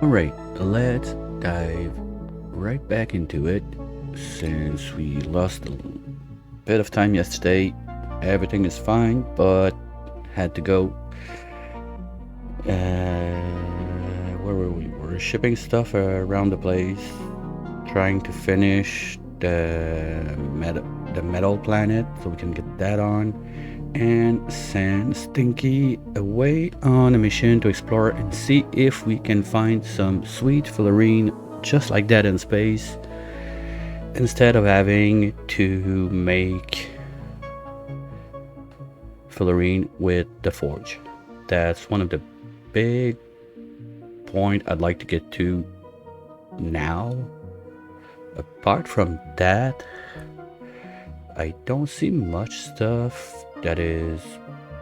Alright, let's dive right back into it. Since we lost a bit of time yesterday, everything is fine, but had to go. Where were we? We're shipping stuff around the place, trying to finish the metal planet so we can get that on, and send Stinky away on a mission to explore and see if we can find some sweet fluorine just like that in space, instead of having to make fluorine with the forge. That's one of the big point I'd like to get to now. Apart from that, I don't see much stuff that is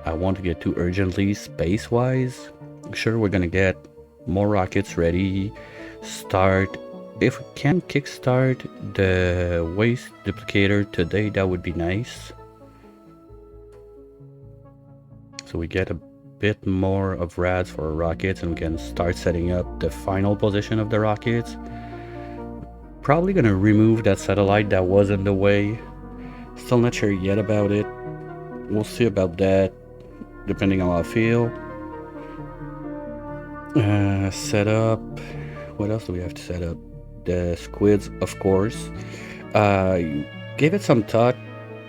I want to get to urgently space wise. Sure, we're gonna get more rockets ready, start if we can kickstart the waste duplicator today, that would be nice, so we get a bit more of rads for our rockets and we can start setting up the final position of the rockets. Probably gonna remove that satellite that was in the way. Still not sure yet about it. We'll see about that depending on how I feel. Set up. What else do we have to set up? The squids, of course. Gave it some thought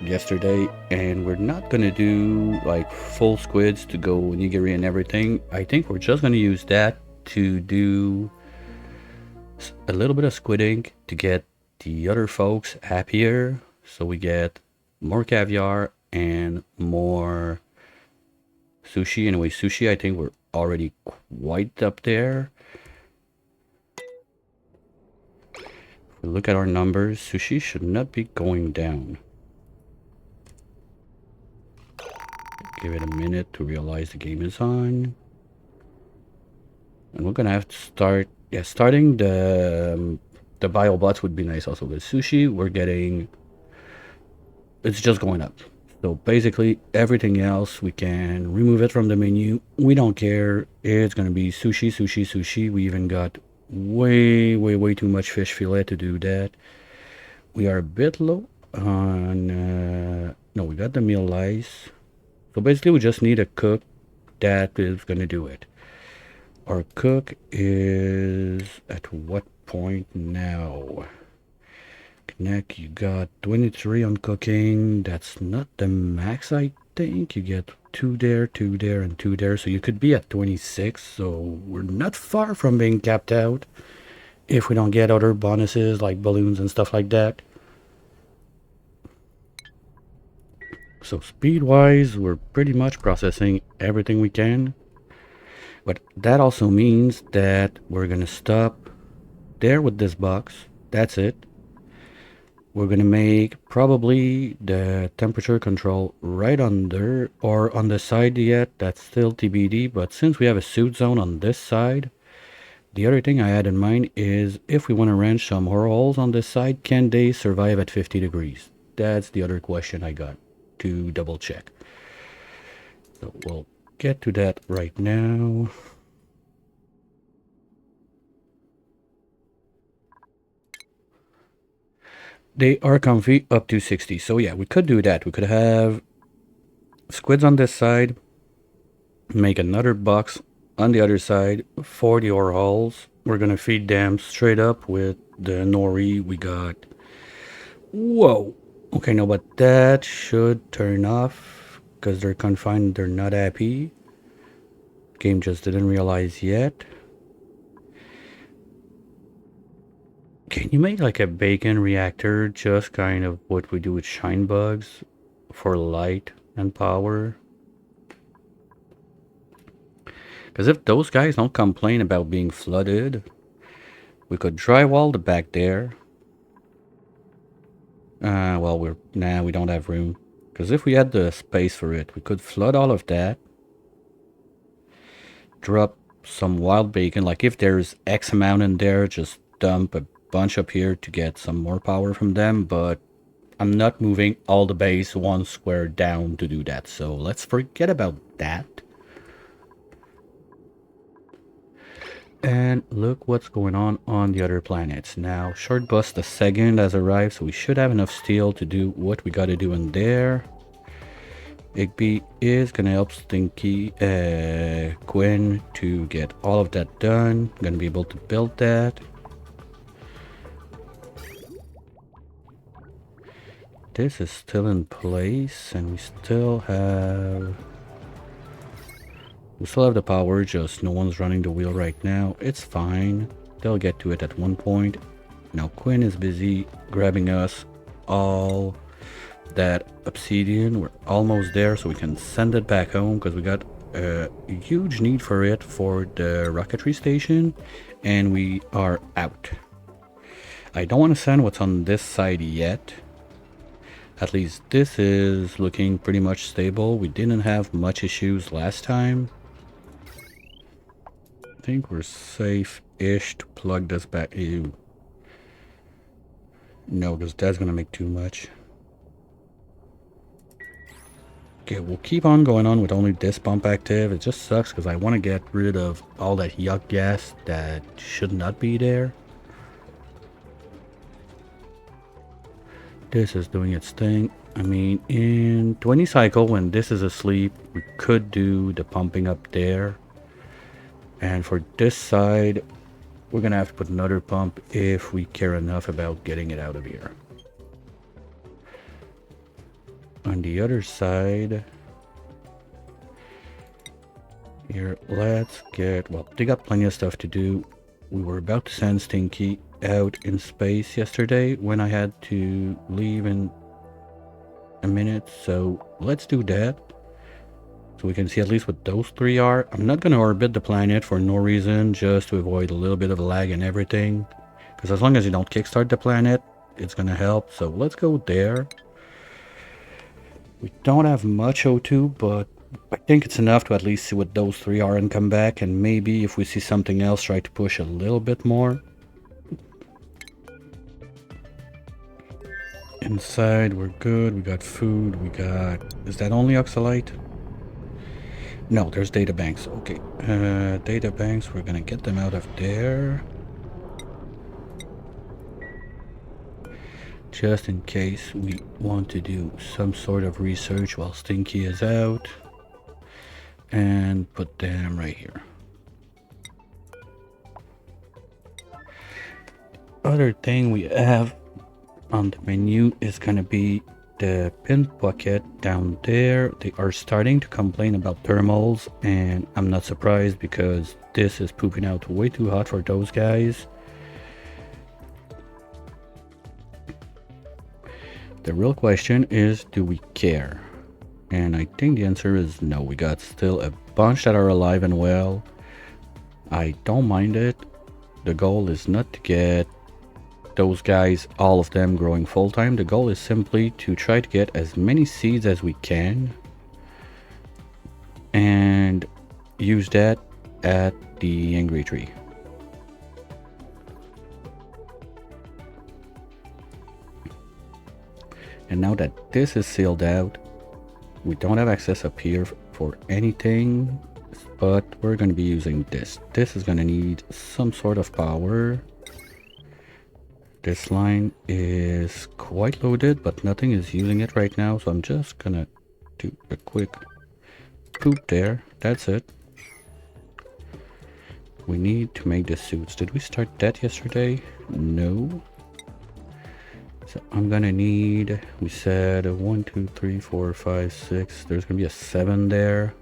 yesterday, and we're not gonna do like full squids to go nigiri and everything. I think we're just gonna use that to do a little bit of squidding to get the other folks happier, so we get more caviar and more sushi. Anyway, sushi, I think we're already quite up there. If we look at our numbers, sushi should not be going down. Give it a minute to realize the game is on. And we're gonna have to start, yeah, starting the biobots would be nice also. With sushi, we're getting, it's just going up. So basically everything else, we can remove it from the menu. We don't care. It's gonna be sushi, sushi, sushi. We even got way too much fish fillet to do that. We are a bit low on, no, we got the meal lice. So basically we just need a cook that is gonna do it. Our cook is at what point now? Knack, you got 23 on cooking. That's not the max, I think. You get 2 there, 2 there, and 2 there. So you could be at 26. So we're not far from being capped out if we don't get other bonuses like balloons and stuff like that. So speed-wise, we're pretty much processing everything we can. But that also means that we're gonna stop there with this box. That's it. We're gonna make probably the temperature control right under or on the side yet. That's still TBD. But since we have a suit zone on this side, the other thing I had in mind is if we want to wrench some holes on this side, can they survive at 50 degrees? That's the other question I got to double check. So we'll get to that right now. They are comfy up to 60. So yeah, we could do that. We could have squids on this side, make another box on the other side for the ore holes. We're gonna feed them straight up with the nori we got. Whoa. Okay, no, but that should turn off because they're confined. They're not happy. Game just didn't realize yet. Can you make like a bacon reactor, just kind of what we do with shine bugs for light and power? Because if those guys don't complain about being flooded, we could drywall the back there. Well, we don't have room. Because if we had the space for it, we could flood all of that. Drop some wild bacon. Like if there's X amount in there, just dump a bunch up here to get some more power from them. But I'm not moving all the base 1 square down to do that. So let's forget about that. And look what's going on the other planets. Now, Short Bus the second has arrived, so we should have enough steel to do what we gotta do in there. Igby is gonna help Stinky Quinn to get all of that done. Gonna be able to build that. This is still in place, and we still have the power, just no one's running the wheel right now. It's fine. They'll get to it at one point. Now Quinn is busy grabbing us all that obsidian. We're almost there, so we can send it back home because we got a huge need for it for the rocketry station, and we are out. I don't want to send what's on this side yet. At least this is looking pretty much stable. We didn't have much issues last time. I think we're safe-ish to plug this back. Ew. No, because that's gonna make too much. Okay, we'll keep on going on with only this pump active. It just sucks because I want to get rid of all that yuck gas that should not be there. This is doing its thing. I mean, in 20 cycle, when this is asleep, we could do the pumping up there. And for this side, we're gonna have to put another pump if we care enough about getting it out of here. On the other side, here, let's get, well, they got plenty of stuff to do. We were about to send Stinky out in space yesterday when I had to leave in a minute, so let's do that. So we can see at least what those three are. I'm not going to orbit the planet for no reason, just to avoid a little bit of lag and everything. Because as long as you don't kickstart the planet, it's going to help. So let's go there. We don't have much O2, but I think it's enough to at least see what those three are and come back. And maybe if we see something else, try to push a little bit more. Inside, we're good. We got food. We got... Is that only oxalite? No, there's data banks. Okay. Data banks, we're gonna get them out of there. Just in case we want to do some sort of research while Stinky is out. And put them right here. Other thing we have on the menu is gonna be the pin bucket down there. They are starting to complain about thermals, and I'm not surprised because this is pooping out way too hot for those guys. The real question is, do we care? And I think the answer is no. We got still a bunch that are alive and well. I don't mind it. The goal is not to get those guys, all of them, growing full-time. The goal is simply to try to get as many seeds as we can and use that at the angry tree. And now that this is sealed out, we don't have access up here for anything, but we're going to be using this. This is going to need some sort of power. This line is quite loaded, but nothing is using it right now, so I'm just gonna do a quick poop there. That's it. We need to make the suits. Did we start that yesterday? No. So I'm gonna need, we said 1, 2, 3, 4, 5, 6. There's gonna be a 7 there.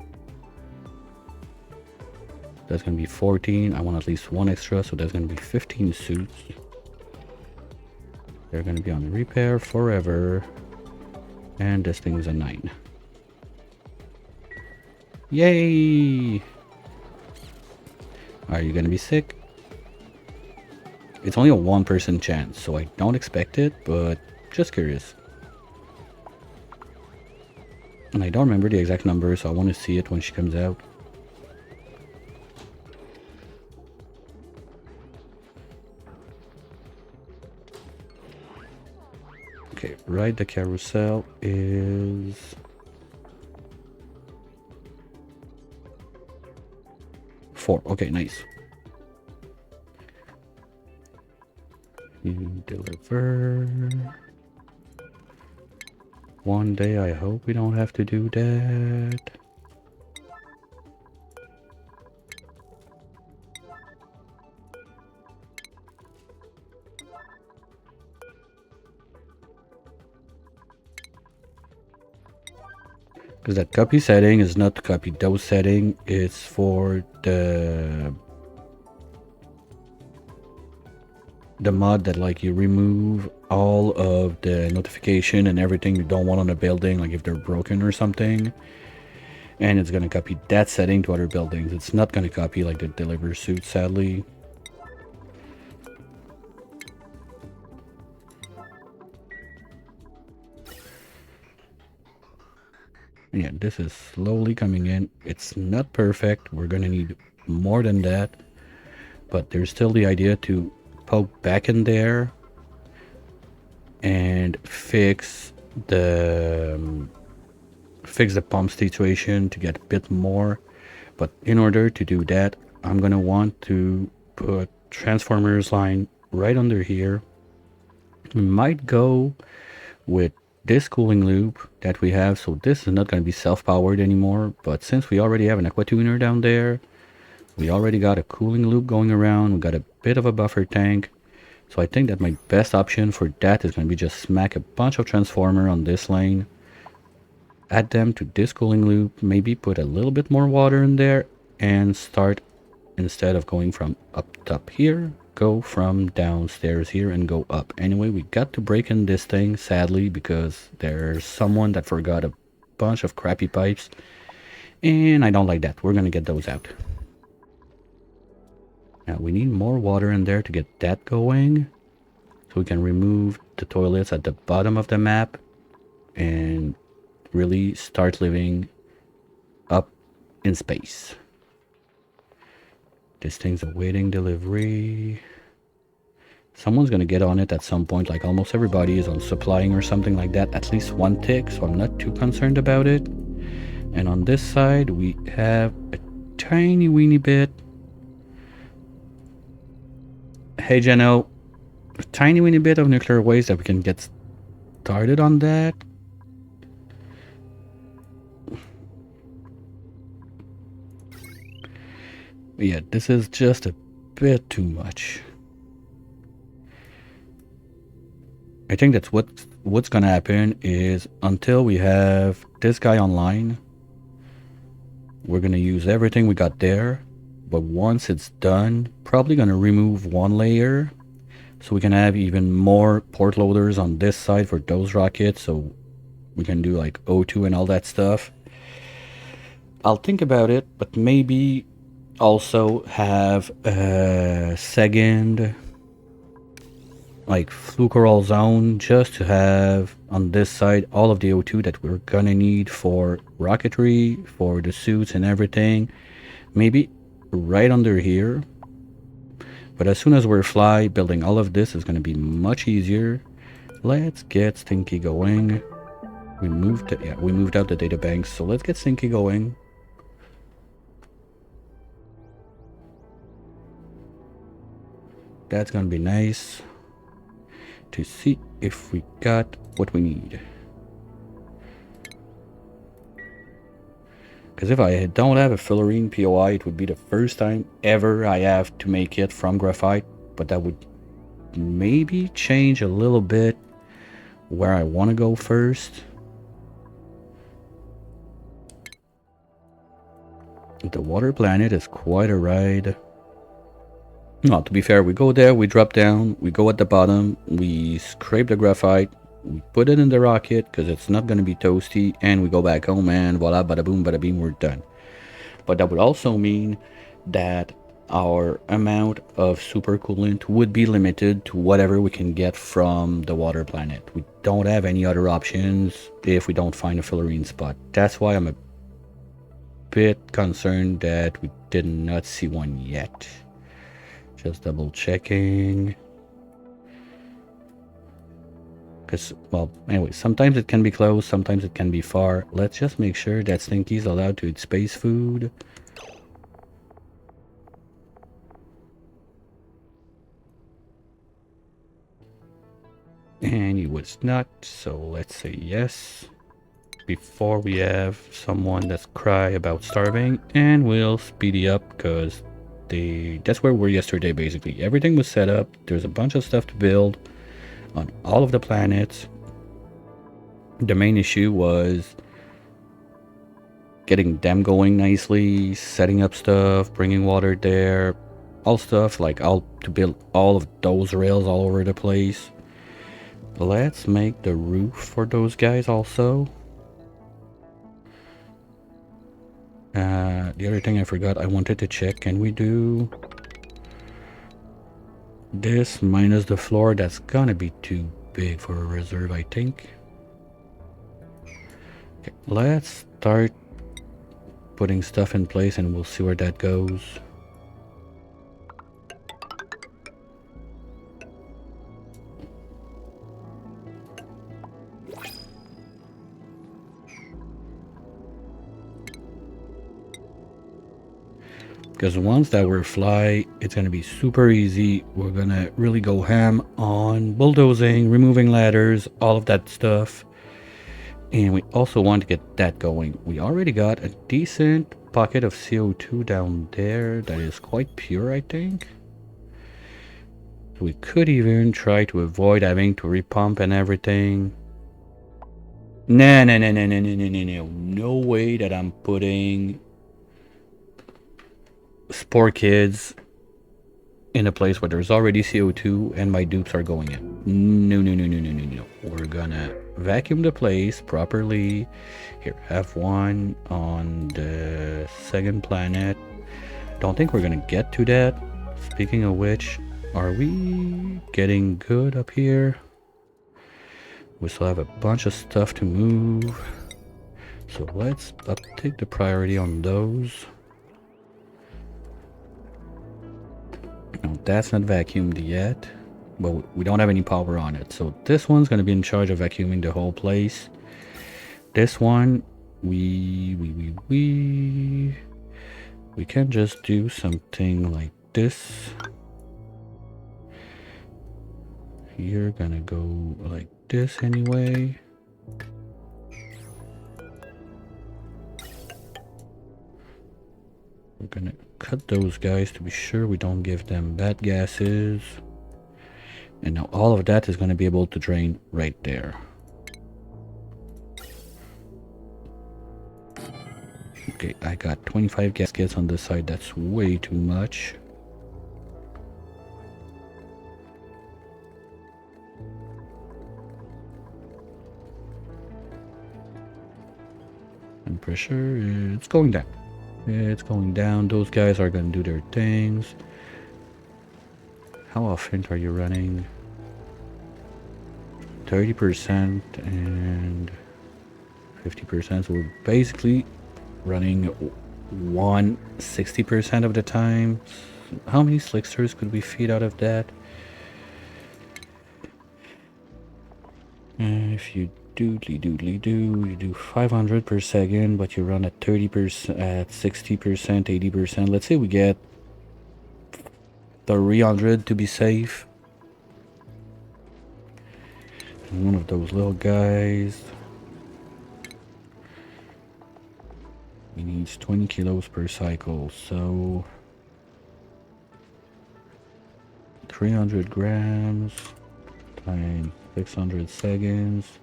That's gonna be 14. I want at least one extra, so there's gonna be 15 suits. They're going to be on repair forever. And this thing is a 9. Yay! Are you going to be sick? It's only a 1% chance, so I don't expect it, but just curious. And I don't remember the exact number, so I want to see it when she comes out. Okay, ride the carousel is... four. Okay, nice. You deliver. One day I hope we don't have to do that. Because that copy setting is not copy dose setting, it's for the mod that like you remove all of the notification and everything you don't want on a building, like if they're broken or something, and it's gonna copy that setting to other buildings. It's not gonna copy like the deliver suit, sadly. Yeah, this is slowly coming in. It's not perfect, we're gonna need more than that, but there's still the idea to poke back in there and fix the pump situation to get a bit more. But in order to do that, I'm gonna want to put transformers line right under here. We might go with this cooling loop that we have, so this is not going to be self-powered anymore, but since we already have an aqua tuner down there, we already got a cooling loop going around, we got a bit of a buffer tank, so I think that my best option for that is going to be just smack a bunch of transformer on this lane, add them to this cooling loop, maybe put a little bit more water in there, and start, instead of going from up top here, go from downstairs here and go up. Anyway, we got to break in this thing, sadly, because there's someone that forgot a bunch of crappy pipes, and I don't like that. We're gonna get those out. Now we need more water in there to get that going, so we can remove the toilets at the bottom of the map and really start living up in space. This thing's awaiting delivery. Someone's gonna get on it at some point, like almost everybody is on supplying or something like that, at least one tick, so I'm not too concerned about it. And on this side, we have a tiny weeny bit. Hey Geno, a tiny weeny bit of nuclear waste that we can get started on that. But yeah, this is just a bit too much. I think that's what's gonna happen is until we have this guy online, we're gonna use everything we got there, but once it's done, probably gonna remove one layer so we can have even more port loaders on this side for those rockets, so we can do like O2 and all that stuff. I'll think about it, but maybe also have a second like flucorol zone just to have on this side all of the O2 that we're gonna need for rocketry, for the suits and everything. Maybe right under here. But as soon as we're fly, building all of this is gonna be much easier. Let's get Stinky going. We moved out the data banks, so let's get Stinky going. That's gonna be nice to see if we got what we need. Because if I don't have a fullerene POI, it would be the first time ever I have to make it from graphite, but that would maybe change a little bit where I want to go first. The water planet is quite a ride. No, to be fair, we go there, we drop down, we go at the bottom, we scrape the graphite, we put it in the rocket because it's not going to be toasty, and we go back home and voila, bada boom, bada beam, we're done. But that would also mean that our amount of super coolant would be limited to whatever we can get from the water planet. We don't have any other options if we don't find a fullerene spot. That's why I'm a bit concerned that we did not see one yet. Just double checking. Because, well, anyway, sometimes it can be close, sometimes it can be far. Let's just make sure that Stinky's allowed to eat space food. And he was not, so let's say yes. Before we have someone that's cry about starving, and we'll speedy up because that's where we were yesterday basically. Everything was set up, there's a bunch of stuff to build on all of the planets. The main issue was getting them going nicely, setting up stuff, bringing water there, all stuff like all to build all of those rails all over the place. Let's make the roof for those guys also. The other thing I forgot, I wanted to check, can we do this minus the floor? That's gonna be too big for a reserve, I think. Okay, let's start putting stuff in place and we'll see where that goes. Because once that we're fly, it's going to be super easy. We're going to really go ham on bulldozing, removing ladders, all of that stuff. And we also want to get that going. We already got a decent pocket of CO2 down there that is quite pure, I think. So we could even try to avoid having to repump and everything. No. No way that I'm putting Spore Kids in a place where there's already CO2 and my dupes are going in. No. We're gonna vacuum the place properly. Here, have one on the second planet. Don't think we're gonna get to that. Speaking of which, are we getting good up here? We still have a bunch of stuff to move. So let's take the priority on those. No, that's not vacuumed yet, but we don't have any power on it. So this one's going to be in charge of vacuuming the whole place. This one, we can just do something like this. You're going to go like this anyway. We're going to cut those guys to be sure we don't give them bad gases. And now all of that is going to be able to drain right there. Okay, I got 25 gaskets on this side. That's way too much. And pressure, it's going down. It's going down. Those guys are going to do their things. How often are you running? 30% and 50%. So we're basically running 60% of the time. How many slicksters could we feed out of that? If you you do 500 per second, but you run at 30%, at 60%, 80%. Let's say we get 300 to be safe. And one of those little guys, he needs 20 kilos per cycle, so 300 grams times 600 seconds.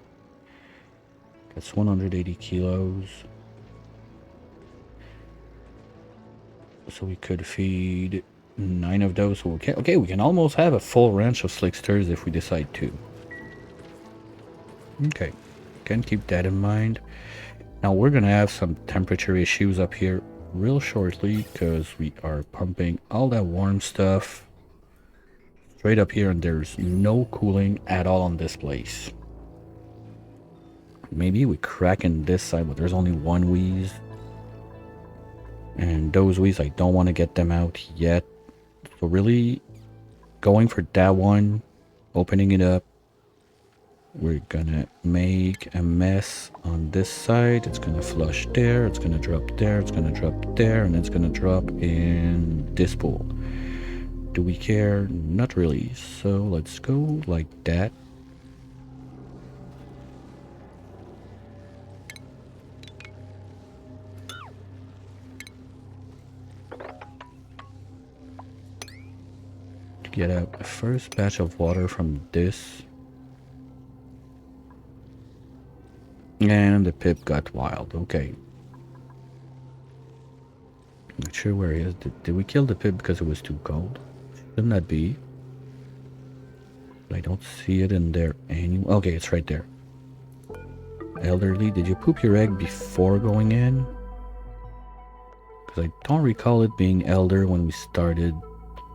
That's 180 kilos. So we could feed 9 of those. So okay, we can almost have a full ranch of slicksters if we decide to. Okay, can keep that in mind. Now we're gonna have some temperature issues up here real shortly because we are pumping all that warm stuff straight up here and there's no cooling at all on this place. Maybe we crack in this side, but there's only one wheeze. And those wheeze, I don't want to get them out yet. So really going for that one, opening it up. We're gonna make a mess on this side. It's gonna flush there, it's gonna drop there, it's gonna drop there, and it's gonna drop in this pool. Do we care? Not really. So let's go like that. get out the first batch of water from this. And the pip got wild. Okay. Not sure where he is. Did we kill the pip because it was too cold? Shouldn't that be? I don't see it in there anymore. Okay, it's right there. Elderly, did you poop your egg before going in? Because I don't recall it being elder when we started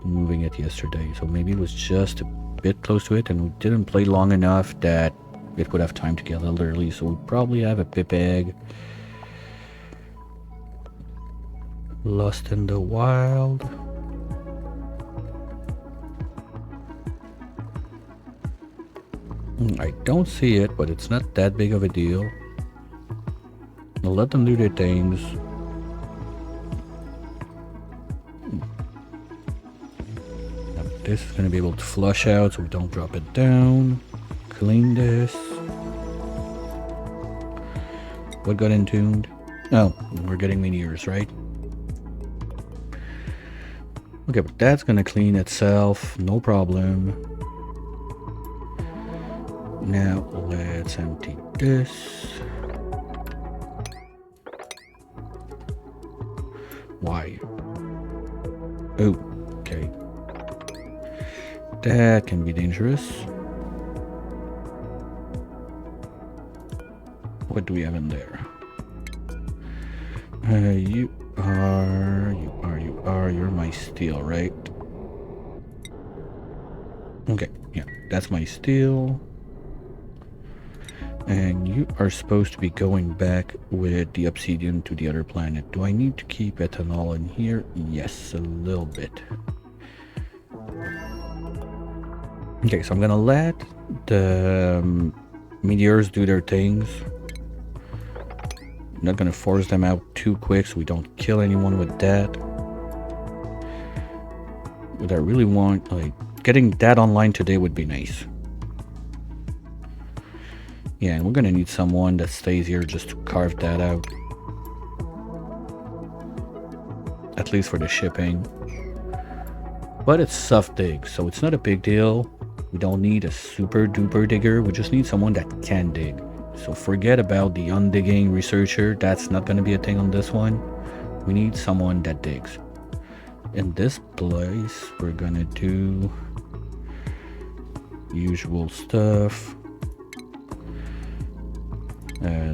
moving it yesterday. So maybe it was just a bit close to it and we didn't play long enough that it would have time to get elderly. So we probably have a pip egg. Lost in the wild. I don't see it, but it's not that big of a deal. I'll let them do their things. Now, this is going to be able to flush out so we don't drop it down. Clean this. What got intuned? Oh, we're getting meteors, right? Okay, but that's going to clean itself. No problem. Now let's empty this. Why? Oh, okay. That can be dangerous. What do we have in there? You're my steel, right? Okay, yeah, that's my steel. And you are supposed to be going back with the obsidian to the other planet. Do I need to keep ethanol in here? Yes, a little bit. Okay, so I'm gonna let the meteors do their things. I'm not gonna force them out too quick so we don't kill anyone with that. What I really want, like, getting that online today would be nice. Yeah, and we're gonna need someone that stays here just to carve that out. At least for the shipping. But it's soft dig, so it's not a big deal. We don't need a super duper digger, we just need someone that can dig. So forget about the undigging researcher, that's not gonna be a thing on this one. We need someone that digs. In this place, we're gonna do usual stuff.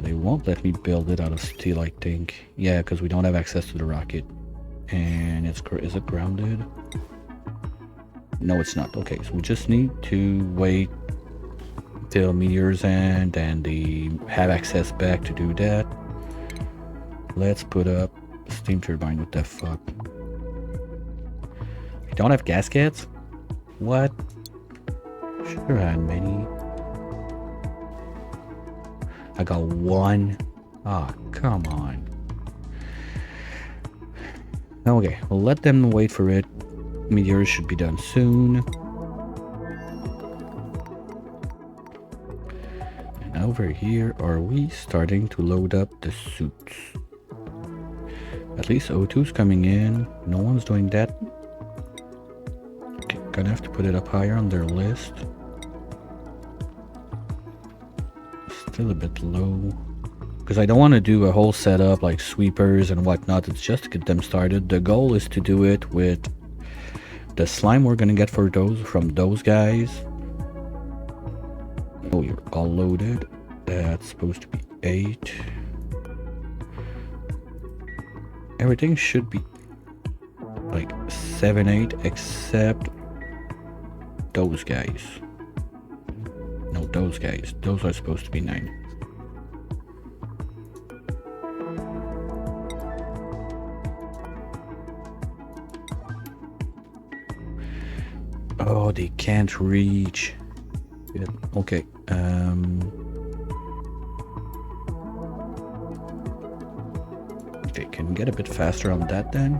They won't let me build it out of steel, I think. Yeah, because we don't have access to the rocket. And is it grounded? No, it's not. Okay, so we just need to wait till meteors end and they have access back to do that. Let's put up steam turbine. What the fuck? We don't have gaskets? What? Sure had many. I got one. Ah, oh, come on. Okay, we'll let them wait for it. Meteors should be done soon. And over here, are we starting to load up the suits? At least O2's coming in. No one's doing that. Okay, gonna have to put it up higher on their list. Still a bit low. Because I don't want to do a whole setup like sweepers and whatnot. It's just to get them started. The goal is to do it with the slime we're gonna get for those from those guys. Oh, you're all loaded. That's supposed to be 8. Everything should be like 7, 8 except those guys. No, those guys. Those are supposed to be 9. Oh, they can't reach. Yeah, okay. Okay, can we get a bit faster on that then?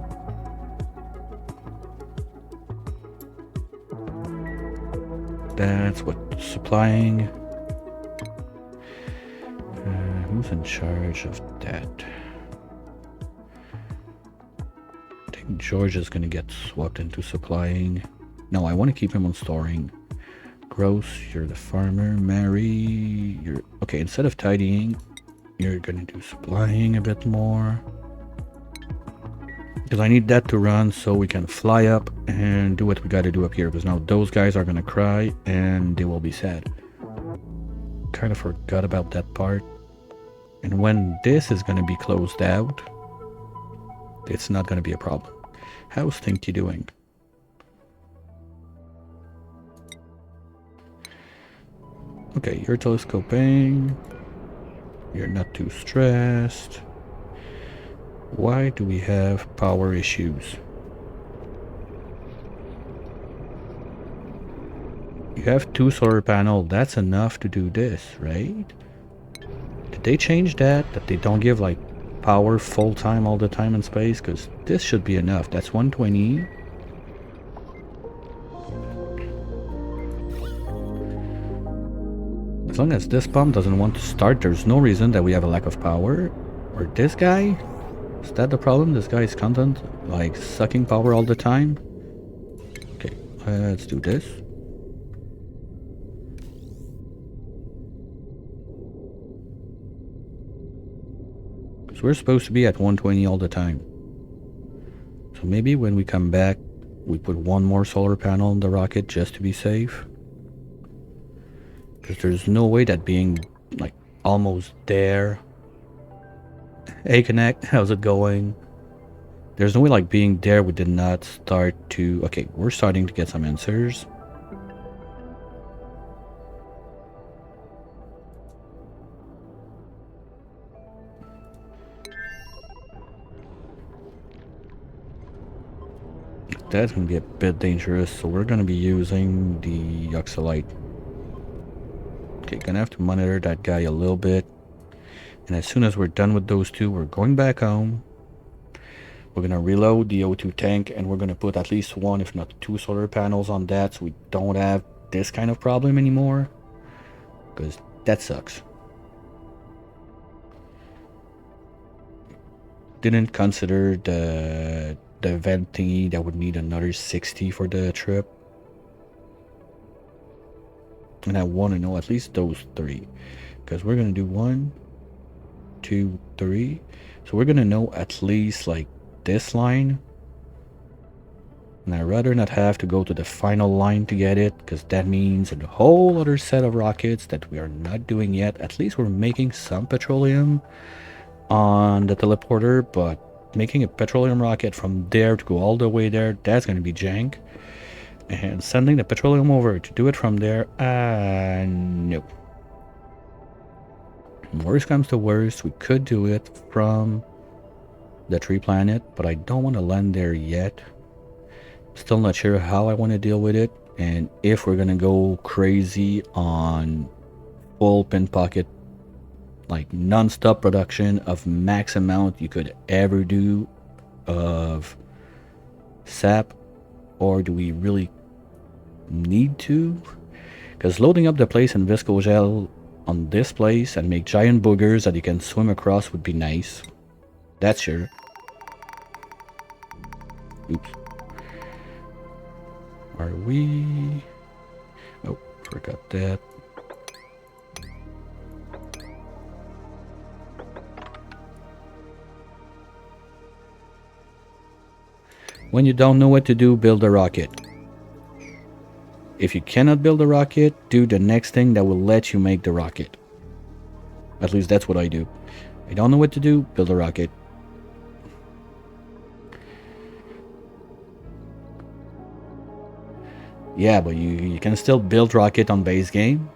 That's what supplying. Who's in charge of that? I think George is gonna get swapped into supplying. No, I want to keep him on storing. Gross, you're the farmer. Mary, you're... Okay, instead of tidying, you're gonna do supplying a bit more. Because I need that to run so we can fly up and do what we gotta do up here. Because now those guys are gonna cry and they will be sad. Kind of forgot about that part. And when this is gonna be closed out, it's not gonna be a problem. How's Stinky doing? Okay, you're telescoping. You're not too stressed. Why do we have power issues? You have 2 solar panels. That's enough to do this, right? Did they change that? That they don't give like power full time all the time in space? Because this should be enough. That's 120. As long as this pump doesn't want to start, there's no reason that we have a lack of power. Or this guy? Is that the problem? This guy is content, like sucking power all the time? Okay, let's do this. Because we're supposed to be at 120 all the time. So maybe when we come back, we put one more solar panel on the rocket just to be safe. Because there's no way that being like almost there. Hey Connect, how's it going? There's no way like being there we did not start to... Okay, we're starting to get some answers. That's going to be a bit dangerous, so we're going to be using the oxalite. Okay, gonna have to monitor that guy a little bit. And as soon as we're done with those two, we're going back home. We're gonna reload the O2 tank and we're gonna put at least 1, if not 2 solar panels on that so we don't have this kind of problem anymore. Because that sucks. Didn't consider the vent thingy that would need another 60 for the trip. And I want to know at least those 3. Because we're going to do 1, 2, 3. So we're going to know at least like this line. And I'd rather not have to go to the final line to get it. Because that means a whole other set of rockets that we are not doing yet. At least we're making some petroleum on the teleporter. But making a petroleum rocket from there to go all the way there, that's going to be jank. And sending the petroleum over to do it from there, no. Worst comes to worst, we could do it from the tree planet, but I don't want to land there yet. Still not sure how I want to deal with it, and if we're gonna go crazy on full pin pocket, like non-stop production of max amount you could ever do of sap, or do we really need to? Because loading up the place in visco gel on this place and make giant boogers that you can swim across would be nice. That's sure. Oops. Are we... Oh, forgot that. When you don't know what to do, build a rocket. If you cannot build a rocket, do the next thing that will let you make the rocket. At least that's what I do. I don't know what to do, build a rocket. Yeah, but you can still build rocket on base game.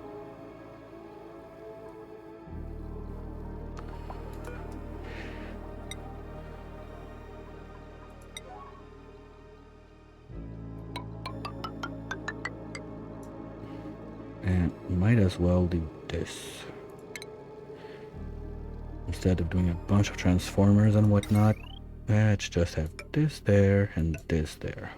And might as well do this. Instead of doing a bunch of transformers and whatnot, let's just have this there and this there.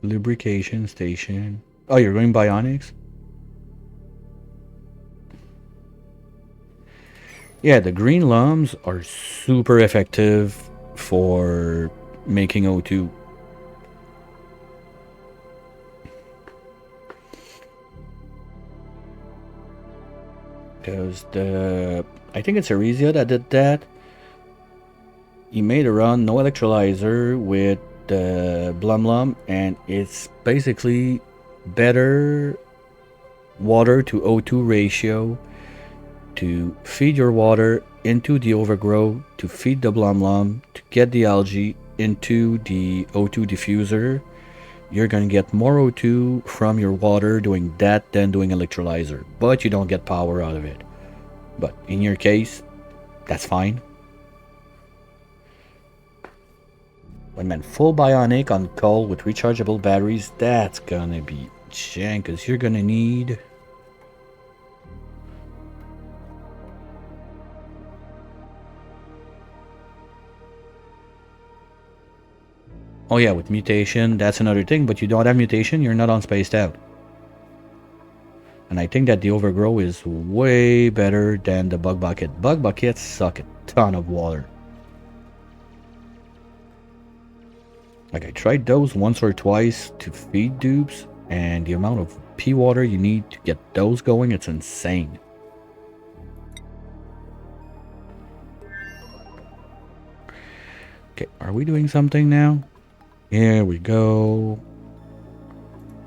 Lubrication station. Oh, you're going bionics? Yeah, the green lums are super effective for making O2. Because I think it's Arisia that did that. He made a run, no electrolyzer with the Blum Lum, and it's basically better water to O2 ratio to feed your water into the overgrow, to feed the Blum Lum, to get the algae into the O2 diffuser. You're gonna get more O2 from your water doing that than doing electrolyzer, but you don't get power out of it. But in your case, that's fine. When man, full bionic on coal with rechargeable batteries, that's gonna be jank, cause you're gonna need... Oh yeah, with mutation, that's another thing, but you don't have mutation, you're not on spaced out. And I think that the overgrow is way better than the bug bucket. Bug buckets suck a ton of water. Like I tried those once or twice to feed dupes, and the amount of pea water you need to get those going, it's insane. Okay, are we doing something now? Here we go.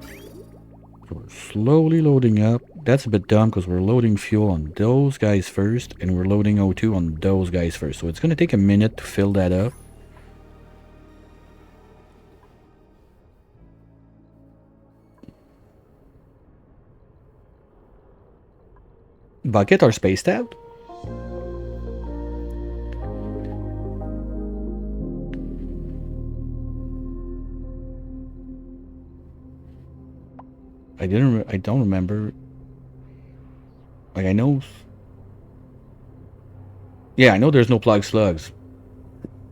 So we're slowly loading up. That's a bit dumb because we're loading fuel on those guys first, and we're loading O2 on those guys first. So it's going to take a minute to fill that up. Bucket are spaced out? I don't remember. Like I know... Yeah, I know there's no plug slugs.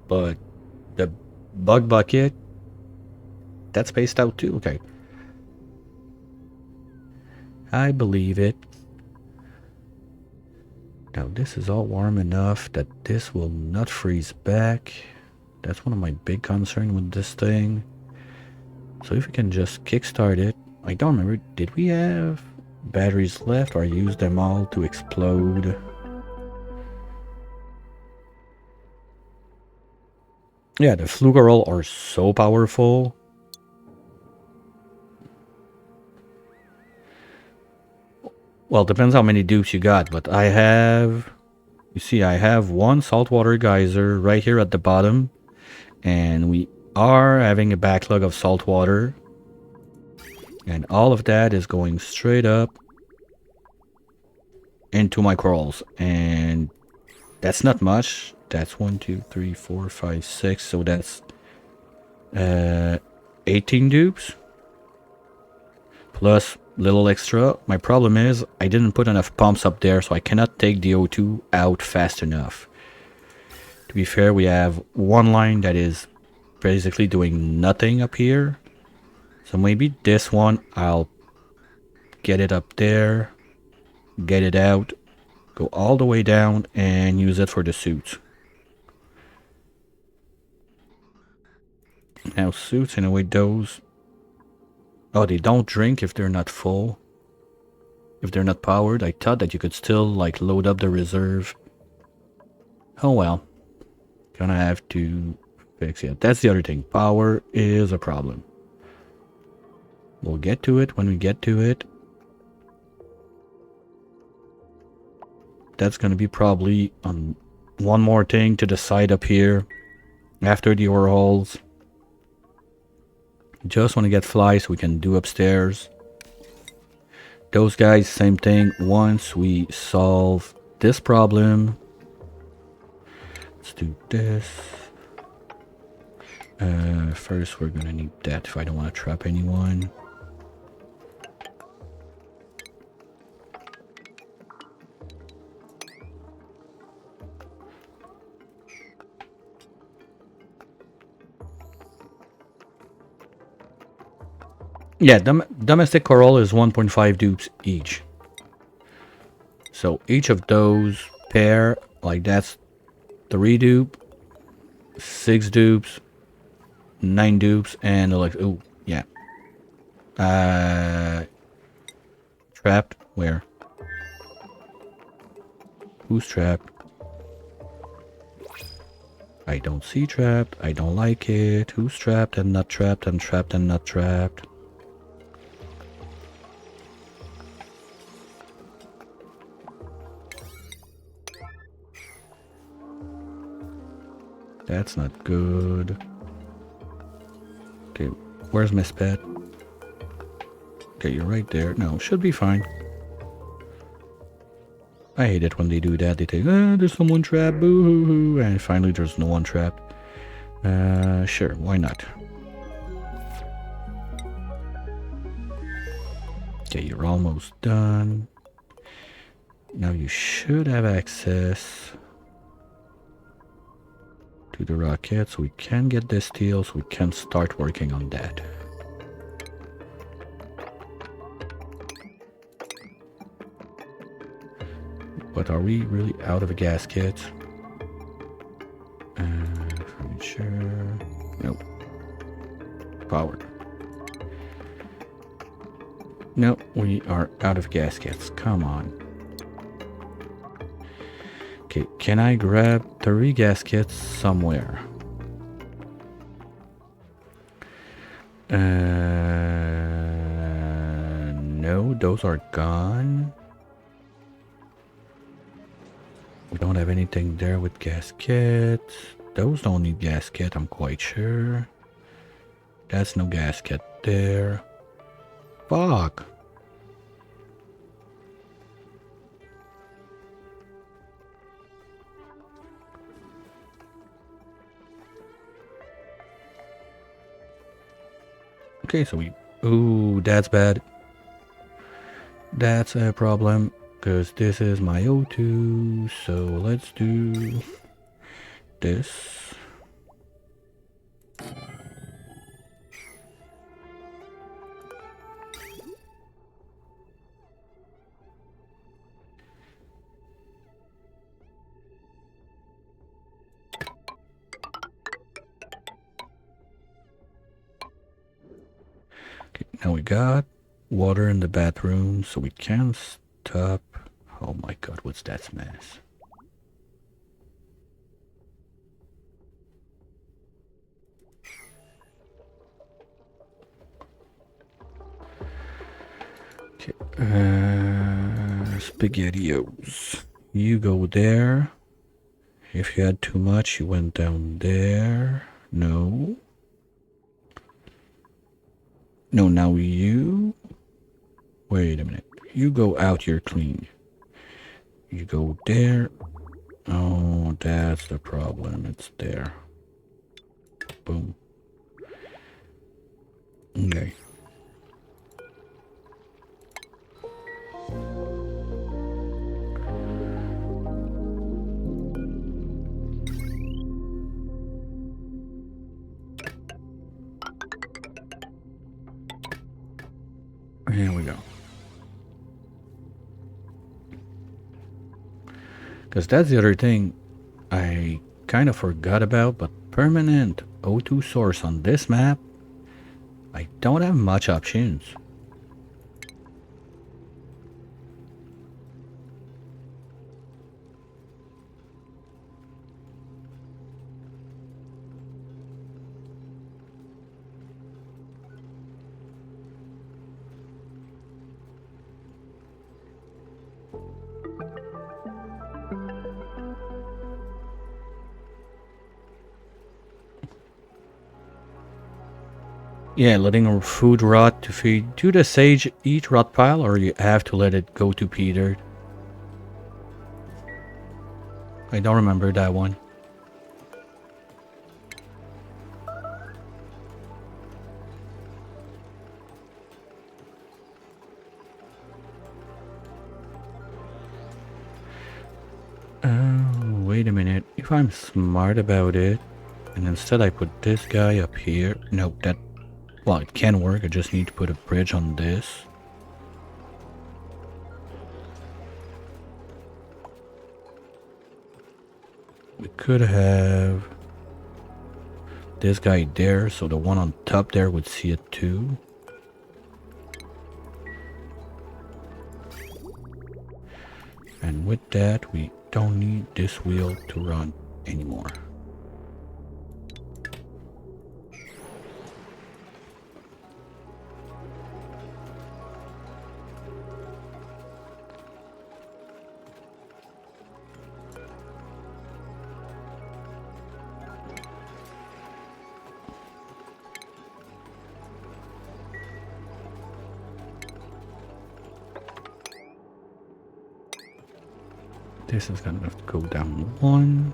But the bug bucket, that's spaced out too. Okay. I believe it. Now this is all warm enough that this will not freeze back. That's one of my big concerns with this thing. So if we can just kickstart it. I don't remember, did we have batteries left or I used them all to explode? Yeah, the Flugarol are so powerful. Well, depends how many dupes you got, but I have... You see, I have one saltwater geyser right here at the bottom. And we are having a backlog of salt water. And all of that is going straight up into my corals. And that's not much. That's 1, 2, 3, 4, 5, 6. So that's 18 dupes. Plus little extra. My problem is I didn't put enough pumps up there, so I cannot take the O2 out fast enough. To be fair, we have one line that is basically doing nothing up here. So maybe this one, I'll get it up there, get it out, go all the way down, and use it for the suits. Now suits, in a way, those... Oh, they don't drink if they're not full. If they're not powered. I thought that you could still, like, load up the reserve. Oh well. Gonna have to fix it. That's the other thing. Power is a problem. We'll get to it when we get to it. That's gonna be probably one more thing to the side up here. After the ore holes. Just want to get fly so we can do upstairs. Those guys, same thing. Once we solve this problem. Let's do this. First we're gonna need that if I don't want to trap anyone. Yeah, domestic coral is 1.5 dupes each. So each of those pair, like that's 3 dupe, 6 dupes, 9 dupes, and like, oh, yeah. Trapped? Where? Who's trapped? I don't see trapped. I don't like it. Who's trapped and not trapped and trapped and not trapped? That's not good. Okay, where's Miss Pet? Okay, you're right there. No, should be fine. I hate it when they do that. They think, there's someone trapped, boo-hoo-hoo. And finally there's no one trapped. Sure, why not? Okay, you're almost done. Now you should have access to the rocket, so we can get this steel, so we can start working on that. But are we really out of a gasket? Furniture. Nope. Power. Nope, we are out of gaskets. Come on. Okay, can I grab 3 gaskets somewhere? No, those are gone. We don't have anything there with gaskets. Those don't need gasket, I'm quite sure. That's no gasket there. Fuck. Okay, so we... Ooh, that's bad. That's a problem, because this is my O2, so let's do this. Okay, now we got water in the bathroom, so we can stop. Oh my god, what's that mess? Okay, SpaghettiOs. You go there. If you had too much, you went down there. No. No, now you... Wait a minute. You go out, you're clean. You go there. Oh, that's the problem. It's there. Boom. Okay. Here we go. Because that's the other thing I kind of forgot about, but permanent O2 source on this map, I don't have much options. Yeah, letting our food rot to feed. Do the sage eat rot pile, or you have to let it go to Peter? I don't remember that one. Oh, wait a minute. If I'm smart about it, and instead I put this guy up here. Nope, that Well, it can work. I just need to put a bridge on this. We could have this guy there, so the one on top there would see it too. And with that, we don't need this wheel to run anymore. This is gonna have to go down one.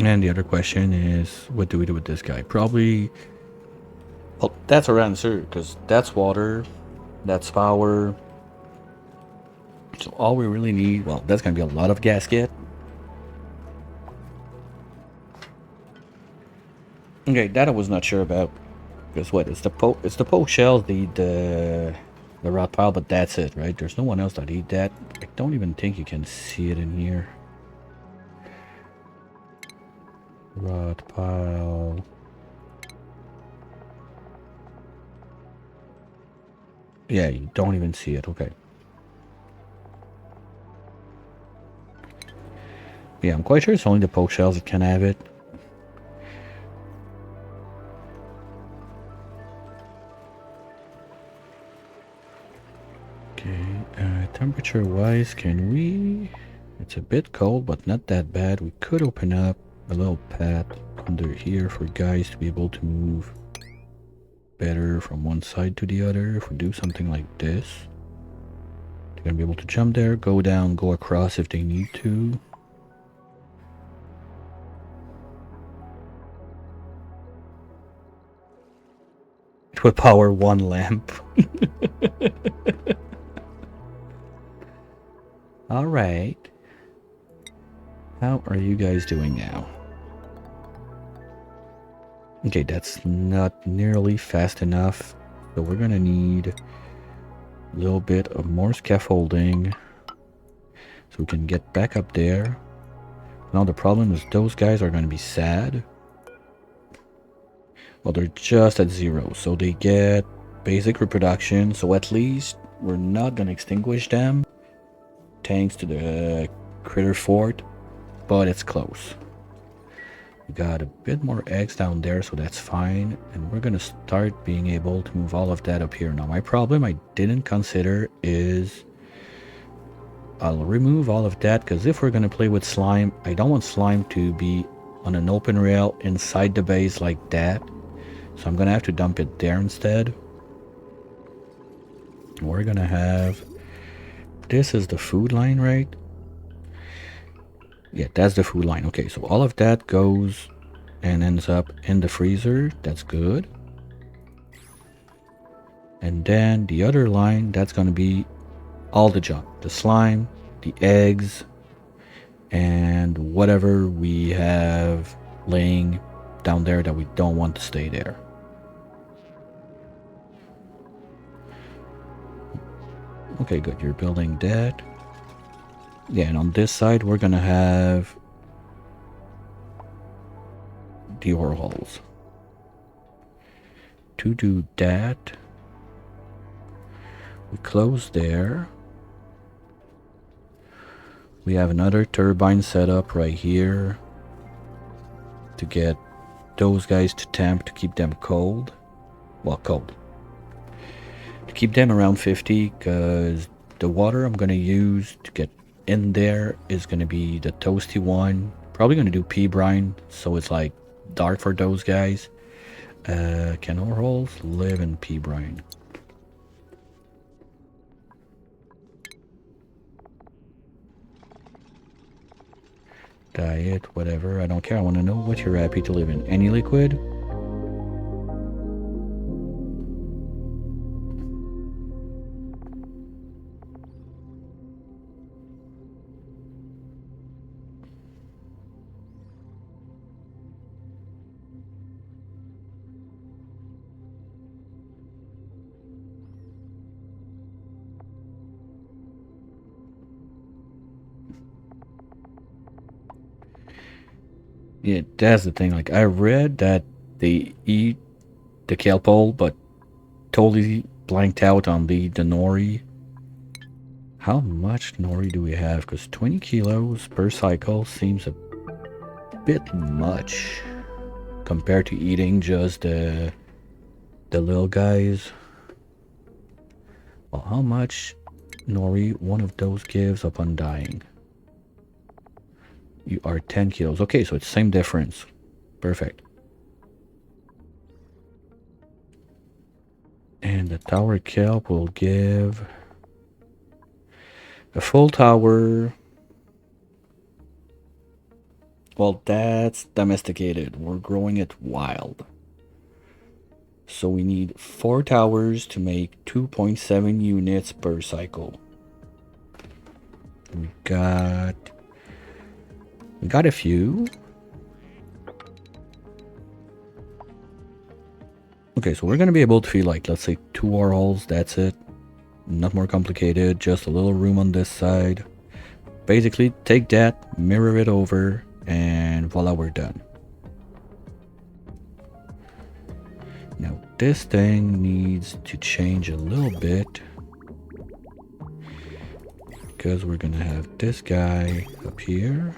And the other question is, what do we do with this guy? Probably, well, that's our answer, because that's water, that's power. So all we really need, well, that's going to be a lot of gasket. Okay, that I was not sure about. Because what, it's the poke shells, the rot pile, but that's it, right? There's no one else that eat that. I don't even think you can see it in here. Rot pile. Yeah, you don't even see it. Okay. Yeah, I'm quite sure it's only the poke shells that can have it. Okay, temperature-wise, can we... It's a bit cold, but not that bad. We could open up a little path under here for guys to be able to move better from one side to the other. If we do something like this, they're gonna be able to jump there, go down, go across if they need to. It would power one lamp. All right. How are you guys doing now? Okay, that's not nearly fast enough. So we're gonna need a little bit of more scaffolding so we can get back up there. Now the problem is those guys are gonna be sad. Well, they're just at 0, so they get basic reproduction. So at least we're not gonna extinguish them, thanks to the critter fort, but it's close. We got a bit more eggs down there, so that's fine. And we're gonna start being able to move all of that up here. Now my problem I didn't consider is I'll remove all of that, because if we're gonna play with slime, I don't want slime to be on an open rail inside the base like that. So I'm gonna have to dump it there instead. We're gonna have... This is the food line, right? Yeah, that's the food line. Okay, so all of that goes and ends up in the freezer. That's good. And then the other line, that's going to be all the junk. The slime, the eggs, and whatever we have laying down there that we don't want to stay there. Okay, good. You're building that. Yeah, and on this side, we're going to have the ore holes. To do that, we close there. We have another turbine set up right here to get those guys to temp to keep them cold. Well, cold. To keep them around 50, because the water I'm going to use to get in there is going to be the toasty one. Probably going to do pea brine, so it's like dark for those guys. Can ore holes live in pea brine? diet, whatever. I don't care. I want to know what you're happy to live in. Any liquid? Yeah, that's the thing. Like, I read that they eat the kale pole, but totally blanked out on the nori. How much nori do we have? Because 20 kilos per cycle seems a bit much compared to eating just the little guys. Well, how much nori one of those gives upon dying? You are 10 kilos. Okay, so it's same difference. Perfect. And the tower kelp will give a full tower. Well, that's domesticated. We're growing it wild. So we need 4 towers to make 2.7 units per cycle. We got a few. Okay, so we're gonna be able to feed like, let's say 2 warhols, that's it. Not more complicated, just a little room on this side. Basically, take that, mirror it over, and voila, we're done. Now, this thing needs to change a little bit. Because we're gonna have this guy up here.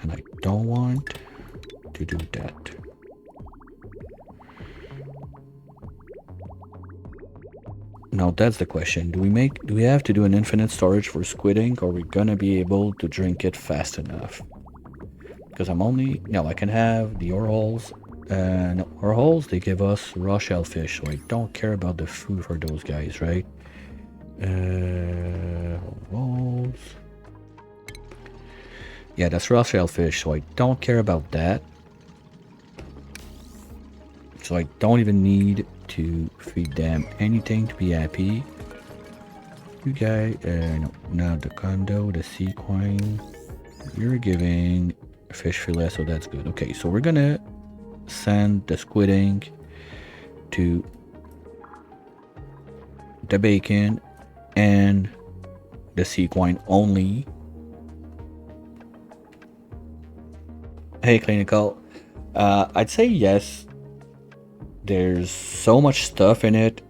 And I don't want to do that. Now that's the question. Do we have to do an infinite storage for squid ink, or are we gonna be able to drink it fast enough? Because I can have the orals, and orals, they give us raw shellfish, so I don't care about the food for those guys, right? Orals. Yeah, that's raw shellfish, so I don't care about that. So I don't even need to feed them anything to be happy. You guys, no, not the condo, the sequine. You're giving fish fillet, so that's good. Okay, so we're gonna send the squid ink to the bacon and the sequine only. Hey, clinical. I'd say yes. There's so much stuff in it.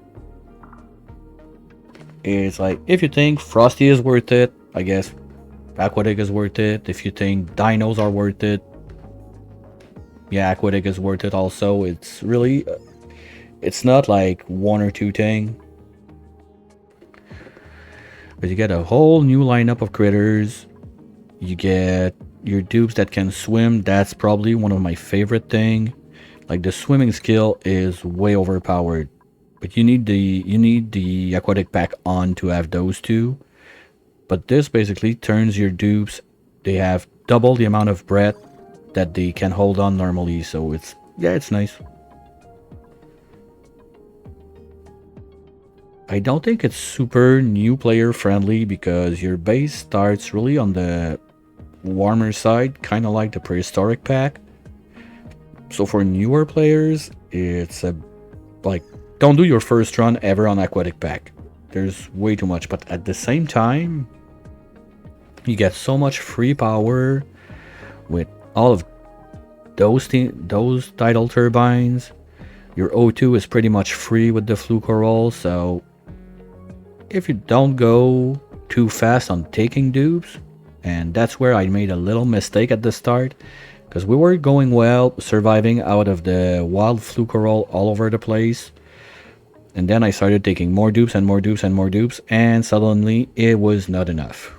It's like, if you think Frosty is worth it, I guess Aquatic is worth it. If you think dinos are worth it, yeah, Aquatic is worth it also. It's really, it's not like one or two thing. But you get a whole new lineup of critters. You get your dupes that can swim. That's probably one of my favorite thing. Like, the swimming skill is way overpowered, but you need the aquatic pack on to have those two. But this basically turns your dupes. They have double the amount of breath that they can hold on normally. So it's nice. I don't think it's super new player friendly because your base starts really on the warmer side, kind of like the prehistoric pack. So for newer players, it's like, don't do your first run ever on Aquatic Pack. There's way too much, but at the same time, you get so much free power with all of those tidal turbines. Your O2 is pretty much free with the fluke roll, so if you don't go too fast on taking dupes, and that's where I made a little mistake at the start. Because we were going well, surviving out of the wild flukerol all over the place. And then I started taking more dupes and more dupes and more dupes, and suddenly it was not enough.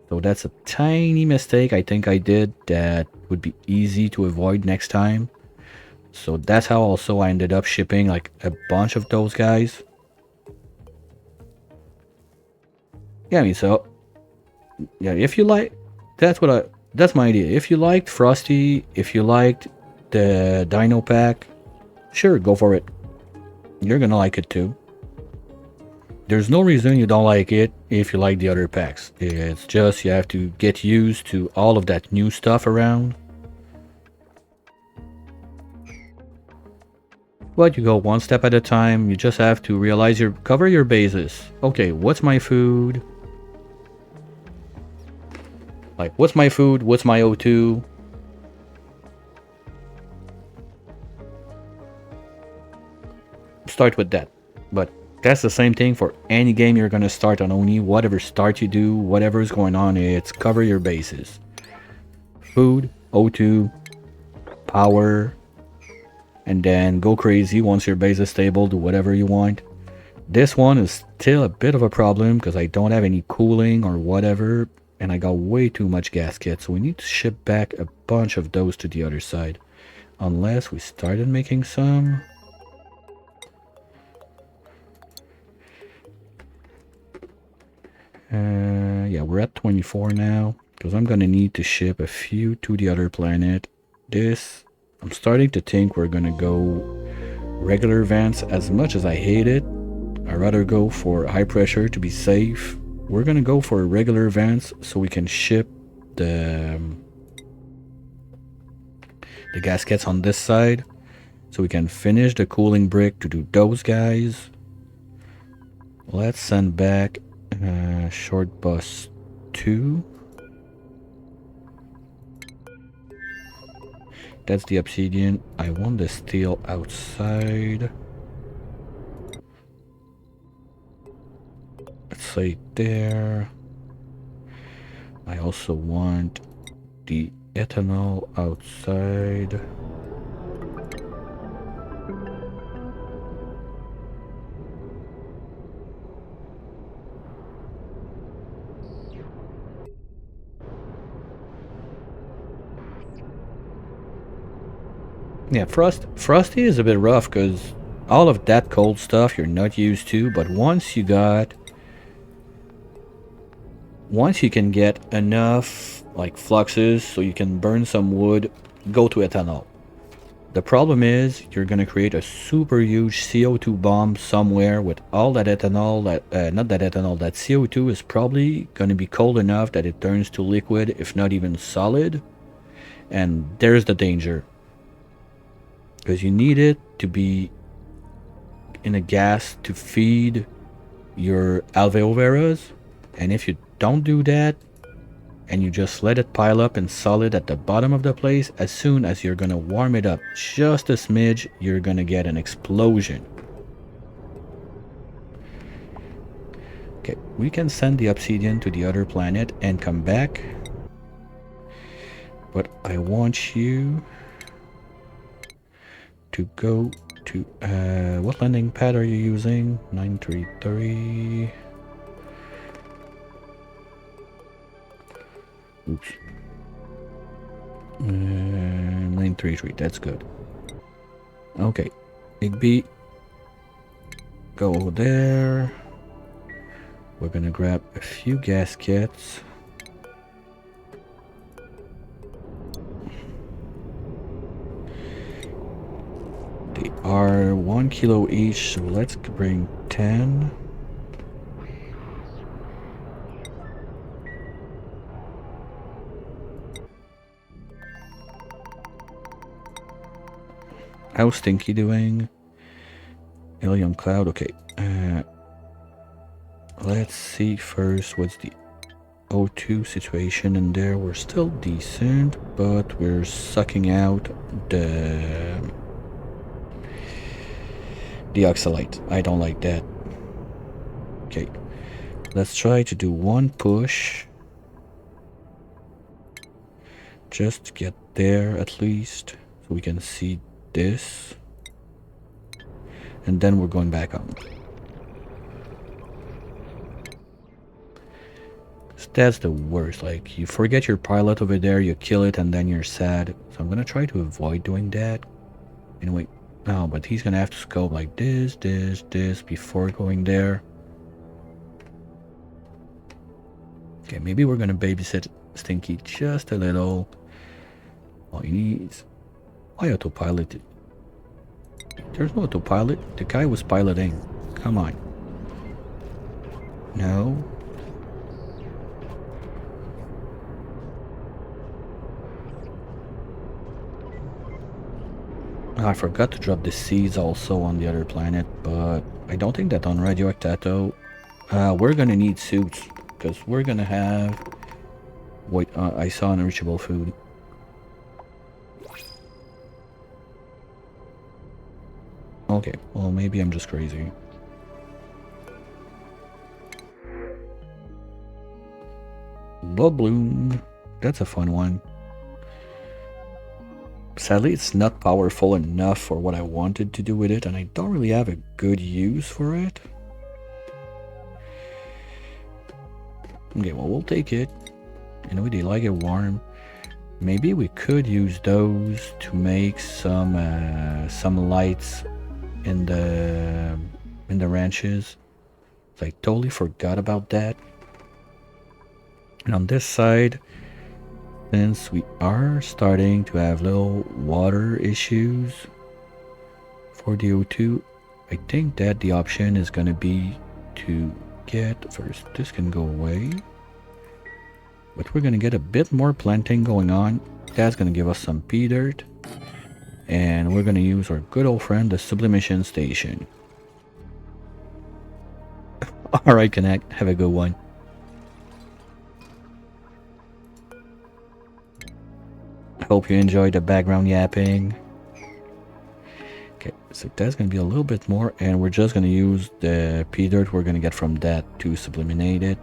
So that's a tiny mistake I think I did that would be easy to avoid next time. So that's how also I ended up shipping like a bunch of those guys. Yeah, I mean, so yeah, if you like, that's my idea. If you liked Frosty, if you liked the Dino pack, sure, go for it. You're gonna like it too. There's no reason you don't like it if you like the other packs. It's just you have to get used to all of that new stuff around. But you go one step at a time. You just have to realize cover your bases. Okay, what's my food? Like, what's my food? What's my O2? Start with that. But that's the same thing for any game you're gonna start on Oni. Whatever start you do, whatever is going on, it's cover your bases. Food, O2, power, and then go crazy once your base is stable, do whatever you want. This one is still a bit of a problem because I don't have any cooling or whatever, and I got way too much gasket, so we need to ship back a bunch of those to the other side. Unless we started making some. Yeah, we're at 24 now, because I'm gonna need to ship a few to the other planet. I'm starting to think we're gonna go regular vents. As much as I hate it, I'd rather go for high pressure to be safe. We're gonna go for regular vents so we can ship the gaskets on this side, so we can finish the cooling brick to do those guys. Let's send back short bus 2. That's the obsidian. I want the steel outside. Let's say there. I also want the ethanol outside. Yeah, Frosty is a bit rough because all of that cold stuff you're not used to, but once you can get enough like fluxes so you can burn some wood, go to ethanol. The problem is you're gonna create a super huge CO2 bomb somewhere with all that ethanol. Not that ethanol, that CO2 is probably gonna be cold enough that it turns to liquid, if not even solid. And there's the danger, because you need it to be in a gas to feed your alveoveras, and if you don't do that and you just let it pile up and solid at the bottom of the place, as soon as you're gonna warm it up just a smidge, you're gonna get an explosion. Okay, we can send the obsidian to the other planet and come back, but I want you to go to what landing pad are you using? 933. Oops. 933, that's good. Okay, Igby, go there. We're gonna grab a few gaskets. They are 1 kilo each, so let's bring 10. How's Stinky doing? Helium cloud, okay. Let's see first what's the O2 situation in there. We're still decent, but we're sucking out the oxalate. I don't like that. Okay, let's try to do one push. Just to get there at least, so we can see this. And then we're going back on. That's the worst. Like, you forget your pilot over there, you kill it, and then you're sad. So I'm gonna try to avoid doing that. Anyway, no, but he's gonna have to scope like this before going there. Okay, maybe we're gonna babysit Stinky just a little. All he needs. Why autopilot? There's no autopilot. The guy was piloting. Come on. No. I forgot to drop the seeds also on the other planet, but I don't think that on Radioactato we're gonna need suits because we're gonna have. Wait, I saw unreachable food. Okay, well maybe I'm just crazy. Blood bloom, that's a fun one. Sadly, it's not powerful enough for what I wanted to do with it, and I don't really have a good use for it. Okay, well, we'll take it. Anyway, they like it warm. Maybe we could use those to make some lights in the ranches. I totally forgot about that. And on this side, since we are starting to have little water issues for the O2, I think that the option is going to be to get first. This can go away. But we're going to get a bit more planting going on. That's going to give us some pea dirt. And we're going to use our good old friend, the sublimation station. Alright, Connect. Have a good one. Hope you enjoyed the background yapping. Okay, so that's going to be a little bit more. And we're just going to use the pea dirt we're going to get from that to subliminate it.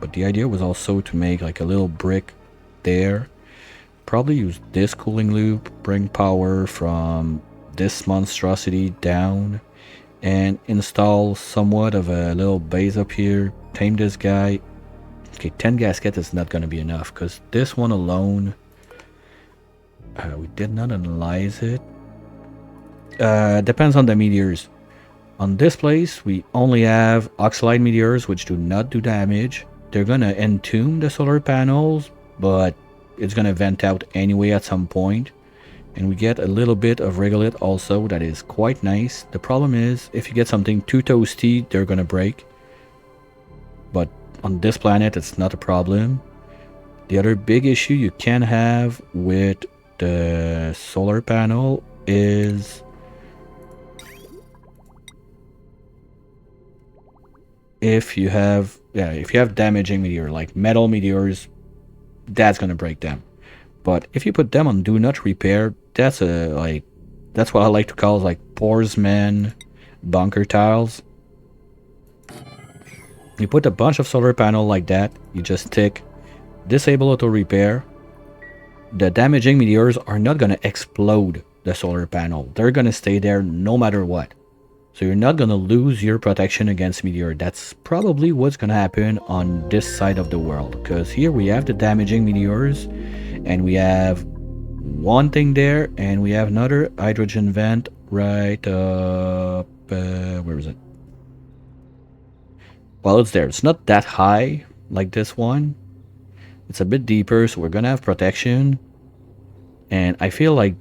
But the idea was also to make like a little brick there. Probably use this cooling loop, bring power from this monstrosity down, and install somewhat of a little base up here. Tame this guy. Okay, 10 gasket is not going to be enough because this one alone, we did not analyze it. Depends on the meteors. On this place, we only have oxalide meteors which do not do damage. They're going to entomb the solar panels, but it's going to vent out anyway at some point. And we get a little bit of regolith also, that is quite nice. The problem is, if you get something too toasty, they're going to break. But on this planet, it's not a problem. The other big issue you can have with the solar panel is if you have damaging meteor, like metal meteors, that's gonna break them. But if you put them on do not repair, that's what I like to call like Porsman bunker tiles. You put a bunch of solar panel like that, you just tick disable auto repair. The damaging meteors are not gonna explode the solar panel. They're gonna stay there no matter what. So you're not gonna lose your protection against meteor. That's probably what's gonna happen on this side of the world. Because here we have the damaging meteors, and we have one thing there, and we have another hydrogen vent right up. Where is it? Well, it's there. It's not that high like this one. It's a bit deeper, so we're gonna have protection. And I feel like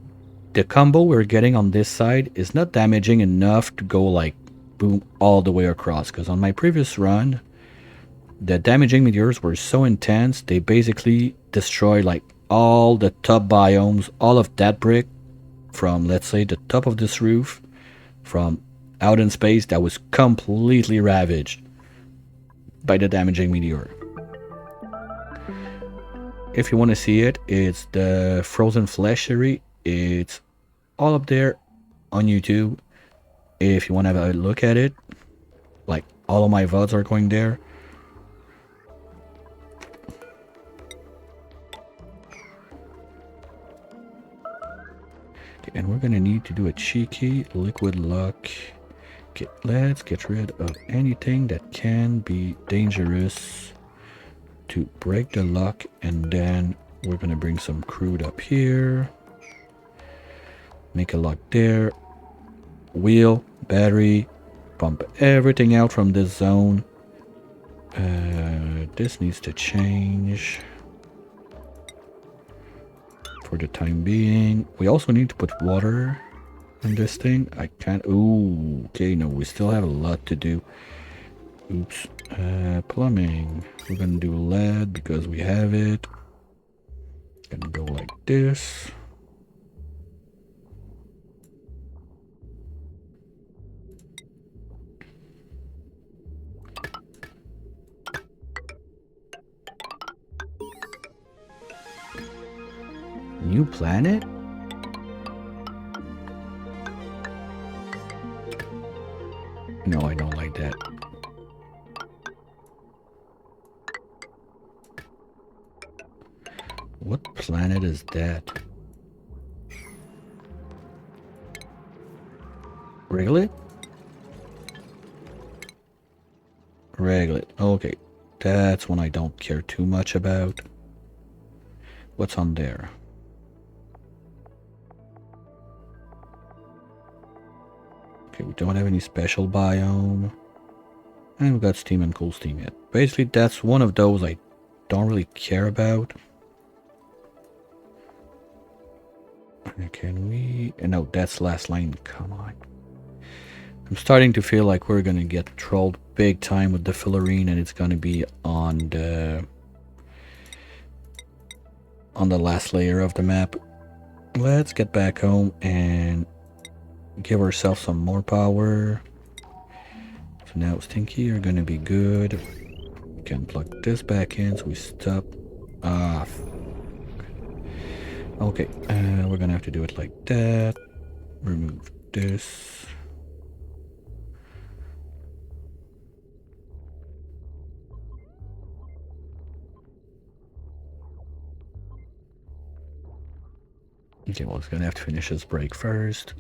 the combo we're getting on this side is not damaging enough to go like boom all the way across. Because on my previous run, the damaging meteors were so intense, they basically destroyed like all the top biomes, all of that brick from, let's say, the top of this roof, from out in space, that was completely ravaged by the damaging meteor. If you want to see it, it's the frozen fleshery. It's all up there on YouTube. If you want to have a look at it, like all of my VODs are going there. Okay, and we're gonna need to do a cheeky liquid lock. Okay, let's get rid of anything that can be dangerous to break the lock, and then we're gonna bring some crude up here, make a lock there, wheel, battery, pump everything out from this zone, This needs to change for the time being. We also need to put water in this thing. I can't. Ooh, okay, no, we still have a lot to do. Oops. Plumbing. We're gonna do lead because we have it. Gonna go like this. New planet? No, I don't like that. What planet is that? Regolith? Regolith. Okay. That's one I don't care too much about. What's on there? Okay, we don't have any special biome. And we got steam and cool steam yet. Basically, that's one of those I don't really care about. Can we... No, that's last line. Come on. I'm starting to feel like we're gonna get trolled big time with the fillerine, and it's gonna be on the last layer of the map. Let's get back home and give ourselves some more power. So now Stinky, you're gonna be good. We can plug this back in so we stop. Okay, we're gonna have to do it like that. Remove this. Okay, well, it's gonna have to finish this break first.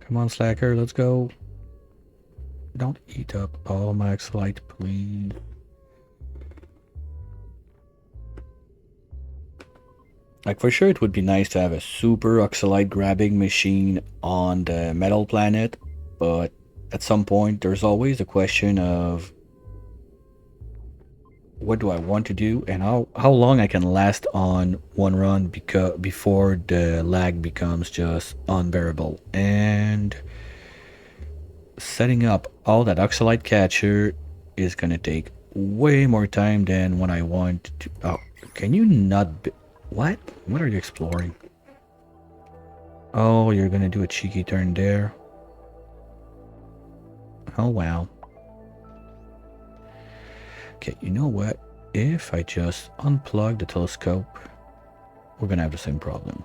Come on, Slacker, let's go. Don't eat up all my X-Light, please. Like, for sure it would be nice to have a super oxalite grabbing machine on the metal planet, but at some point there's always a question of what do I want to do and how long I can last on one run before the lag becomes just unbearable. And setting up all that oxalite catcher is gonna take way more time than what I want to. Oh, can you not be, what are you exploring? Oh, you're gonna do a cheeky turn there. Oh wow. Okay, you know what? If I just unplug the telescope, we're gonna have the same problem.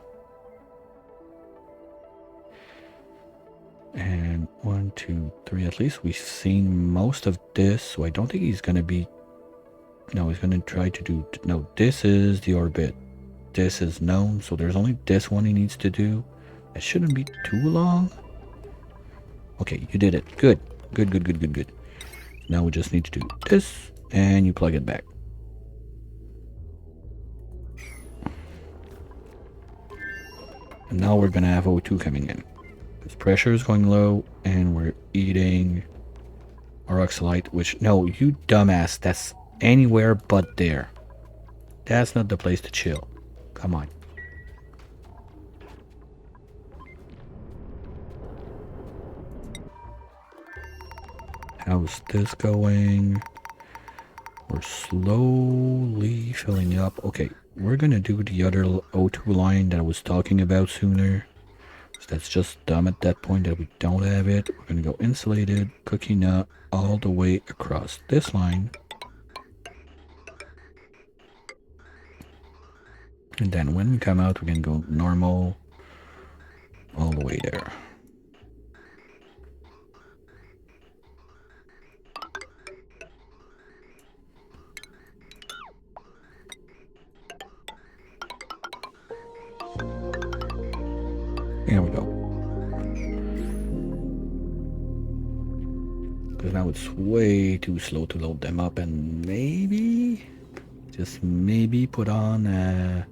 And 1, 2, 3, at least we've seen most of this, so I don't think he's gonna be... No, he's gonna try to do... No, this is the orbit. This is known, so there's only this one he needs to do. It shouldn't be too long. Okay, you did it. Good. Good. Now we just need to do this, and you plug it back. And now we're gonna have O2 coming in. Because pressure is going low, and we're eating our oxalite, which... No, you dumbass. That's anywhere but there. That's not the place to chill. Come on. How's this going? We're slowly filling up. Okay, we're gonna do the other O2 line that I was talking about sooner. So that's just dumb at that point that we don't have it. We're gonna go insulated, cookie nut, all the way across this line. And then when we come out, we can go normal all the way there. Here we go. because now it's way too slow to load them up, and maybe, just maybe put on a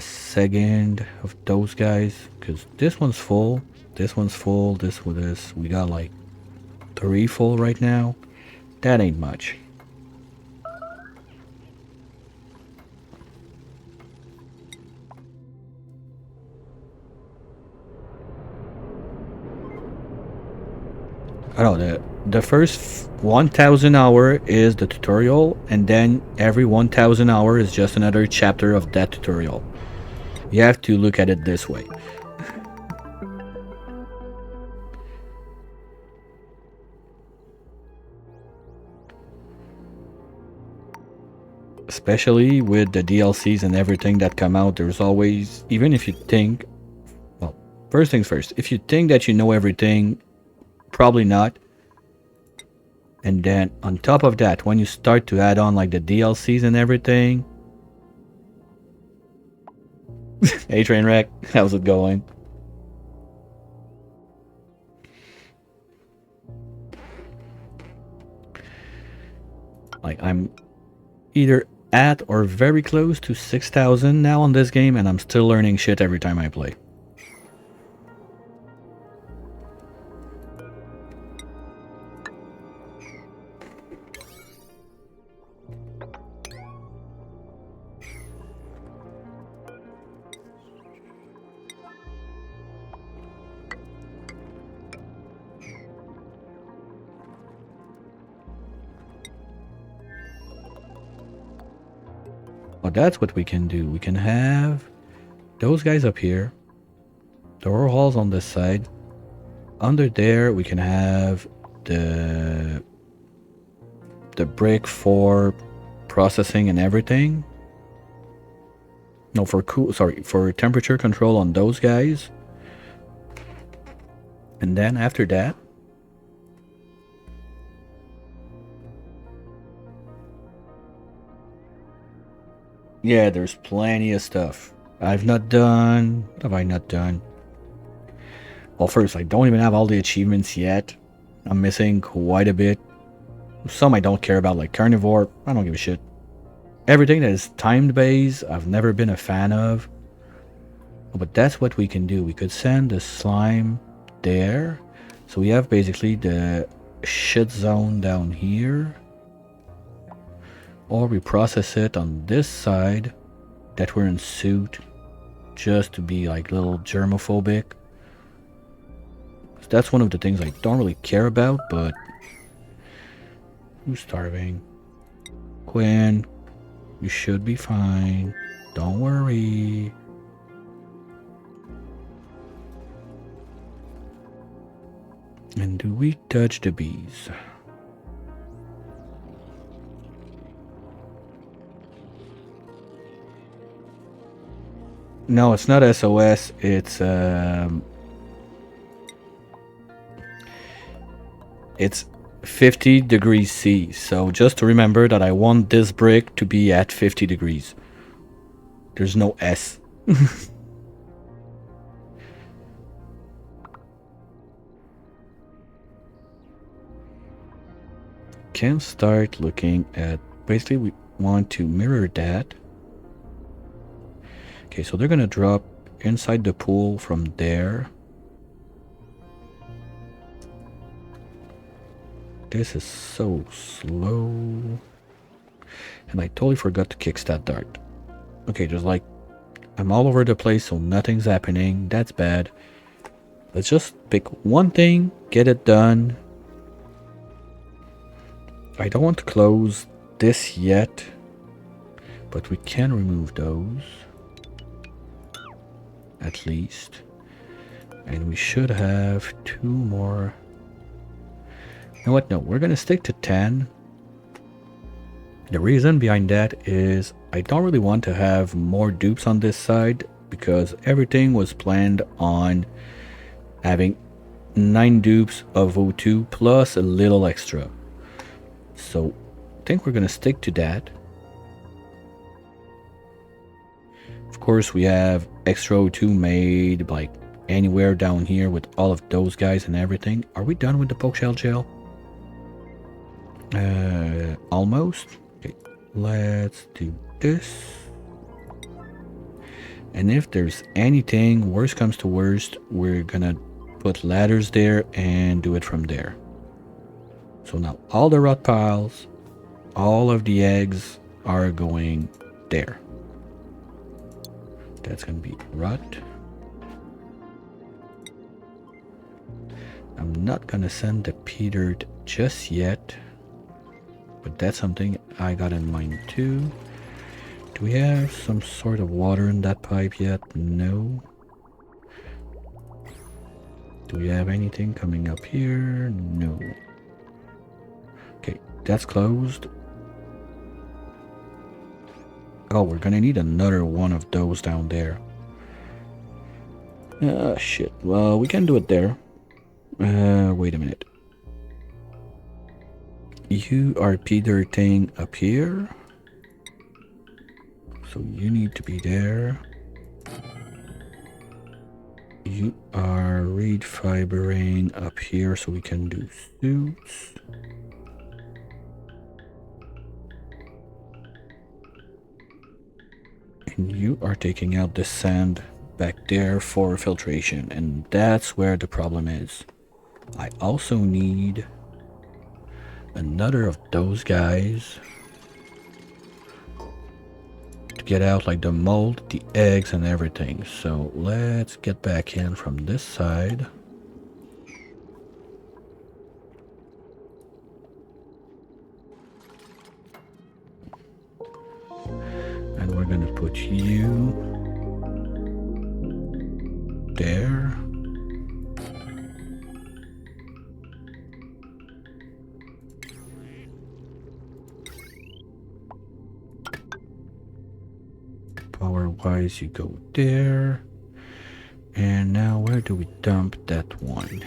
second of those guys, because this one's full, this one's full, this with this, we got like 3 full right now. That ain't much. I don't know, the first 1000 hour is the tutorial, and then every 1000 hour is just another chapter of that tutorial. You have to look at it this way. Especially with the DLCs and everything that come out, there's always, even if you think, well, first things first, if you think that you know everything, probably not. And then on top of that, when you start to add on like the DLCs and everything. Hey Trainwreck, how's it going? Like, I'm either at or very close to 6,000 now on this game, and I'm still learning shit every time I play. Well, that's what we can do. We can have those guys up here. Door halls on this side. Under there, we can have the brick for processing and everything. No, for for temperature control on those guys. And then after that, yeah, there's plenty of stuff I've not done. What have I not done? Well, first, I don't even have all the achievements yet. I'm missing quite a bit. Some I don't care about, like carnivore. I don't give a shit. Everything that is timed based, I've never been a fan of. But that's what we can do. We could send the slime there. So we have basically the shit zone down here. Or we process it on this side that we're in suit, just to be like little germophobic. So that's one of the things I don't really care about, but who's starving? Quinn, you should be fine. Don't worry. And do we touch the bees? No, it's not SOS. It's 50 degrees C. So just to remember that I want this brick to be at 50 degrees. There's no S. Can start looking at, basically we want to mirror that. Okay, so they're gonna drop inside the pool from there. This is so slow. And I totally forgot to kickstart dart. Okay, just like, I'm all over the place, so nothing's happening. That's bad. Let's just pick one thing, get it done. I don't want to close this yet, but we can remove those. At least. And we should have 2 more. You know what? No, we're gonna stick to 10. The reason behind that is I don't really want to have more dupes on this side, because everything was planned on having 9 dupes of O2 plus a little extra. So I think we're gonna stick to that. Of course, we have extra O2 made like anywhere down here with all of those guys and everything. Are we done with the poke shell gel? Almost. Okay, let's do this. And if there's anything, worst comes to worst, we're gonna put ladders there and do it from there. So now all the rot piles, all of the eggs are going there. That's gonna be rot. I'm not gonna send the pea dirt just yet, but that's something I got in mind too. Do we have some sort of water in that pipe yet? No. Do we have anything coming up here? No. Okay, that's closed. Oh, we're gonna need another one of those down there. Ah, shit. Well, we can do it there. Wait a minute. You are P-dirting up here. So you need to be there. You are reed fibering up here so we can do suits. And you are taking out the sand back there for filtration, and that's where the problem is. I also need another of those guys to get out like the mold, the eggs and everything. So let's get back in from this side. And we're gonna put you there. Power wise, you go there. And now where do we dump that one?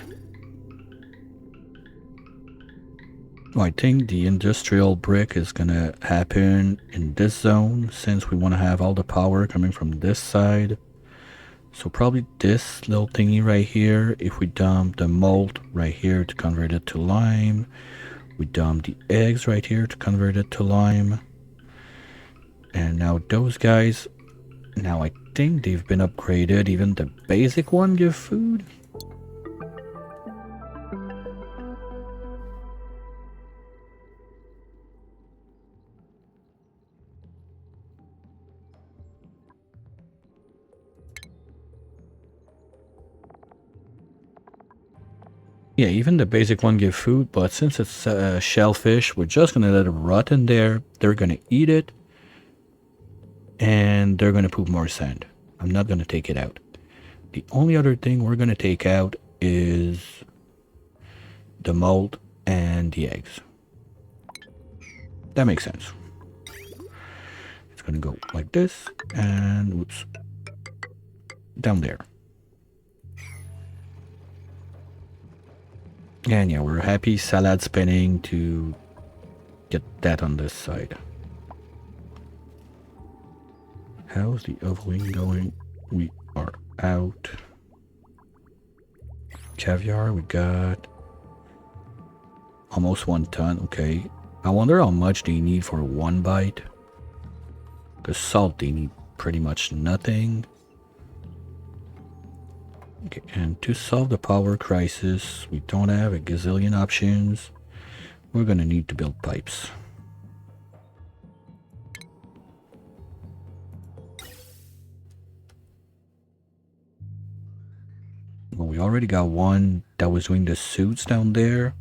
Oh, I think the industrial brick is gonna happen in this zone since we want to have all the power coming from this side. So probably this little thingy right here. If we dump the mold right here to convert it to lime, we dump the eggs right here to convert it to lime. And now those guys, now I think they've been upgraded. Even the basic one give food. Yeah, even the basic one give food, but since it's shellfish, we're just gonna let it rot in there. They're gonna eat it, and they're gonna poop more sand. I'm not gonna take it out. The only other thing we're gonna take out is the mold and the eggs. That makes sense. It's gonna go like this, and whoops, down there. And yeah, we're happy salad spinning to get that on this side. How's the oveling going? We are out. Caviar, we got almost 1 ton. Okay. I wonder how much they need for 1 bite. Because salt, they need pretty much nothing. Okay, and to solve the power crisis, we don't have a gazillion options. We're gonna need to build pipes. Well, we already got one that was doing the suits down there.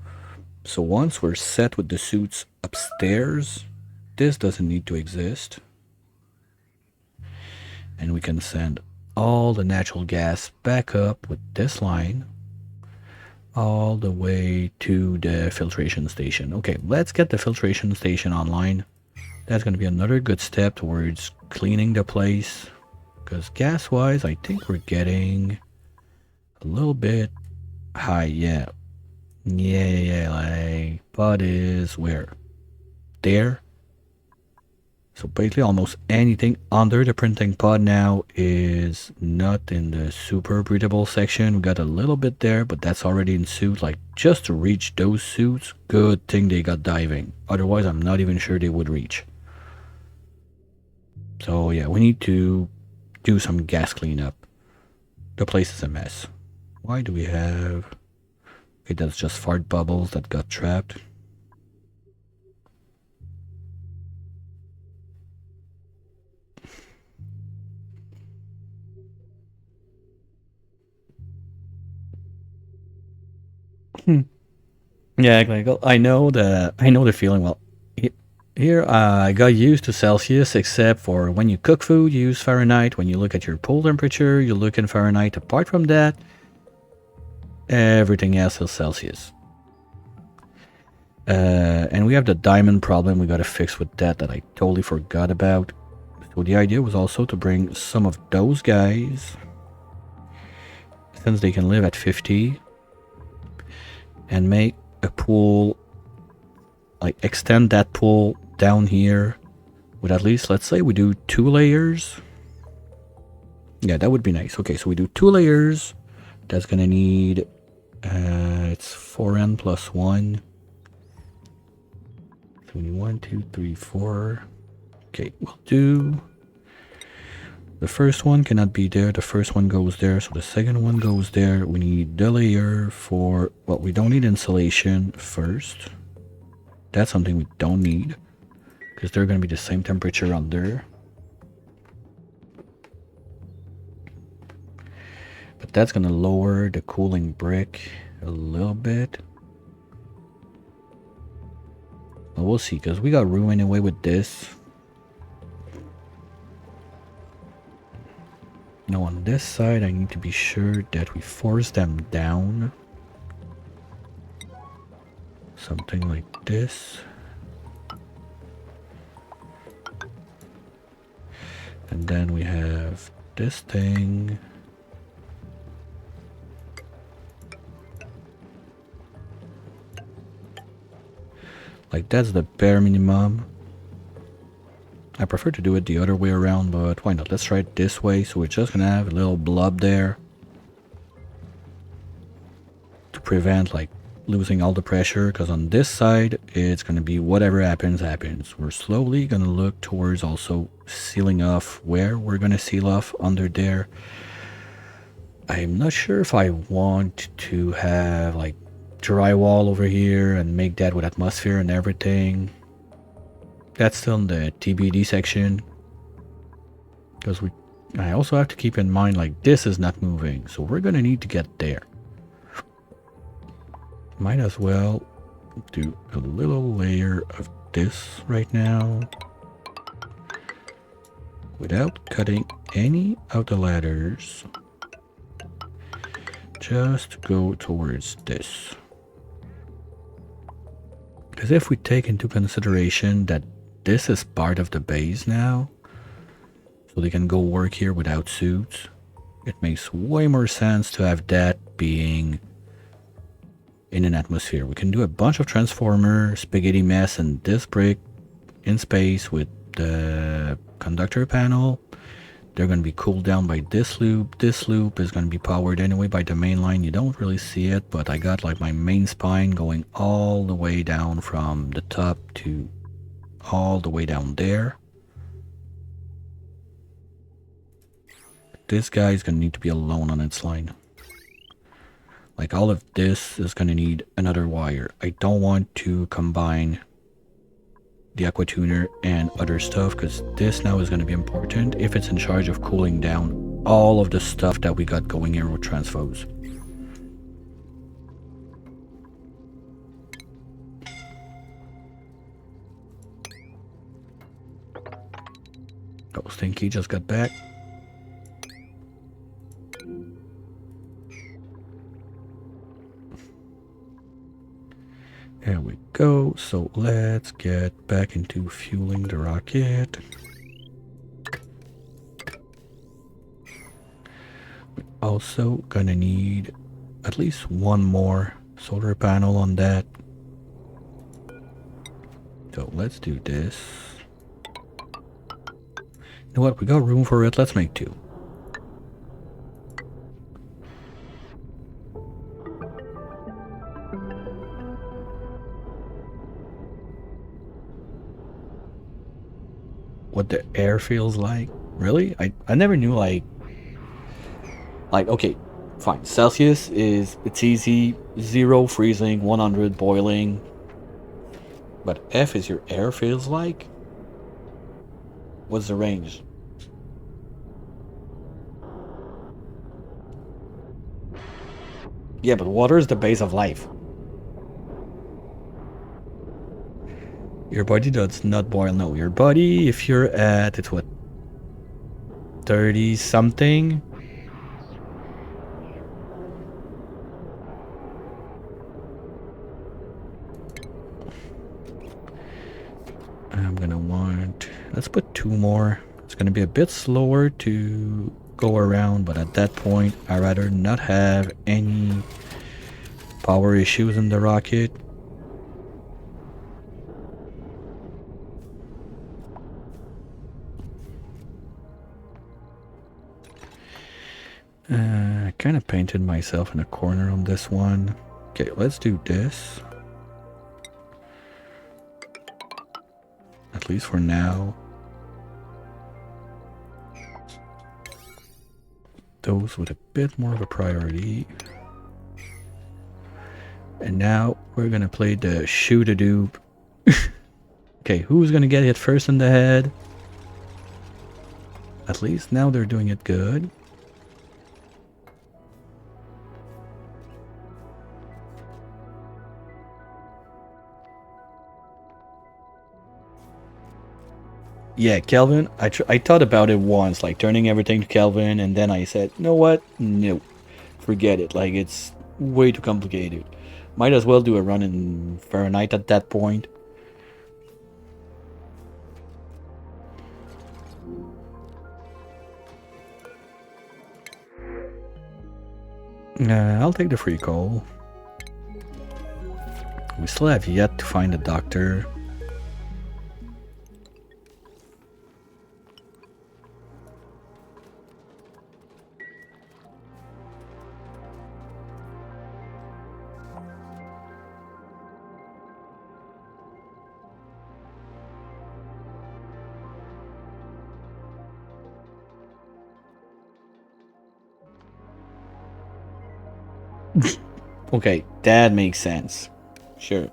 So once we're set with the suits upstairs, this doesn't need to exist. And we can send all the natural gas back up with this line all the way to the filtration station. Okay, let's get the filtration station online. That's going to be another good step towards cleaning the place, because gas wise I think we're getting a little bit high. Yeah, like, but is where? There. So basically almost anything under the printing pod now is not in the super breathable section. We got a little bit there, but that's already in suit. Like, just to reach those suits, good thing they got diving. Otherwise, I'm not even sure they would reach. So yeah, we need to do some gas cleanup. The place is a mess. Why do we have... Okay, that's just fart bubbles that got trapped. Yeah, like, I know the feeling. Well, here I got used to Celsius, except for when you cook food, you use Fahrenheit. When you look at your pool temperature, you look in Fahrenheit. Apart from that, everything else is Celsius. And we have the diamond problem we gotta fix with that I totally forgot about. So the idea was also to bring some of those guys, since they can live at 50, and make a pool, like extend that pool down here with at least, let's say we do 2 layers. Yeah, that would be nice. Okay, so we do 2 layers. That's gonna need, it's 4n plus 1. So we need 1, 2, 3, 4. Okay, we'll do... The first one cannot be there. The first one goes there. So the second one goes there. We need the layer for... Well, we don't need insulation first. That's something we don't need, because they're going to be the same temperature under. But that's going to lower the cooling brick a little bit. Well, we'll see, because we got room anyway with this. Now on this side, I need to be sure that we force them down. Something like this. And then we have this thing. Like, that's the bare minimum. I prefer to do it the other way around, but why not? Let's try it this way. So we're just gonna have a little blob there to prevent like losing all the pressure, because on this side it's gonna be whatever happens happens. We're slowly gonna look towards also sealing off where we're gonna seal off under there. I'm not sure if I want to have like drywall over here and make that with atmosphere and everything. That's still in the TBD section, because I also have to keep in mind like this is not moving, so we're gonna need to get there. Might as well do a little layer of this right now without cutting any of the ladders. Just go towards this, because if we take into consideration that this is part of the base now, so they can go work here without suits, it makes way more sense to have that being in an atmosphere. We can do a bunch of transformer spaghetti mess and this brick in space with the conductor panel. They're going to be cooled down by this loop. This loop is going to be powered anyway by the main line. You don't really see it, but I got like my main spine going all the way down from the top to all the way down there. This guy is going to need to be alone on its line. Like, all of this is going to need another wire. I don't want to combine the aqua tuner and other stuff, because this now is going to be important if it's in charge of cooling down all of the stuff that we got going here with transfos. Oh, Stinky just got back. There we go. So let's get back into fueling the rocket. We're also gonna need at least one more solar panel on that. So let's do this. You know what? We got room for it. Let's make 2. What the air feels like? Really? I never knew like okay, fine. Celsius is it's easy, 0 freezing, 100 boiling. But F is your air feels like? What's the range? Yeah, but water is the base of life. Your body does not boil. No, your body, if you're at, it's what, 30 something? I'm gonna want, let's put 2 more. It's gonna be a bit slower to go around, but at that point, I'd rather not have any power issues in the rocket. I kind of painted myself in a corner on this one. Okay, let's do this. At least for now. Those with a bit more of a priority. And now we're gonna play the shoot-a-doop. Okay, who's gonna get hit first in the head? At least now they're doing it good. Yeah, Kelvin, I thought about it once, like turning everything to Kelvin, and then I said, you know what? No, forget it. Like, it's way too complicated. Might as well do a run in Fahrenheit at that point. I'll take the free call. We still have yet to find a doctor. Okay, that makes sense. Sure.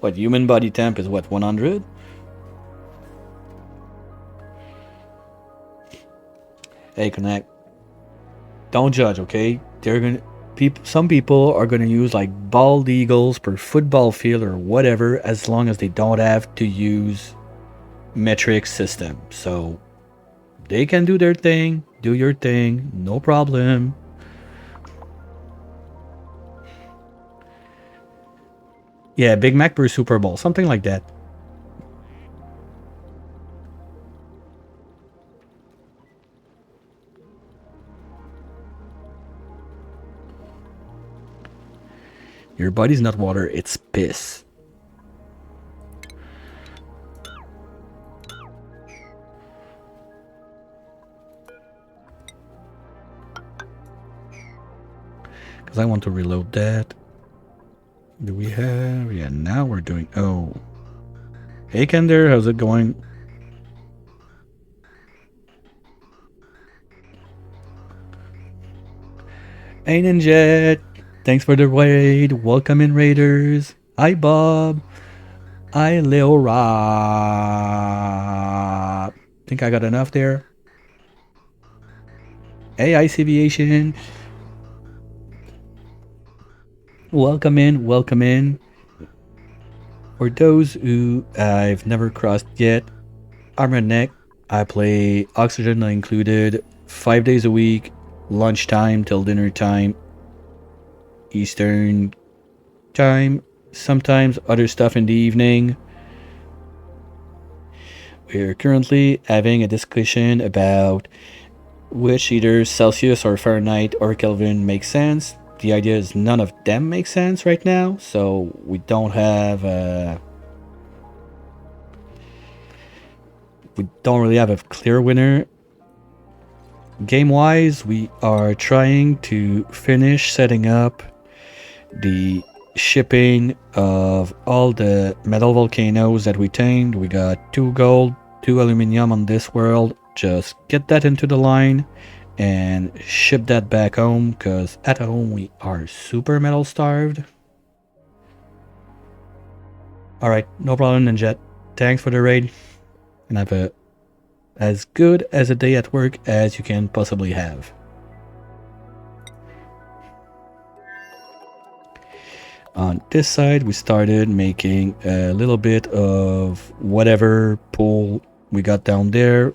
What, human body temp is what, 100? Hey, Connect. Don't judge, okay? Some people are gonna use like bald eagles per football field or whatever, as long as they don't have to use metric system. So they can do their thing, do your thing, no problem. Yeah, Big Mac per Super Bowl, something like that. Your body's not water, it's piss. Because I want to reload that. Do we have... Yeah, now we're doing... Oh. Hey, Kender, how's it going? Hey, Ninja. Thanks for the raid. Welcome in, Raiders. Hi, Bob. Hi, Lil Rob. Think I got enough there. Hey, Ice Aviation. Welcome in, welcome in. For those who I've never crossed yet, I'm Redneck. I play Oxygen Not Included 5 days a week, lunchtime till dinner time, Eastern time, sometimes other stuff in the evening. We're currently having a discussion about which either Celsius or Fahrenheit or Kelvin makes sense. The idea is none of them make sense right now, so we don't have we don't really have a clear winner. Game-wise, we are trying to finish setting up the shipping of all the metal volcanoes that we tamed. We got 2 gold, 2 aluminum on this world. Just get that into the line and ship that back home, because at home we are super metal starved. Alright, no problem, Ninja. Thanks for the raid, and have a as good as a day at work as you can possibly have. On this side, we started making a little bit of whatever pool we got down there.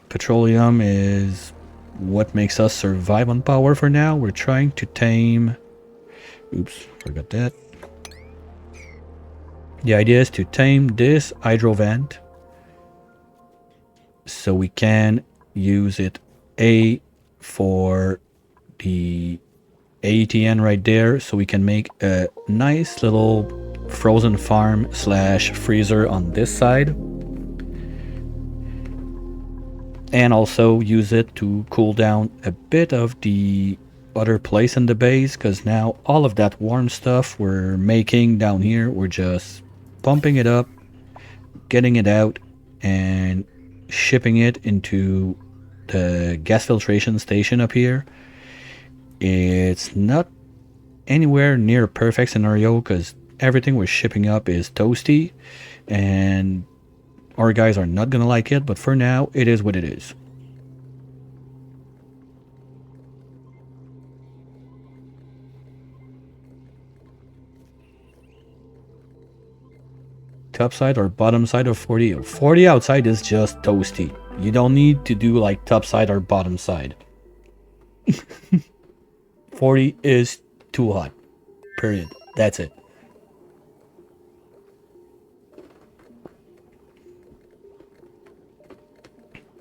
Petroleum is what makes us survive on power for now. We're trying to tame... Oops, forgot that. The idea is to tame this hydro vent, so we can use it for the ATN right there, so we can make a nice little frozen farm slash freezer on this side, and also use it to cool down a bit of the other place in the base, because now all of that warm stuff we're making down here, we're just pumping it up, getting it out, and shipping it into the gas filtration station up here. It's not anywhere near a perfect scenario, because everything we're shipping up is toasty and our guys are not gonna like it, but for now it is what it is. Top side or bottom side of 40? 40 outside is just toasty. You don't need to do like top side or bottom side. 40 is too hot. Period. That's it.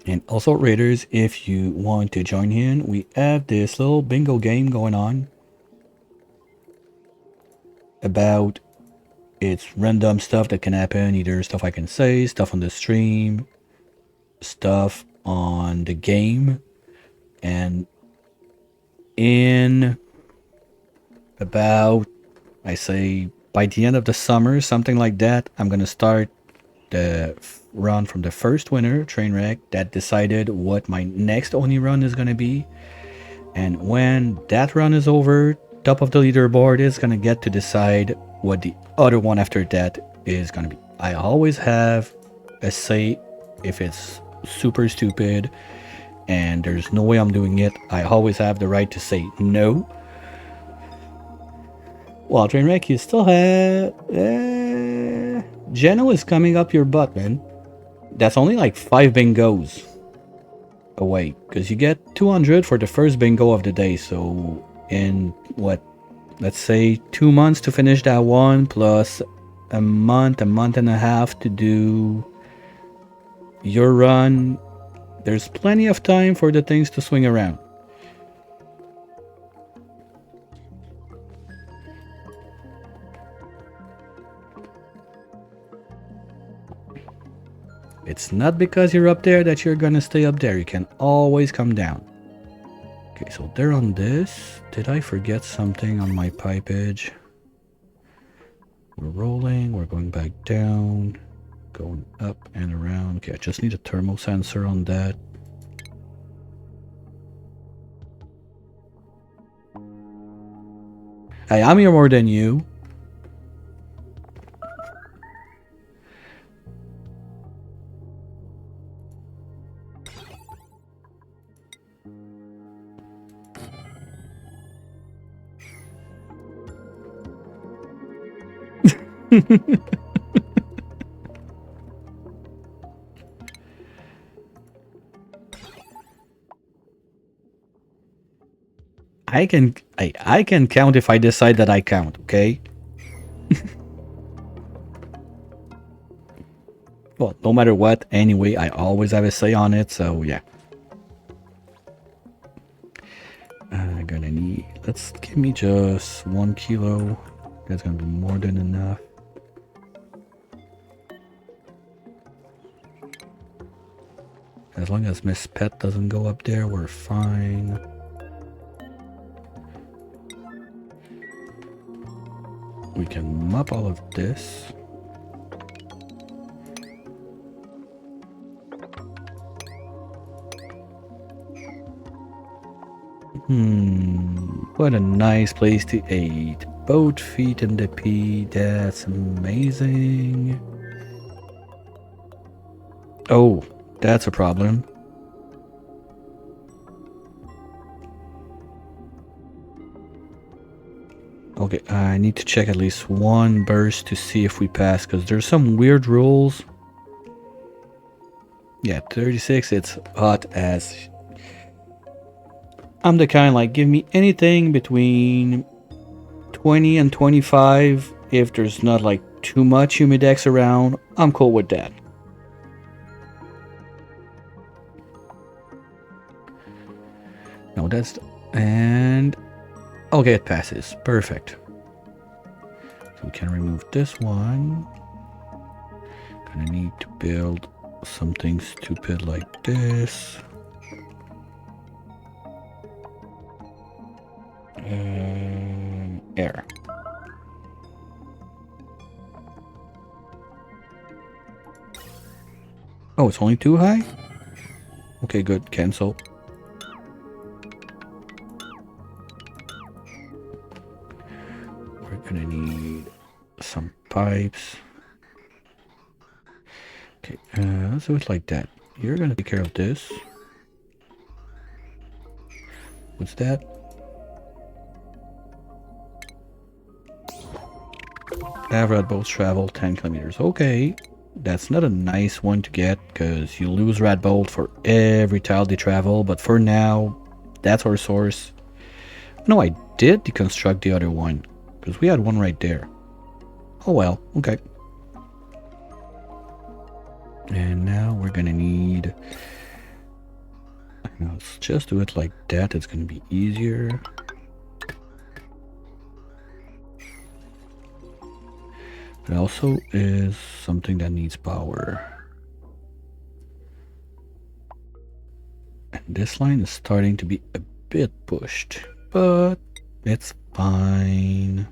And also, Raiders, if you want to join in, we have this little bingo game going on about... It's random stuff that can happen, either stuff I can say, stuff on the stream, stuff on the game, and in about, I say, by the end of the summer, something like that, I'm gonna start the run from the first winner, Trainwreck, that decided what my next Oni run is gonna be. And when that run is over, top of the leaderboard is gonna get to decide what the other one after that is gonna be. I always have a say if it's super stupid and there's no way I'm doing it. I always have the right to say no. Well, Trainwreck, you still have... Geno is coming up your butt, man. That's only like 5 bingos away, because you get 200 for the first bingo of the day. So in what, let's say 2 months to finish that one, plus a month and a half to do your run, there's plenty of time for the things to swing around. It's not because you're up there that you're gonna stay up there. You can always come down. Okay, so they're on this. Did I forget something on my pipage? We're rolling, we're going back down, going up and around. Okay, I just need a thermal sensor on that. Hey, I'm here more than you. I can count if I decide that I count, okay? Well, no matter what, anyway, I always have a say on it, so yeah. I'm gonna need... Let's give me just 1 kilo. That's gonna be more than enough. As long as Miss Pet doesn't go up there, we're fine. We can mop all of this. What a nice place to eat. Both feet in the pea, that's amazing. Oh, that's a problem. Okay, I need to check at least one burst to see if we pass, because there's some weird rules. Yeah, 36, it's hot as... I'm the kind like, give me anything between 20 and 25. If there's not like too much humidex around, I'm cool with that. No, that's... and... okay, it passes. Perfect. So we can remove this one. Gonna need to build something stupid like this. Air. Oh, it's only too high? Okay, good. Cancel. We're gonna need some pipes. Okay, let's do it like that. You're gonna take care of this. What's that? Average boats travel 10 kilometers. Okay, that's not a nice one to get because you lose rat bolt for every tile they travel. But for now, that's our source. No, I did deconstruct the other one because we had one right there. Oh well, okay. And now we're gonna need... let's just do it like that. It's gonna be easier. It also is something that needs power. And this line is starting to be a bit pushed, but it's fine.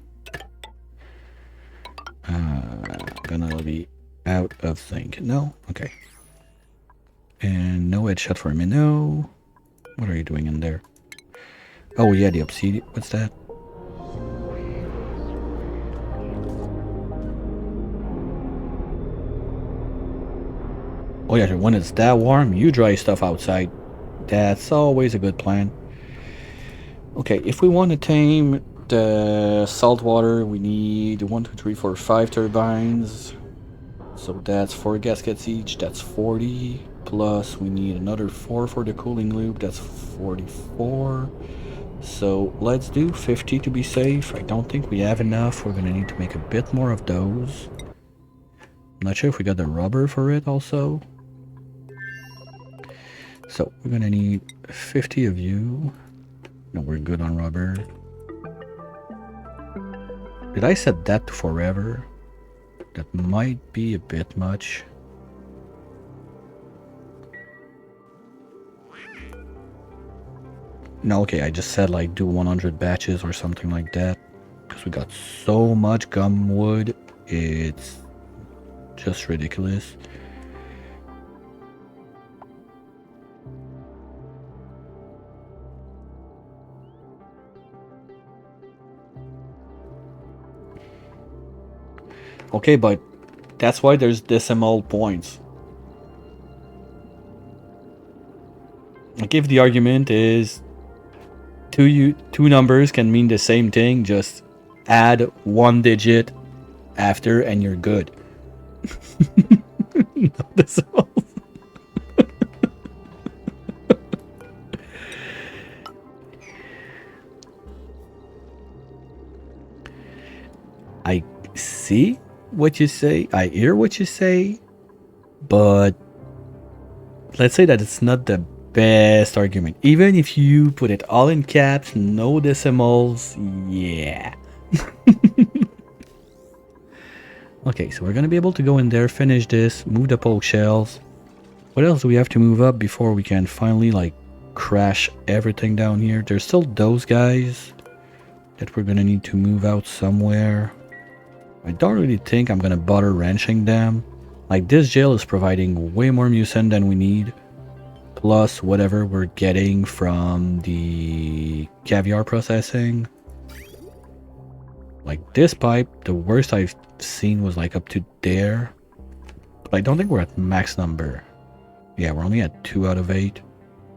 Gonna be out of sync. No? Okay. And no headshot for me. No. What are you doing in there? Oh yeah, the obsidian. What's that? Oh yeah, when it's that warm, you dry stuff outside. That's always a good plan. Okay, if we want to tame the salt water, we need 1, 2, 3, 4, 5 turbines. So that's 4 gaskets each, that's 40. Plus we need another 4 for the cooling loop, that's 44. So let's do 50 to be safe. I don't think we have enough. We're gonna need to make a bit more of those. I'm not sure if we got the rubber for it also. So we're gonna need 50 of you. No, we're good on rubber. Did I set that to forever? That might be a bit much. No, okay, I just said like do 100 batches or something like that. Because we got so much gum wood, it's just ridiculous. Okay, but that's why there's decimal points. Like if the argument is two numbers can mean the same thing, just add 1 digit after and you're good. No decimals. I see what you say, I hear what you say, but let's say that it's not the best argument. Even if you put it all in caps, no decimals, yeah. Okay, so we're gonna be able to go in there, finish this, move the poke shells. What else do we have to move up before we can finally like crash everything down here? There's still those guys that we're gonna need to move out somewhere. I don't really think I'm gonna bother wrenching them. Like, this jail is providing way more mucin than we need, plus whatever we're getting from the caviar processing. Like, this pipe, the worst I've seen was like up to there, but I don't think we're at max number. Yeah, we're only at 2 out of 8.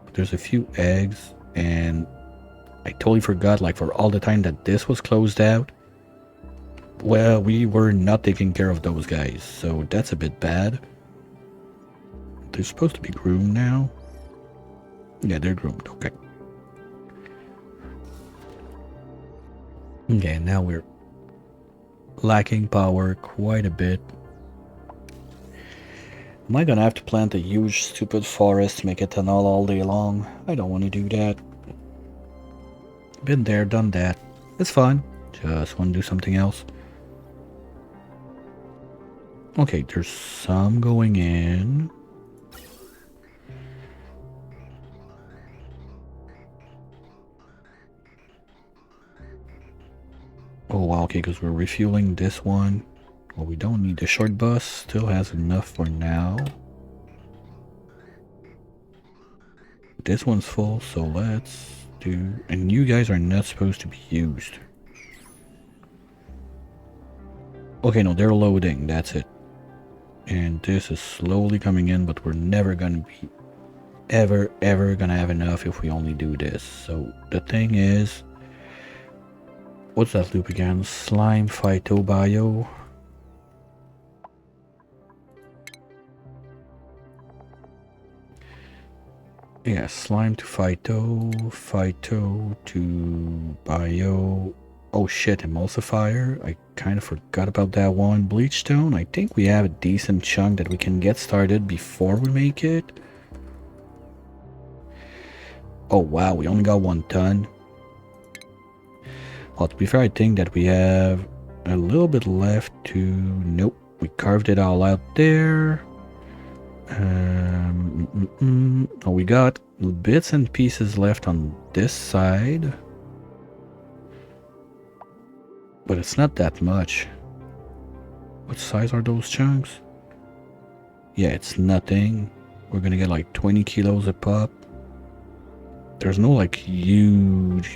But there's a few eggs, and I totally forgot, like, for all the time that this was closed out, well, we were not taking care of those guys, so that's a bit bad. They're supposed to be groomed now. Yeah, they're groomed, okay. Okay, now we're lacking power quite a bit. Am I gonna have to plant a huge stupid forest to make ethanol all day long? I don't want to do that. Been there, done that. It's fine. Just want to do something else. Okay, there's some going in. Oh wow, okay, because we're refueling this one. Well, we don't need the short bus. Still has enough for now. This one's full, so let's do... And you guys are not supposed to be used. Okay, no, they're loading. That's it. And this is slowly coming in, but we're never gonna be... ever gonna have enough if we only do this. So the thing is... What's that loop again? Slime, Phyto, Bio... Yeah, slime to Phyto, Phyto to Bio. Oh shit, emulsifier. I kind of forgot about that one. Bleachstone, I think we have a decent chunk that we can get started before we make it. Oh wow, we only got 1 ton. Well, to be fair, I think that we have a little bit left to... Nope, we carved it all out there. Oh, we got bits and pieces left on this side, but it's not that much. What size are those chunks? Yeah, it's nothing. We're gonna get like 20 kilos a pop. There's no like huge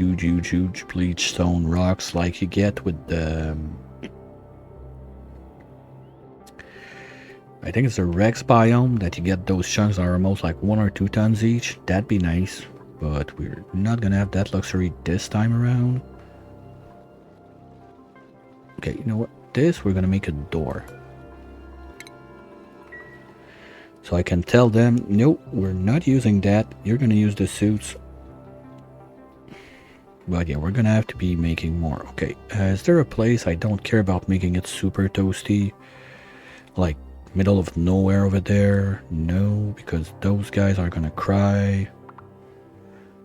bleachstone rocks like you get with the I think it's the Rex biome that you get those chunks that are almost like 1 or 2 tons each. That'd be nice, but we're not gonna have that luxury this time around. Okay, you know what? This, we're gonna make a door. So I can tell them, nope, we're not using that. You're gonna use the suits. But yeah, we're gonna have to be making more. Okay, is there a place? I don't care about making it super toasty. Like, middle of nowhere over there? No, because those guys are gonna cry.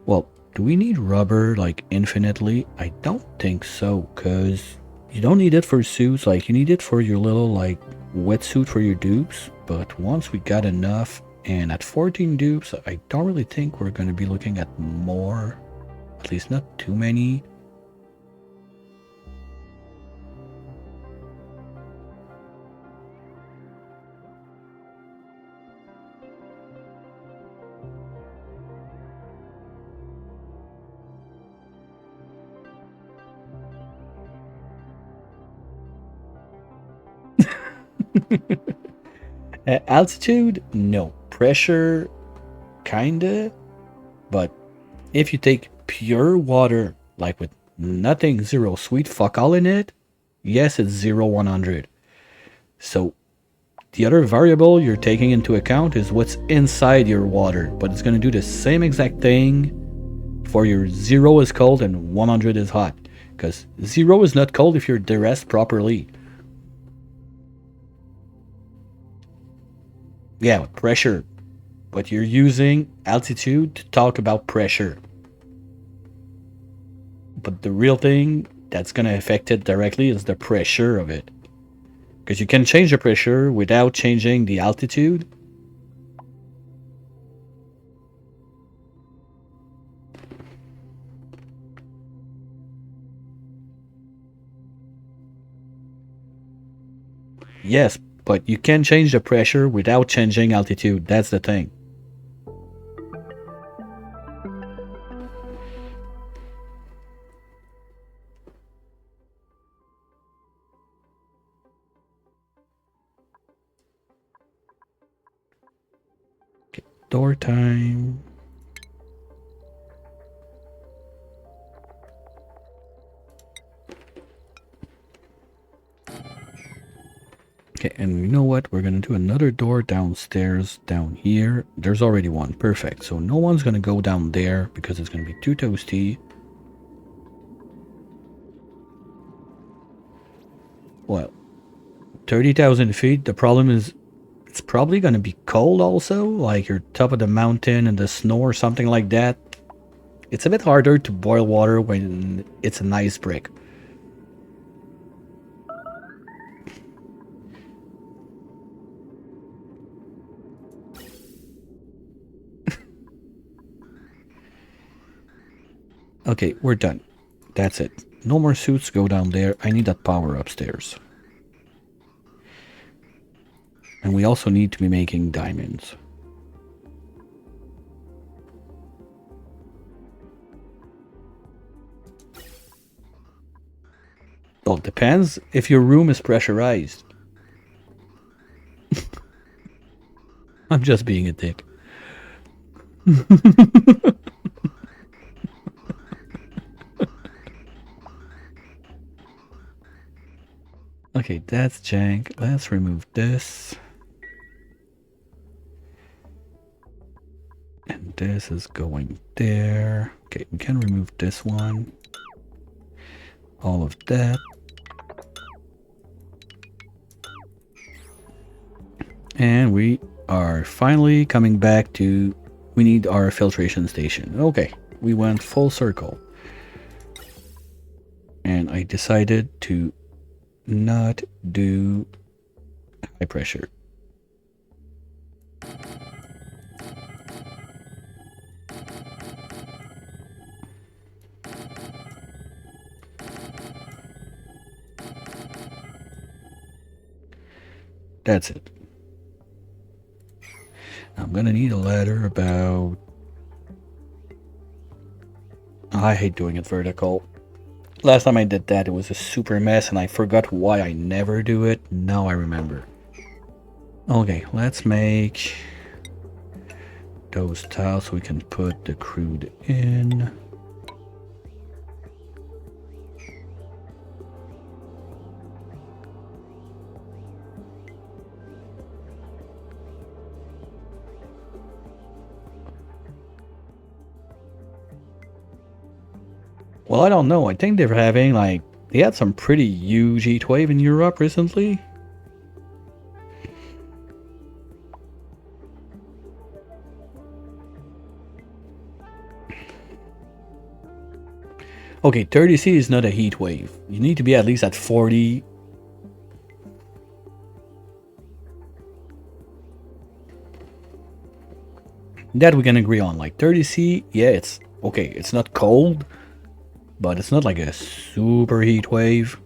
Well, do we need rubber like infinitely? I don't think so, because you don't need it for suits. Like, you need it for your little like wetsuit for your dupes, but once we got enough, and at 14 dupes, I don't really think we're gonna be looking at more, at least not too many. Altitude, no. Pressure, kinda. But if you take pure water, like with nothing, zero sweet fuck all in it, yes, it's 0, 100. So the other variable you're taking into account is what's inside your water, but it's gonna do the same exact thing for your 0 is cold and 100 is hot, because 0 is not cold if you're dressed properly. Yeah, pressure. But you're using altitude to talk about pressure. But the real thing that's going to affect it directly is the pressure of it. Because you can change the pressure without changing the altitude. Yes, but you can change the pressure without changing altitude. That's the thing. Okay, door time. Okay, and you know what? We're gonna do another door downstairs down here. There's already one. Perfect. So no one's gonna go down there because it's gonna be too toasty. Well, 30,000 feet. The problem is it's probably gonna be cold also, like you're top of the mountain and the snow or something like that. It's a bit harder to boil water when it's an ice brick. Okay, we're done. That's it. No more suits go down there. I need that power upstairs. And we also need to be making diamonds. Well, it depends if your room is pressurized. I'm just being a dick. Okay, that's jank. Let's remove this. And this is going there. Okay, we can remove this one. All of that. And we are finally coming back to... We need our filtration station. Okay, we went full circle. And I decided to not do high pressure. That's it. I'm gonna need a ladder about... I hate doing it vertical. Last time I did that, it was a super mess and I forgot why I never do it. Now I remember. Okay, let's make those tiles so we can put the crude in. Well, I don't know. I think they're having like... They had some pretty huge heat wave in Europe recently. Okay, 30C is not a heat wave. You need to be at least at 40. That we can agree on. Like 30C, yeah, it's okay. It's not cold, but it's not like a super heat wave.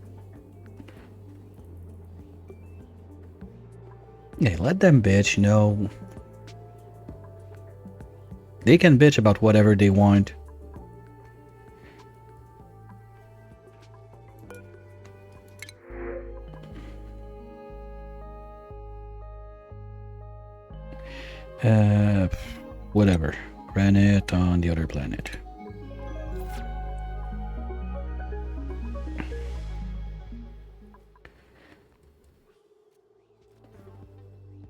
Yeah, let them bitch, you know. They can bitch about whatever they want. Whatever. Granite on the other planet.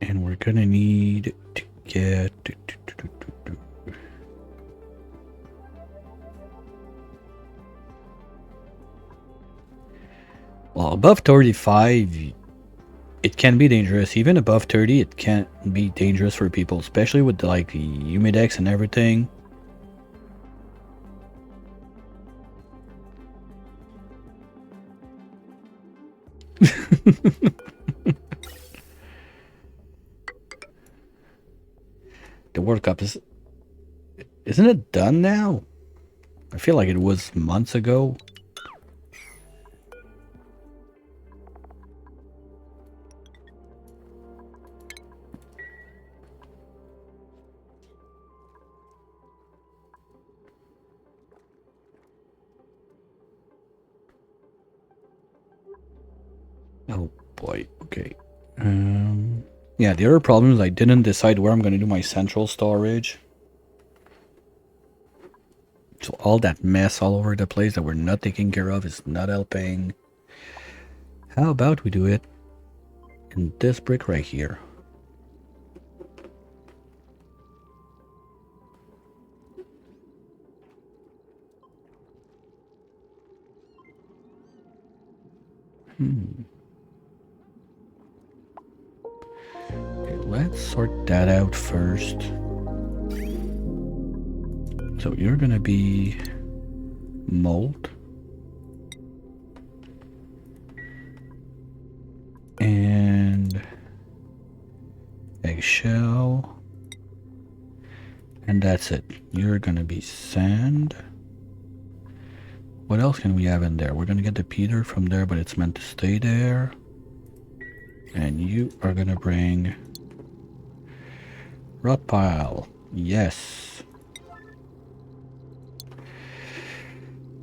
And we're gonna need to get... Well, above 35, it can be dangerous. Even above 30, it can be dangerous for people, especially with like the humidex and everything. The World Cup isn't it done now? I feel like it was months ago. Oh boy, okay. Yeah, the other problem is I didn't decide where I'm gonna do my central storage. So all that mess all over the place that we're not taking care of is not helping. How about we do it in this brick right here? Okay, let's sort that out first. So you're gonna be mold. And eggshell. And that's it. You're gonna be sand. What else can we have in there? We're gonna get the peter from there, but it's meant to stay there. And you are gonna bring rot pile. Yes.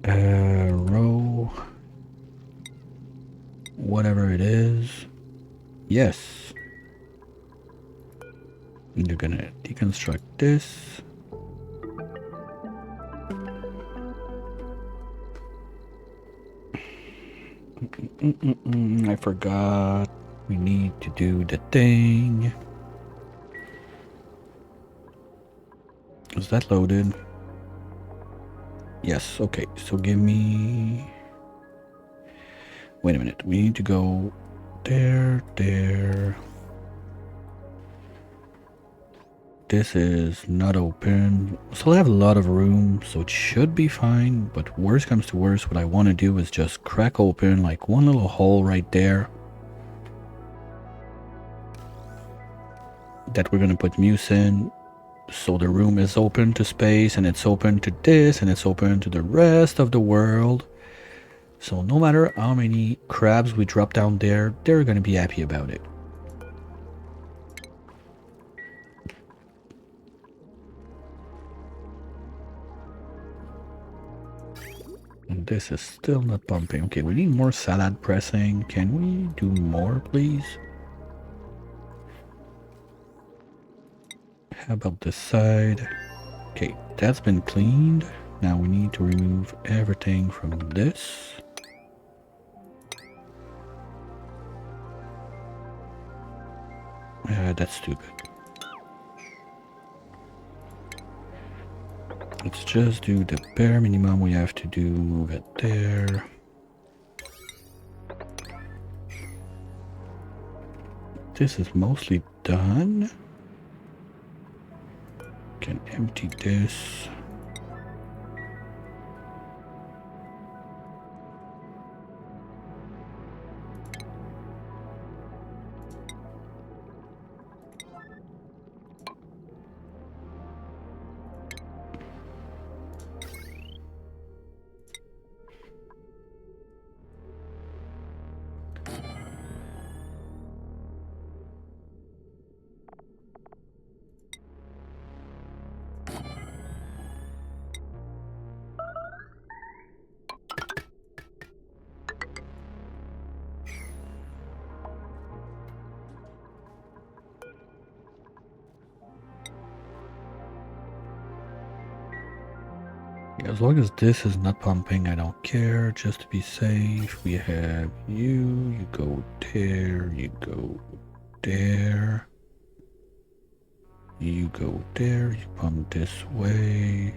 Row. Whatever it is. Yes. You're gonna deconstruct this. I forgot. We need to do the thing. Is that loaded? Yes, okay. So give me... Wait a minute. We need to go there, there. This is not open. Still have a lot of room, so it should be fine. But worst comes to worst, what I want to do is just crack open like one little hole right there. That we're going to put muse in. So the room is open to space, and it's open to this, and it's open to the rest of the world. So no matter how many crabs we drop down there, they're going to be happy about it. And this is still not pumping. Okay, we need more salad pressing. Can we do more, please? How about this side? Okay, that's been cleaned. Now we need to remove everything from this. That's stupid. Let's just do the bare minimum we have to do. Move it there. This is mostly done. Can empty this. As long as this is not pumping, I don't care. Just to be safe, we have you go there, you go there. You go there, you pump this way.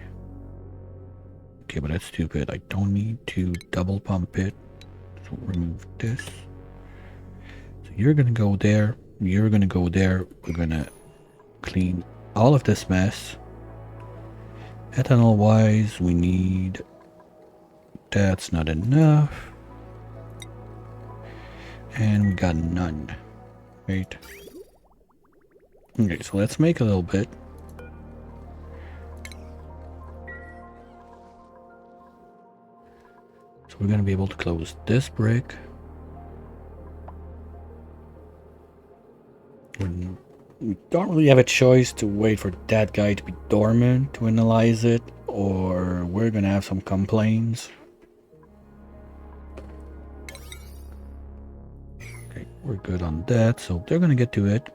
Okay, but that's stupid. I don't need to double pump it. So remove this. So you're gonna go there, you're gonna go there. We're gonna clean all of this mess. Ethanol wise, we need... That's not enough. And we got none. Right? Okay, so let's make a little bit. So we're gonna be able to close this brick. We don't really have a choice to wait for that guy to be dormant to analyze it, or we're gonna have some complaints. We're good on that, so they're gonna get to it.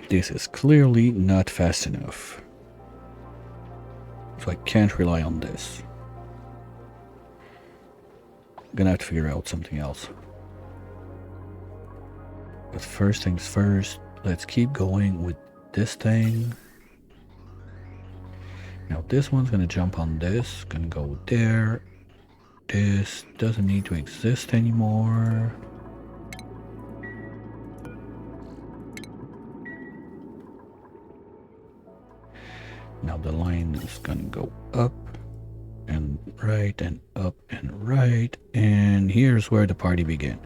This is clearly not fast enough. So I can't rely on this. I'm gonna have to figure out something else. But first things first, let's keep going with this thing. Now this one's gonna jump on this, gonna go there. This doesn't need to exist anymore. Now the line is gonna go up and right and up and right, and here's where the party begins.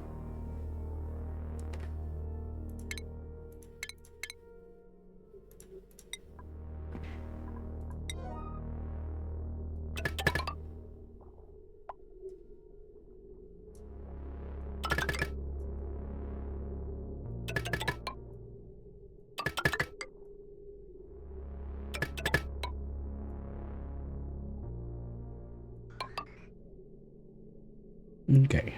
Okay.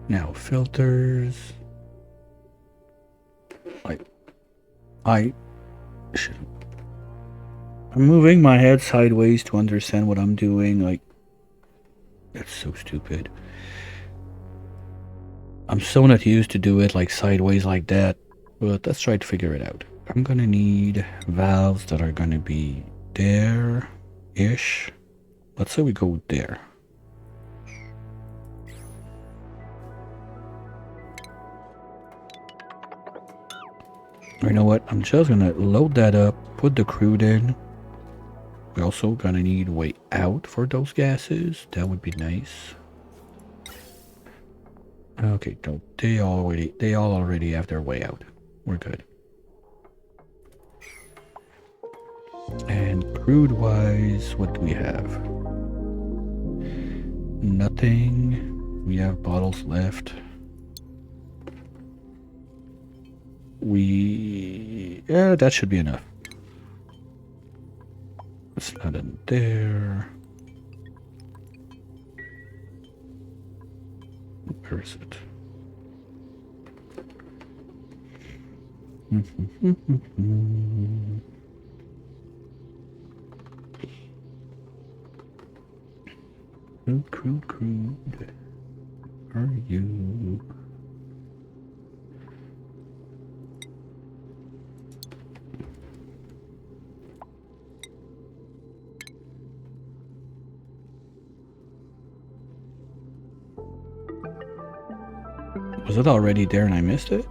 Now filters. I should. I'm moving my head sideways to understand what I'm doing. Like, that's so stupid. I'm so not used to do it like sideways like that, but let's try to figure it out. I'm gonna need valves that are gonna be there-ish. Let's say we go there. You know what? I'm just gonna load that up, put the crude in. We're also gonna need a way out for those gases. That would be nice. Okay, no, they all already have their way out. We're good. And crude wise, what do we have? Nothing. We have bottles left. Yeah, that should be enough. It's not in there. Where is it? Crude. Are you? Was it already there and I missed it?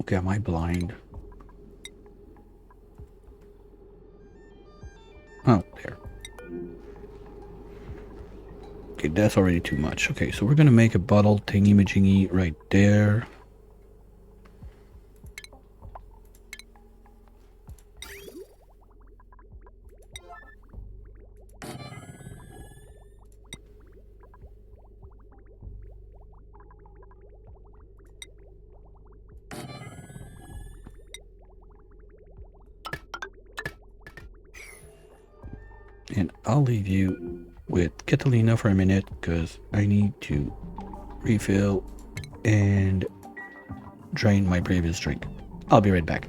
Okay, am I blind? Oh, there. Okay, that's already too much. Okay, so we're gonna make a bottle thingy-majingy right there. And I'll leave you with Catalina for a minute because I need to refill and drain my previous drink. I'll be right back.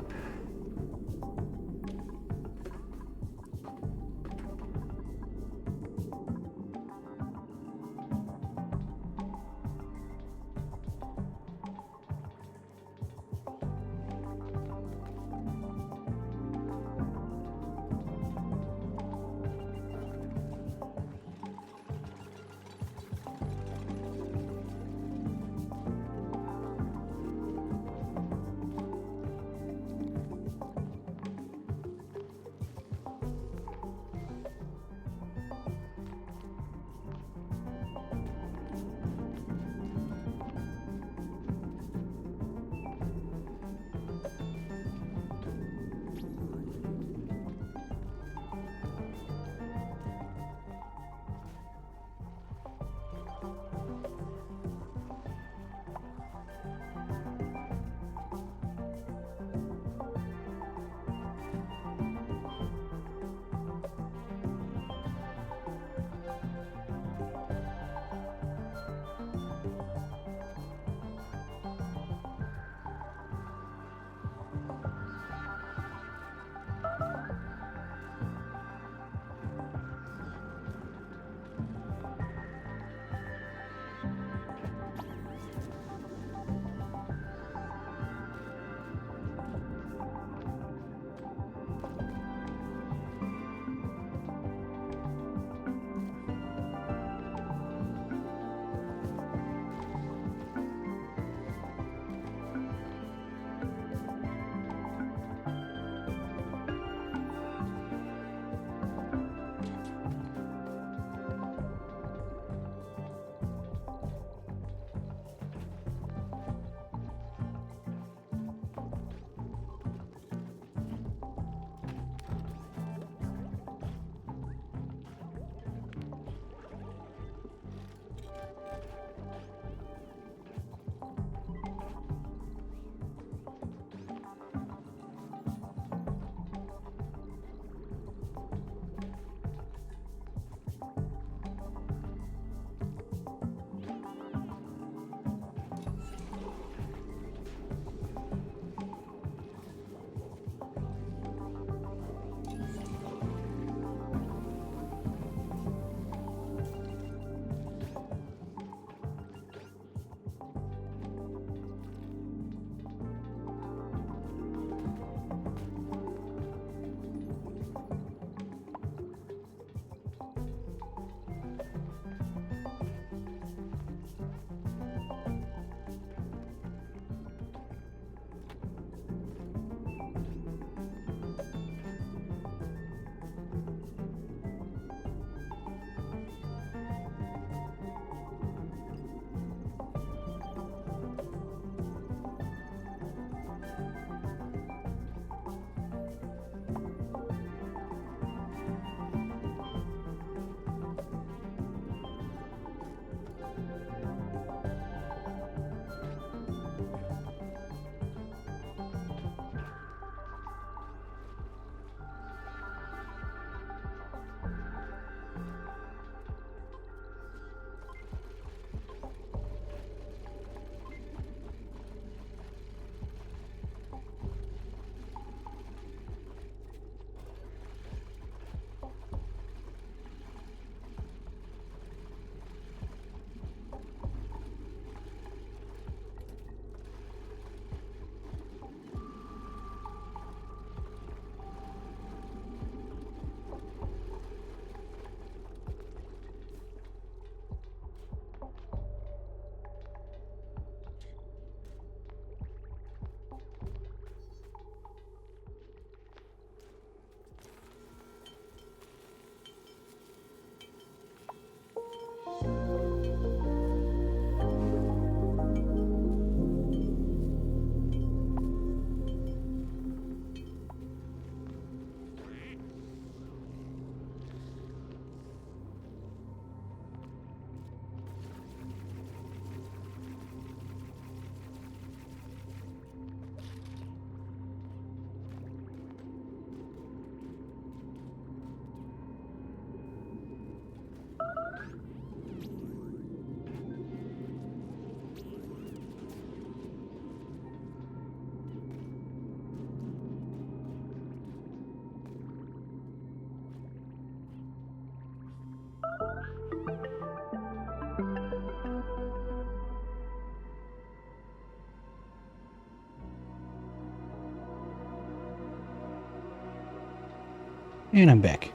And I'm back.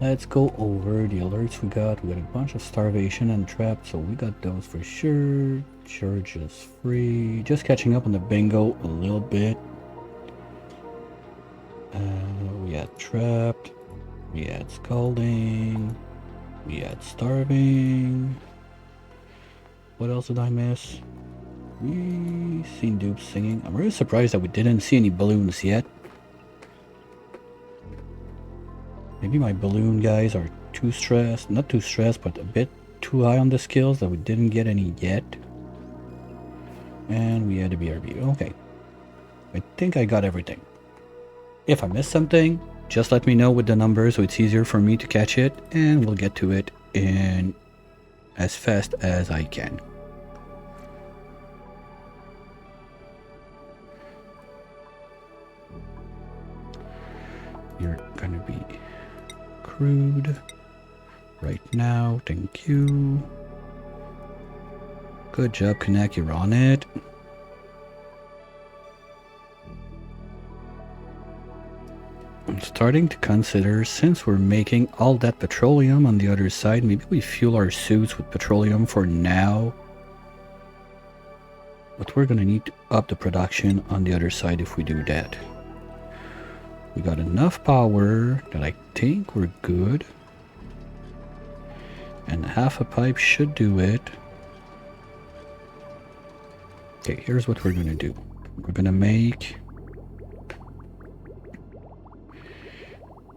Let's go over the alerts we got. We got a bunch of starvation and traps, so we got those for sure. Church is free. Just catching up on the bingo a little bit. We had trapped. We had scalding. We had starving. What else did I miss? We seen dupes singing. I'm really surprised that we didn't see any balloons yet. Maybe my balloon guys are too stressed. Not too stressed, but a bit too high on the skills that we didn't get any yet. And we had a BRB. Okay. I think I got everything. If I missed something, just let me know with the numbers so it's easier for me to catch it, and we'll get to it in as fast as I can. You're gonna be crude right now. Thank you. Good job, Connect. You're on it. I'm starting to consider, since we're making all that petroleum on the other side, maybe we fuel our suits with petroleum for now. But we're gonna need to up the production on the other side if we do that. We got enough power that I think we're good. And half a pipe should do it. Okay, here's what we're gonna do. We're gonna make...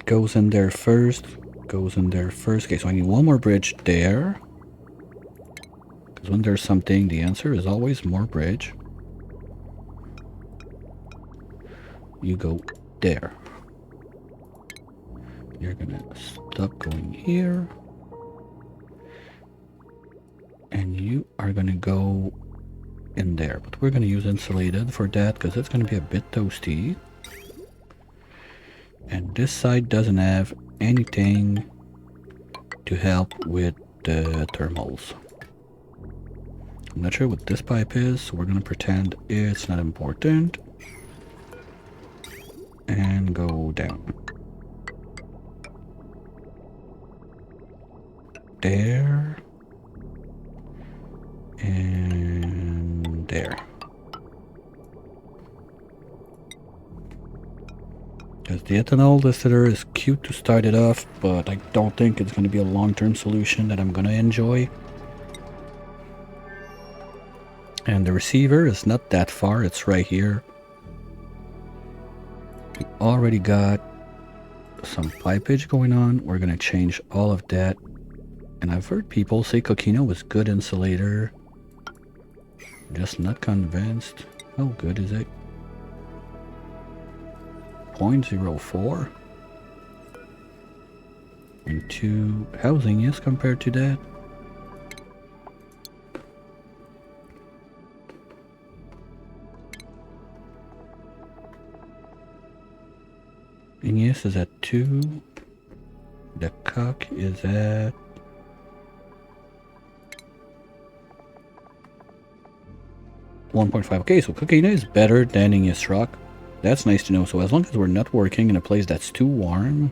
Goes in there first. Goes in there first. Okay, so I need one more bridge there. Because when there's something, the answer is always more bridge. You go there. You're gonna stop going here. And you are gonna go in there. But we're gonna use insulated for that because it's gonna be a bit toasty. And this side doesn't have anything to help with the thermals. I'm not sure what this pipe is, so we're gonna pretend it's not important. And go down. There. And there. Because the ethanol distiller is cute to start it off, but I don't think it's going to be a long-term solution that I'm going to enjoy. And the receiver is not that far, it's right here. We already got some pipage going on. We're going to change all of that. And I've heard people say Coquino is good insulator. Just not convinced. How good is it? 0.04 into housing is compared to that. Igneous is at 2. The cock is at 1.5. Okay, so Coquina is better than Igneous Rock. That's nice to know. So as long as we're not working in a place that's too warm,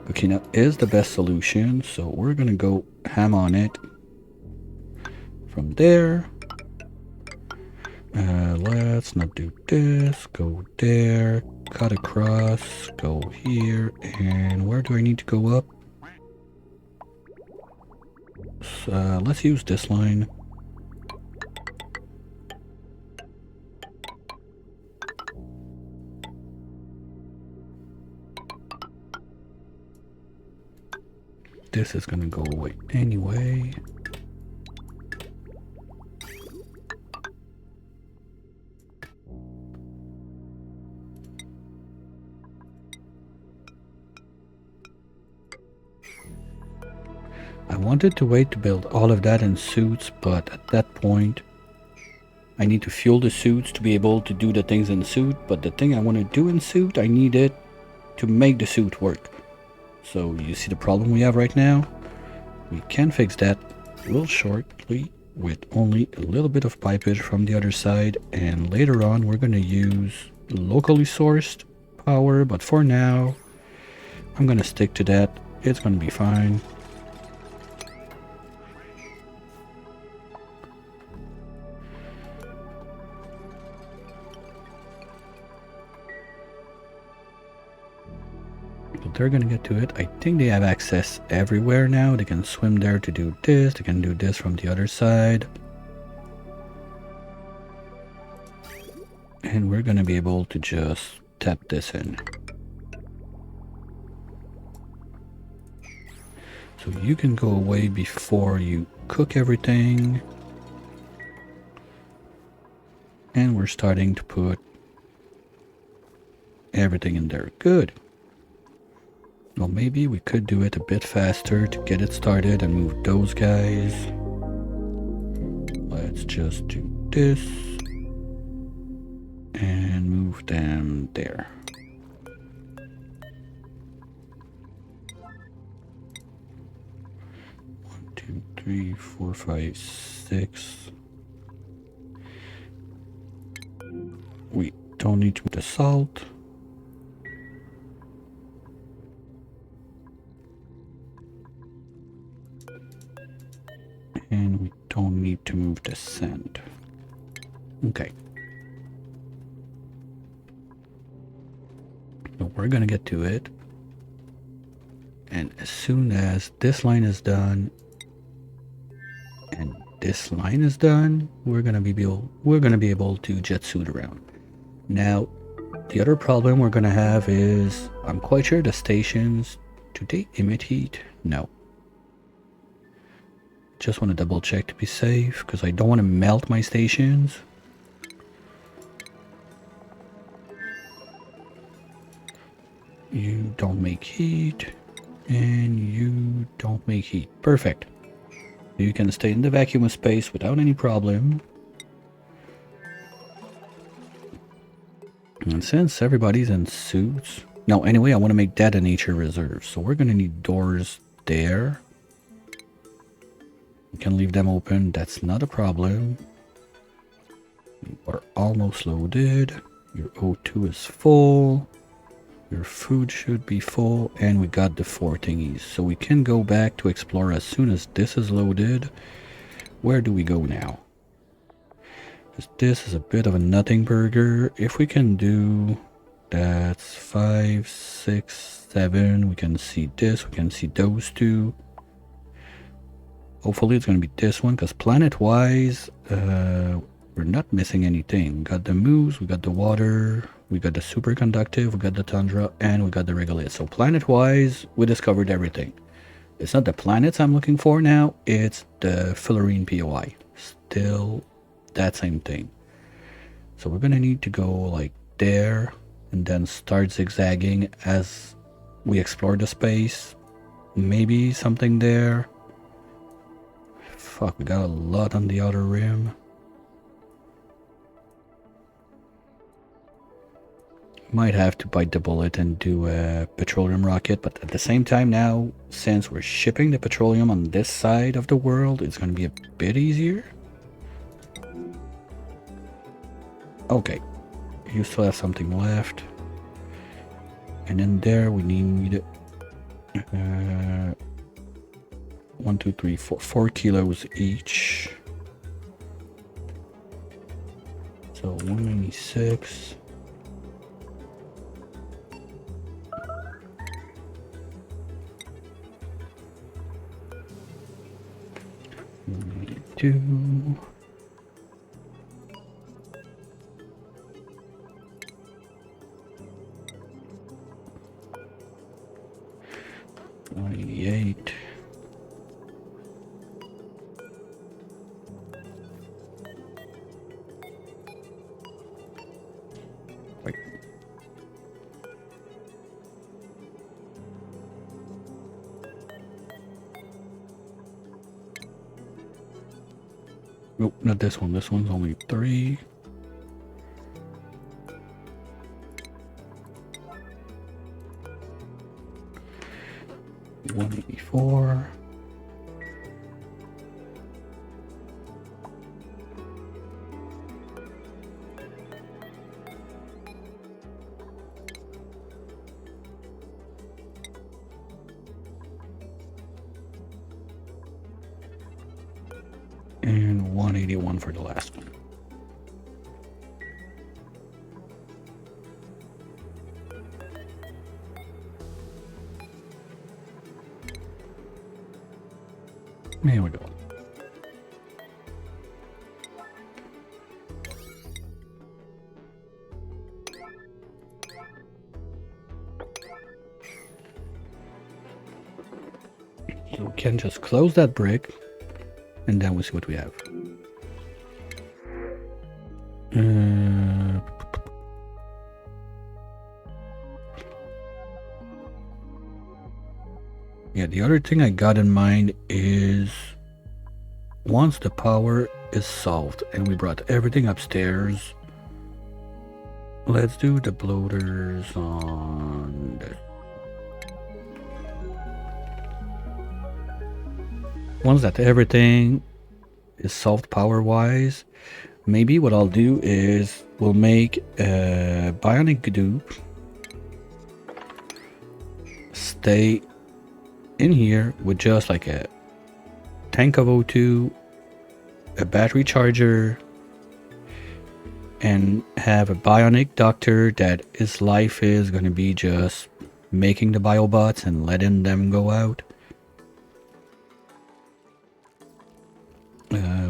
Coquina is the best solution. So we're gonna go ham on it. From there, let's not do this. Go there, cut across, go here, and where do I need to go up? So, let's use this line. This is gonna go away anyway. I wanted to wait to build all of that in suits, but at that point I need to fuel the suits to be able to do the things in suit, but the thing I want to do in suit, I need it to make the suit work. So you see the problem we have right now? We can fix that real shortly with only a little bit of pipage from the other side, and later on we're going to use locally sourced power, but for now, I'm gonna stick to that. It's gonna be fine. But they're gonna get to it. I think they have access everywhere now. They can swim there to do this. They can do this from the other side. And we're gonna be able to just tap this in. So you can go away before you cook everything. And we're starting to put everything in there. Good. Well, maybe we could do it a bit faster to get it started and move those guys. Let's just do this. And move them there. One, two, 3, 4, 5, 6. We don't need to put the salt. And we don't need to move the sand. Okay. So we're gonna get to it. And as soon as this line is done and this line is done, we're gonna be able to jet suit around. Now, the other problem we're gonna have is I'm quite sure the stations, do they emit heat? No. Just want to double check to be safe because I don't want to melt my stations. You don't make heat and you don't make heat. Perfect. You can stay in the vacuum space without any problem. And since everybody's in suits... No, anyway, I want to make that a nature reserve. So we're going to need doors there. You can leave them open. That's not a problem. You are almost loaded. Your O2 is full. Your food should be full. And we got the 4 thingies. So we can go back to explore as soon as this is loaded. Where do we go now? This is a bit of a nothing burger. If we can do... That's 5, 6, 7. We can see this. We can see those two. Hopefully it's going to be this one, because planet-wise, we're not missing anything. We got the moose, we got the water, we got the superconductive, we got the tundra, and we got the regolith. So planet-wise, we discovered everything. It's not the planets I'm looking for now, it's the Fullerene POI. Still that same thing. So we're going to need to go like there, and then start zigzagging as we explore the space. Maybe something there. Fuck, we got a lot on the outer rim. Might have to bite the bullet and do a petroleum rocket, but at the same time now, since we're shipping the petroleum on this side of the world, it's going to be a bit easier. Okay, you still have something left. And in there we need 1, 2, 3, 4, 4 kilos each. So 196. Two. $98. Wait. Nope, not this one. This one's only 3. $184. 181 for the last one. There we go. So we can just close that brick, and then we'll see what we have. Yeah, the other thing I got in mind is once the power is solved and we brought everything upstairs, let's do the bloaters on this. Once that everything is solved power-wise, maybe what I'll do is we'll make a bionic dupe stay in here with just like a tank of O2, a battery charger, and have a bionic doctor that his life is going to be just making the biobots and letting them go out.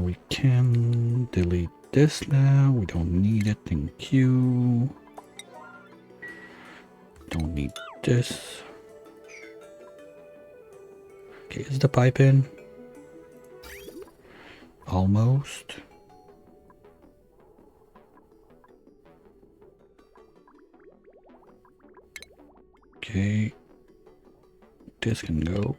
We can delete this now. We don't need it. Thank you. Don't need this. Okay, is the pipe in? Almost. Okay. This can go.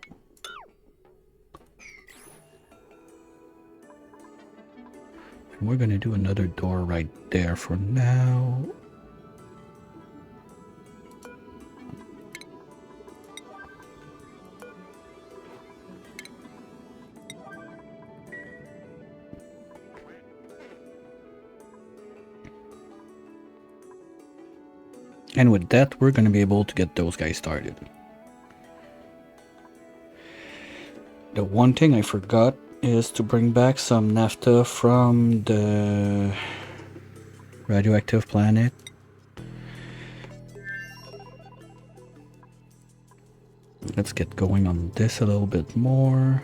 And we're gonna do another door right there for now. And with that, we're gonna be able to get those guys started. The one thing I forgot is to bring back some naphtha from the radioactive planet. Let's get going on this a little bit more.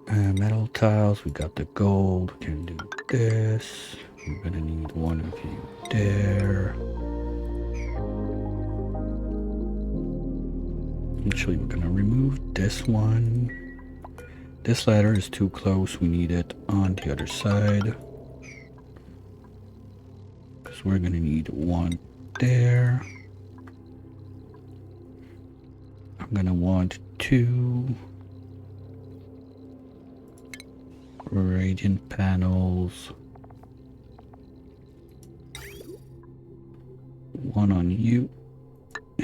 Metal tiles, we got the gold, we can do this. We're gonna need one of you there. Actually, we're gonna remove this one. This ladder is too close, we need it on the other side. Because we're gonna need one there. I'm gonna want 2 radiant panels. One on you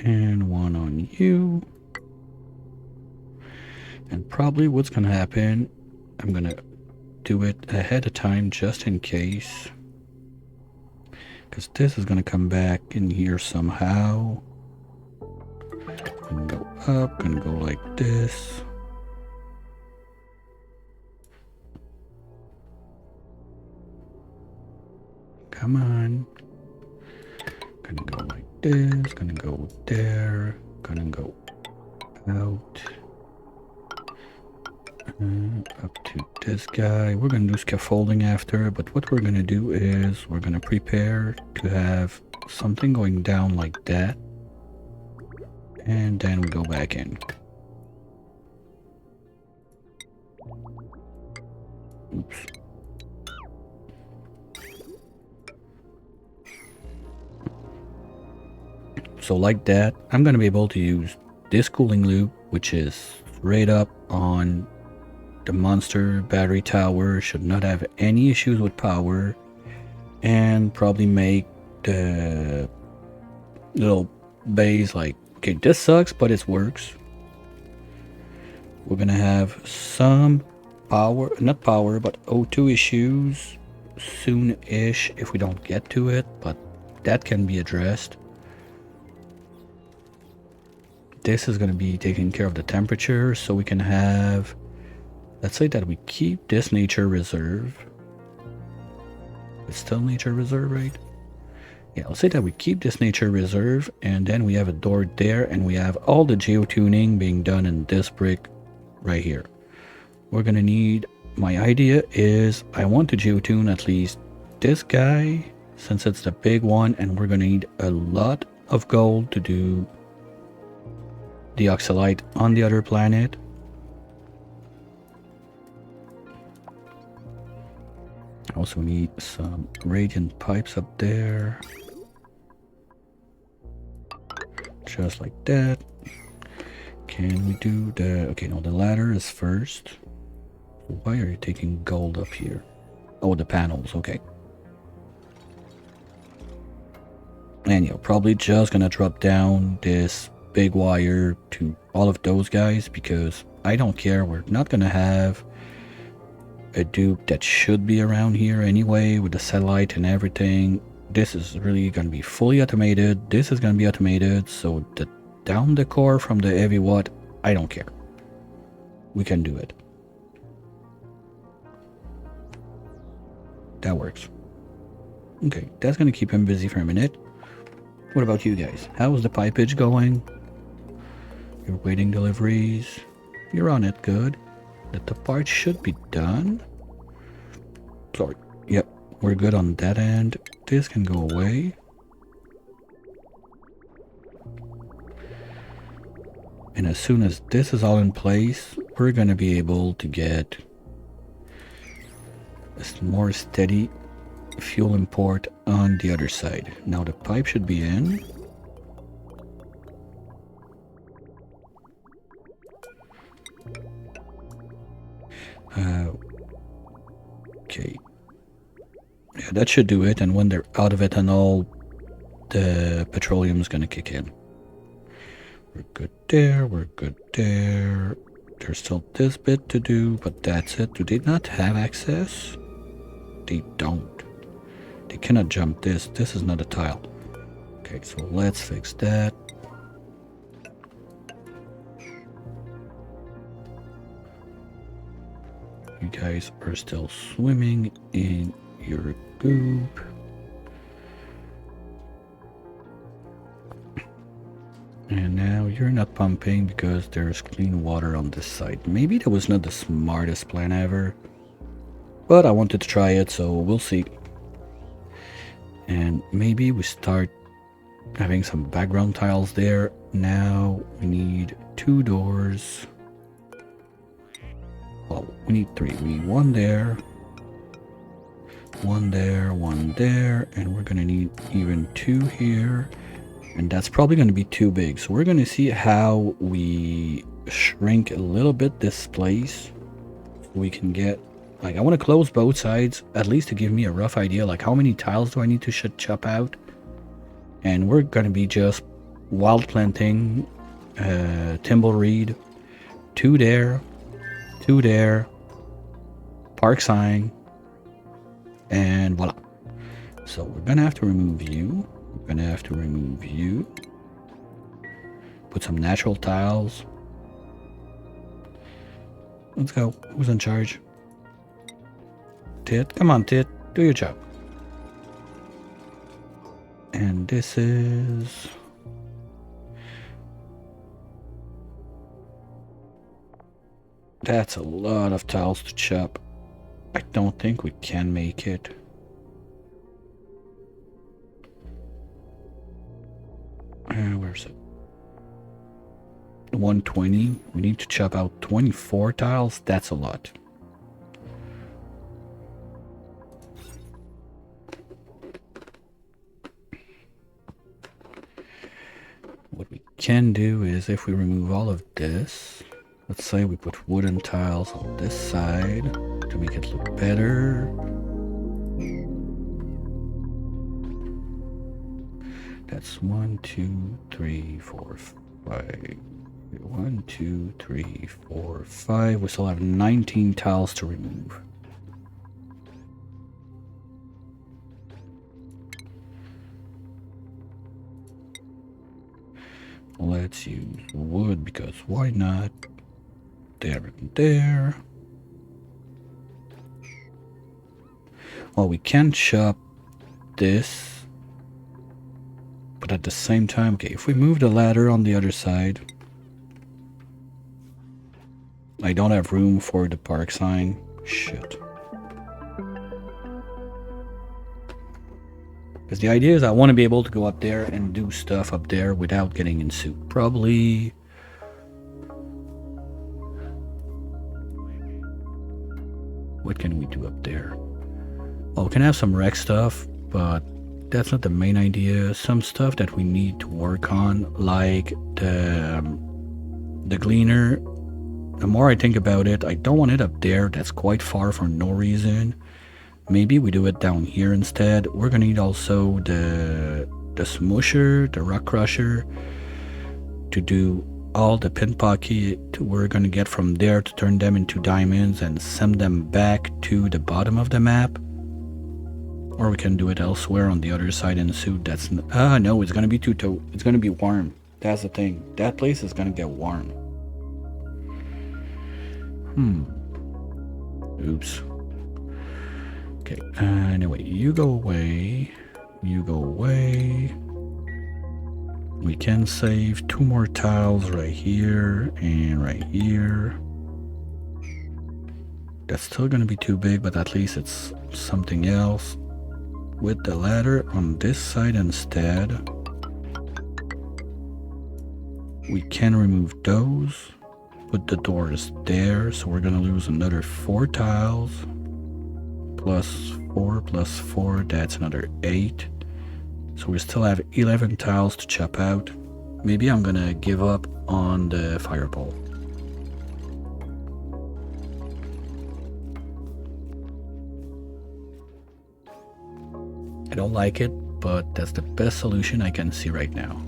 and one on you. And probably what's gonna happen, I'm gonna do it ahead of time just in case, because this is gonna come back in here somehow. Gonna go up, gonna go like this. Come on. Gonna go like this, gonna go there, gonna go out. Up to this guy. We're gonna do scaffolding after, but what we're gonna do is we're gonna prepare to have something going down like that, and then we go back in. Oops. So like that, I'm gonna be able to use this cooling loop, which is straight up on the monster battery tower, should not have any issues with power, and probably make the little bays like, okay, this sucks, but it works. We're gonna have some power, not power, but O2 issues soon-ish if we don't get to it, but that can be addressed. This is going to be taking care of the temperature, so we can have Let's say that we keep this nature reserve. It's still nature reserve, right? Yeah, let's say that we keep this nature reserve, and then we have a door there, and we have all the geotuning being done in this brick right here. We're gonna need, my idea is I want to geotune at least this guy, since it's the big one, and we're gonna need a lot of gold to do the oxalite on the other planet. Also need some radiant pipes up there. Just like that. Can we do the... Okay, no, the ladder is first. Why are you taking gold up here? Oh, the panels, okay. And you're probably just gonna drop down this big wire to all of those guys, because I don't care, we're not gonna have a dupe that should be around here anyway with the satellite and everything. This is really gonna be fully automated. This is gonna be automated, so the down the core from the heavy watt, I don't care. We can do it. That works. Okay, that's gonna keep him busy for a minute. What about you guys? How's the pipage going? You're waiting deliveries. You're on it, good. That the part should be done. Sorry. Yep, we're good on that end. This can go away. And as soon as this is all in place, we're gonna be able to get a more steady fuel import on the other side. Now the pipe should be in. Okay. Yeah, that should do it, and when they're out of ethanol, the petroleum is gonna kick in. We're good there, we're good there. There's still this bit to do, but that's it. Do they not have access? They don't. They cannot jump this. This is not a tile. Okay, so let's fix that. You guys are still swimming in your goop. And now you're not pumping because there's clean water on this side. Maybe that was not the smartest plan ever, but I wanted to try it, so we'll see. And maybe we start having some background tiles there. Now we need 2 doors. Well, we need 3. We need 1 there, 1 there, 1 there, and we're gonna need even 2 here. And that's probably going to be too big. So we're going to see how we shrink a little bit this place. So we can get, like, I want to close both sides, at least to give me a rough idea, like how many tiles do I need to chop out. And we're going to be just wild planting, Timbleweed, 2 there, 2 there, park sign, and voila. So we're going to have to remove you. We're gonna have to remove you. Put some natural tiles. Let's go. Who's in charge? Tit, come on, Tit. Do your job. And this is... That's a lot of tiles to chop. I don't think we can make it. Where's it? 120. We need to chop out 24 tiles. That's a lot. What we can do is, if we remove all of this, let's say we put wooden tiles on this side to make it look better. That's 1, 2, 3, 4, 5. 1, 2, 3, 4, 5. We still have 19 tiles to remove. Let's use wood, because why not? There and there. Well, we can chop this, but at the same time, okay, if we move the ladder on the other side, I don't have room for the park sign. Shit. Because the idea is I want to be able to go up there and do stuff up there without getting in soup. Probably... What can we do up there? Well, we can have some rec stuff, but that's not the main idea. Some stuff that we need to work on, like the gleaner. The more I think about it, I don't want it up there. That's quite far for no reason. Maybe we do it down here instead. We're gonna need also the smoosher, the rock crusher, to do all the pin pocket we're gonna get from there to turn them into diamonds and send them back to the bottom of the map. Or we can do it elsewhere on the other side in the suit. That's no, it's gonna be it's gonna be warm. That's the thing. That place is gonna get warm. Oops. Okay, anyway, you go away. You go away. We can save 2 more tiles right here and right here. That's still gonna be too big, but at least it's something else. With the ladder on this side instead, we can remove those. Put the doors there, so we're gonna lose another 4 tiles. Plus 4 plus 4, that's another 8. So we still have 11 tiles to chop out. Maybe I'm gonna give up on the fireball. I don't like it, but that's the best solution I can see right now.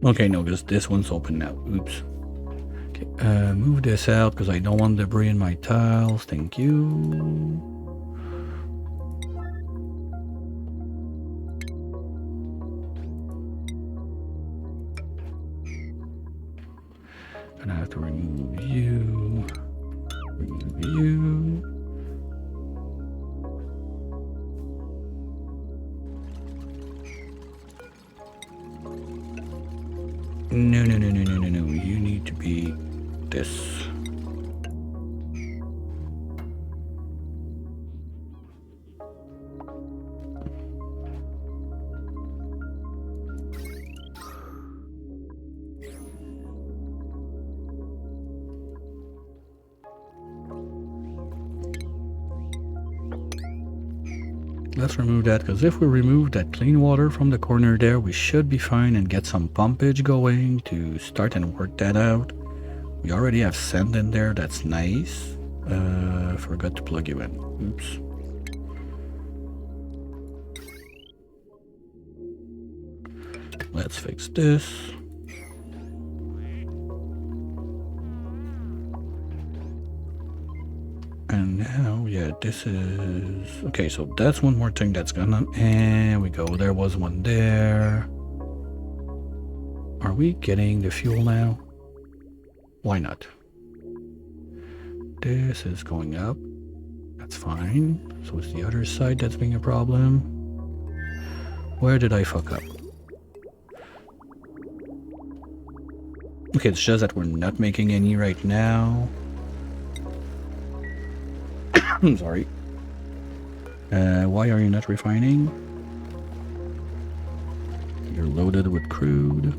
Okay, no, because this one's open now. Oops. Okay, move this out because I don't want debris in my tiles. Thank you. Gonna have to remove you. Remove you. No, no, no, no, no, no, no. You need to be this. Let's remove that, because if we remove that clean water from the corner there, we should be fine and get some pumpage going to start and work that out. We already have sand in there, that's nice. Forgot to plug you in. Oops. Let's fix this. And now, yeah, this is... Okay, so that's one more thing that's gonna... And we go, there was one there. Are we getting the fuel now? Why not? This is going up. That's fine. So it's the other side that's being a problem. Where did I fuck up? Okay, it's just that we're not making any right now. I'm sorry. Why are you not refining? You're loaded with crude.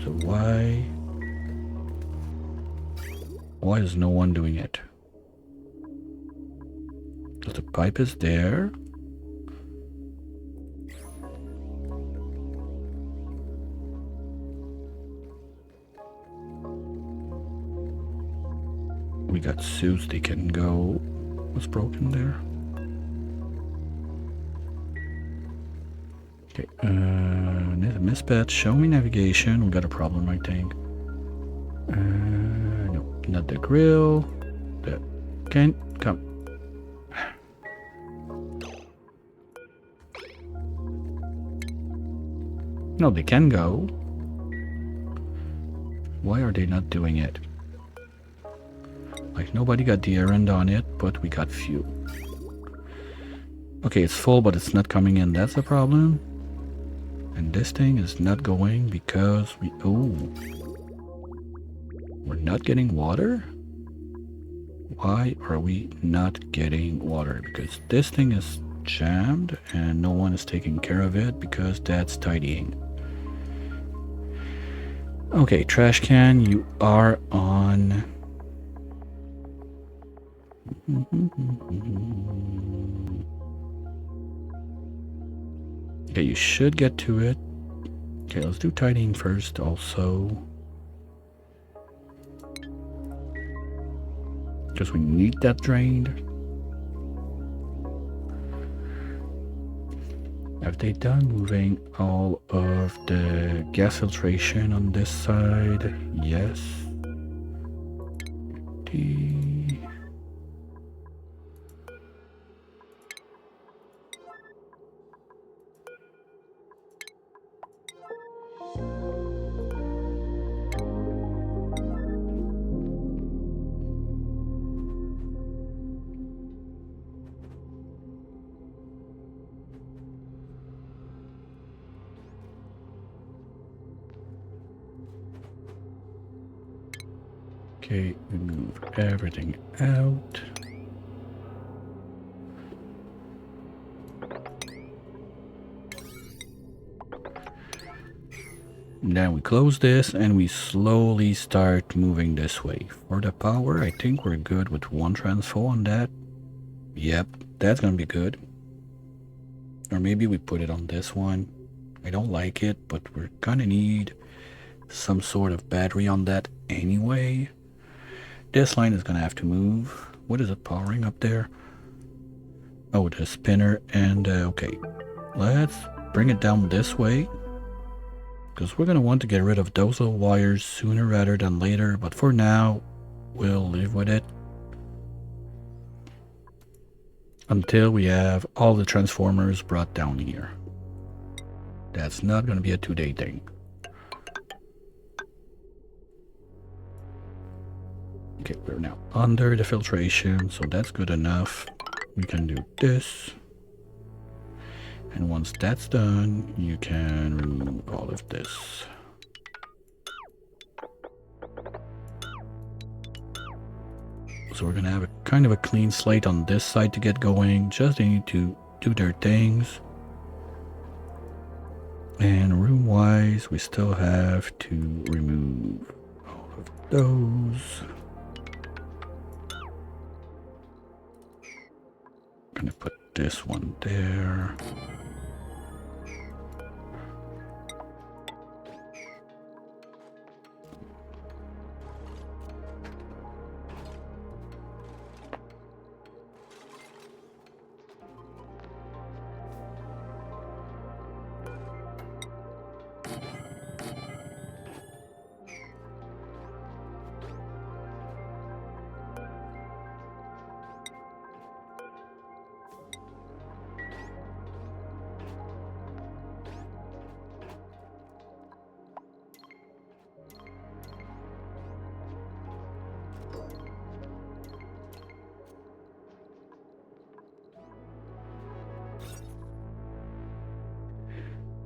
So why? Why is no one doing it? Because the pipe is there. We got suits, they can go. What's broken there? Okay, mispatch, show me navigation. We got a problem, I think. No, not the grill. The can come. No, they can go. Why are they not doing it? Like, nobody got the errand on it, but we got fuel. Okay, it's full, but it's not coming in. That's the problem. And this thing is not going because we... Oh. We're not getting water? Why are we not getting water? Because this thing is jammed and no one is taking care of it because that's tidying. Okay, trash can, you are on... Okay, you should get to it. Okay, let's do tidying first also. Because we need that drained. Have they done moving all of the gas filtration on this side? Yes. Okay, we move everything out. Then we close this and we slowly start moving this way. For the power, I think we're good with one transfo on that. Yep, that's gonna be good. Or maybe we put it on this one. I don't like it, but we're gonna need some sort of battery on that anyway. This line is gonna have to move. What is it powering up there? Oh, the spinner. And okay, let's bring it down this way, because we're gonna want to get rid of those little wires sooner rather than later, but for now we'll live with it until we have all the transformers brought down here. That's not gonna be a 2-day thing. Okay, we're now under the filtration, so that's good enough. We can do this. And once that's done, you can remove all of this. So we're gonna have a kind of a clean slate on this side to get going. Just they need to do their things. And room-wise, we still have to remove all of those. Gonna put this one there.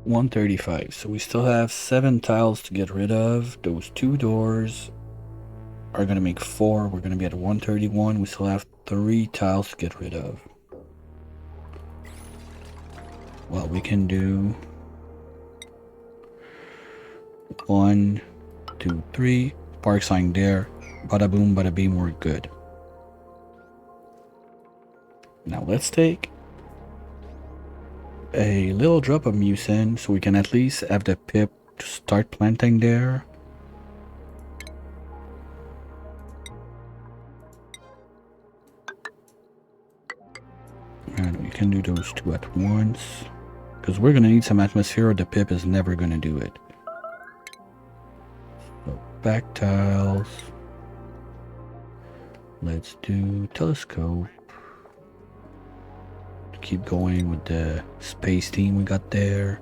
$135. So we still have 7 tiles to get rid of. Those 2 doors are gonna make 4. We're gonna be at 131. We still have 3 tiles to get rid of. Well, we can do 1, 2, 3. Park sign there. Bada boom, bada beam, we're good. Now let's take a little drop of mucin so we can at least have the pip to start planting there. can do those two at once. Because we're gonna need some atmosphere or the pip is never gonna do it. So back tiles. Let's do telescope. Keep going with the space team we got there.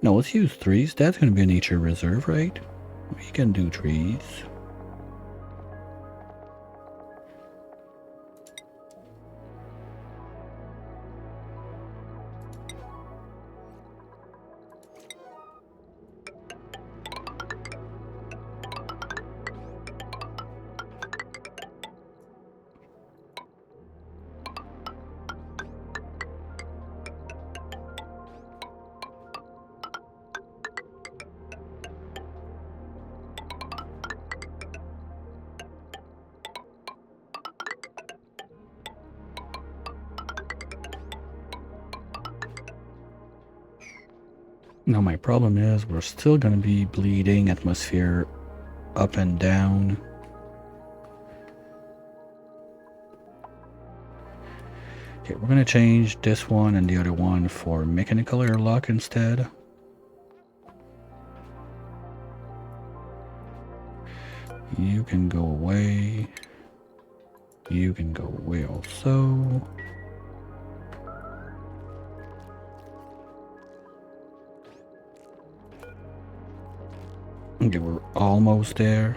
No, let's use trees. That's gonna be a nature reserve, right? We can do trees. Now my problem is we're still gonna be bleeding atmosphere up and down. Okay, we're gonna change this one and the other one for mechanical airlock instead. You can go away. You can go away also. Okay, we're almost there.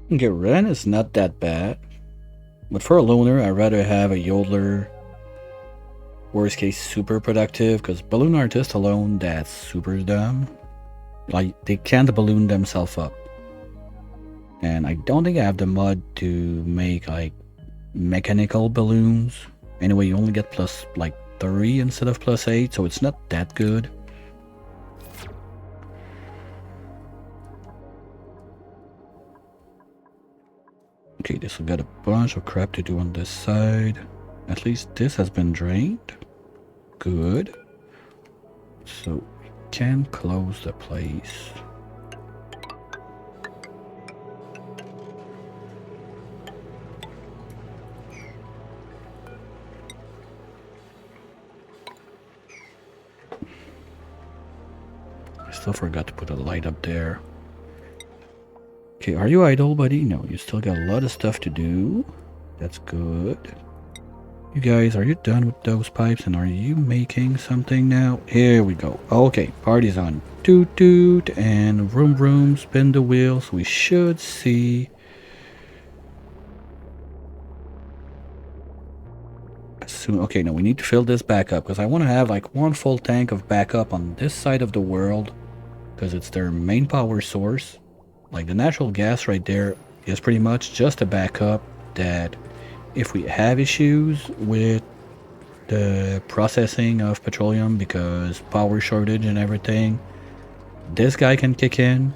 Okay, Ren is not that bad. But for a loner, I'd rather have a yodeler. Worst case, super productive, because balloon artist alone, that's super dumb. Like, they can't balloon themselves up. And I don't think I have the mod to make, like, mechanical balloons. Anyway, you only get plus, like, 3 instead of plus 8, so it's not that good. Okay, this will get a bunch of crap to do on this side. At least this has been drained. Good. So we can close the place. I still forgot to put a light up there. Okay, are you idle, buddy? No, you still got a lot of stuff to do. That's good. You guys, are you done with those pipes and are you making something now? Here we go. Okay, party's on. Toot toot and vroom vroom, spin the wheels. We should see soon. Okay, no, we need to fill this back up because I want to have like one full tank of backup on this side of the world because it's their main power source. Like the natural gas right there is pretty much just a backup that if we have issues with the processing of petroleum because power shortage and everything, this guy can kick in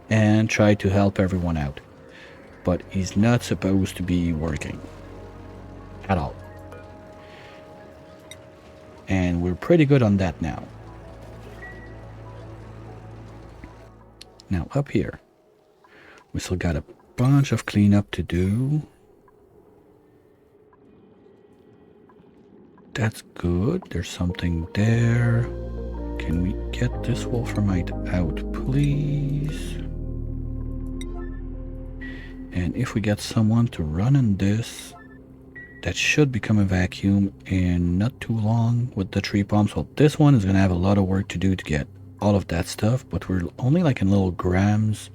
and try to help everyone out. But he's not supposed to be working at all. And we're pretty good on that now. Now up here, we still got a bunch of cleanup to do. That's good. There's something there. Can we get this wolframite out, please? And if we get someone to run in this, that should become a vacuum in not too long with the tree pumps. Well, this one is going to have a lot of work to do to get all of that stuff, but we're only like in little grams.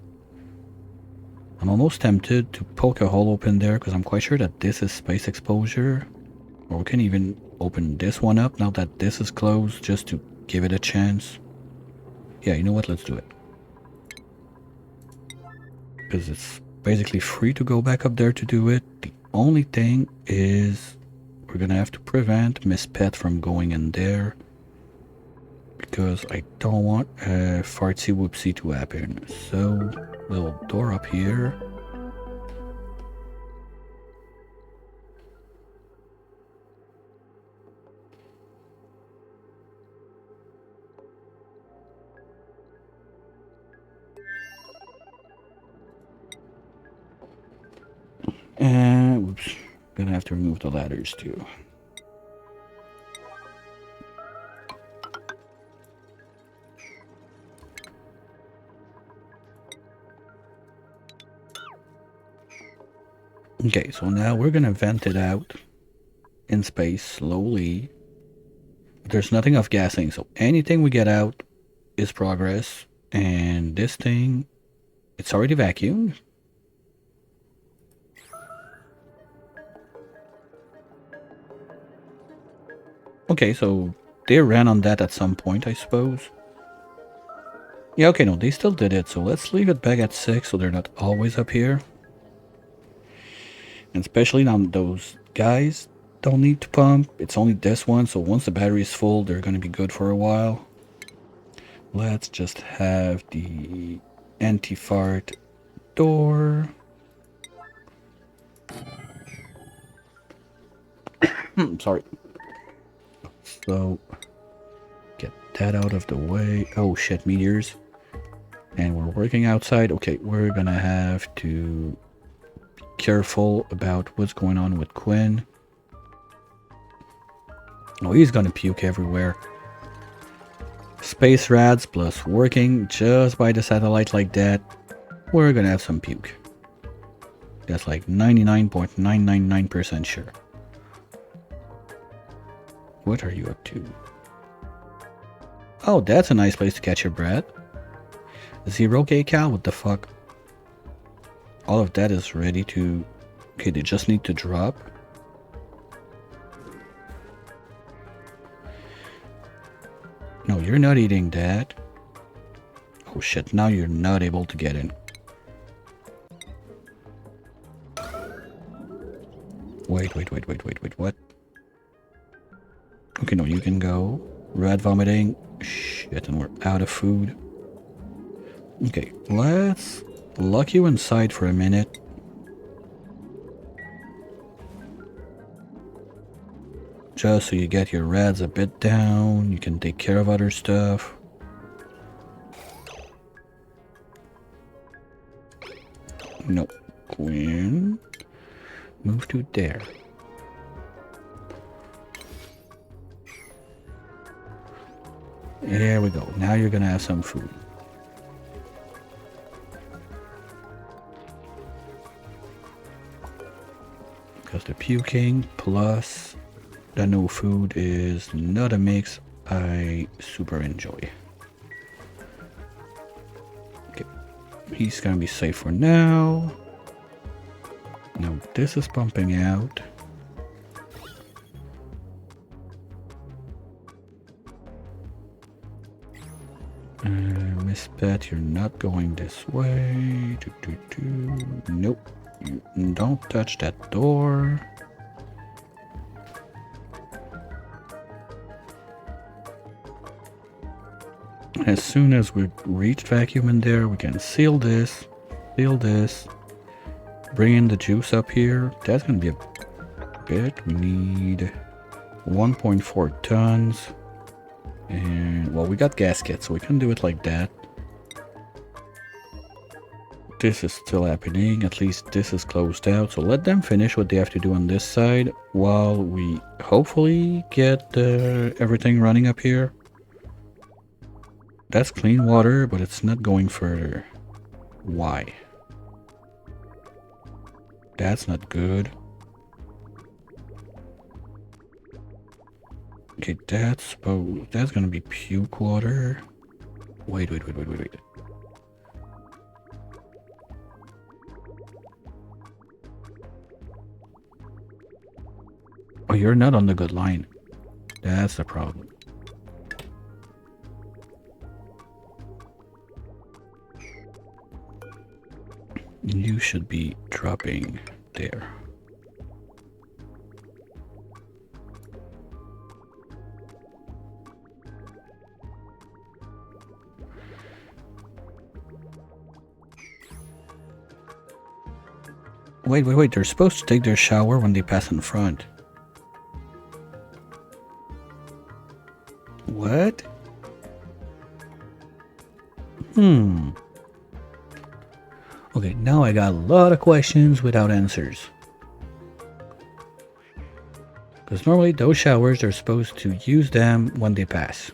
I'm almost tempted to poke a hole open there because I'm quite sure that this is space exposure. Or we can even open this one up now that this is closed just to give it a chance. Yeah, you know what? Let's do it. because it's basically free to go back up there to do it. The only thing is we're gonna have to prevent Miss Pet from going in there, because I don't want a fartsy whoopsie to happen. So, little door up here. And, whoops, gonna have to remove the ladders too. Okay, so now we're gonna vent it out in space slowly. There's nothing off gassing, so anything we get out is progress. And this thing, it's already vacuumed. Okay, so they ran on that at some point, I suppose. Yeah, okay, no, they still did it, so let's leave it back at 6 so they're not always up here. And especially now those guys don't need to pump. It's only this one, so once the battery is full, they're going to be good for a while. Let's just have the anti-fart door. Sorry. So, get that out of the way. Oh shit, meteors. And we're working outside. Okay, we're going to have to be careful about what's going on with Quinn. Oh, he's going to puke everywhere. Space rats plus working just by the satellite like that, we're gonna have some puke. That's like 99.999% sure. What are you up to? Oh, that's a nice place to catch your breath. 0K Cal, what the fuck? All of that is ready to... Okay, they just need to drop. No, you're not eating that. Oh shit, now you're not able to get in. Wait, what? Okay, no, you can go. Rat vomiting. Shit, and we're out of food. Okay, let's lock you inside for a minute. Just so you get your rats a bit down, you can take care of other stuff. No. Quinn. Move to there. There we go. Now you're gonna have some food. Because the puking plus the no food is not a mix I super enjoy. Okay, he's gonna be safe for now. Now this is pumping out. Miss Pet, you're not going this way. Nope, you don't touch that door. As soon as we reach vacuum in there, we can seal this, bring in the juice up here. That's gonna be a bit. We need 1.4 tons. And, well, we got gaskets, so we can do it like that. This is still happening, at least this is closed out. So let them finish what they have to do on this side while we hopefully get everything running up here. That's clean water, but it's not going further. Why? That's not good. Okay, that's gonna be puke water. Wait. Oh, you're not on the good line. That's the problem. You should be dropping there. Wait, they're supposed to take their shower when they pass in front. What? Okay, now I got a lot of questions without answers. Because normally those showers, they're supposed to use them when they pass.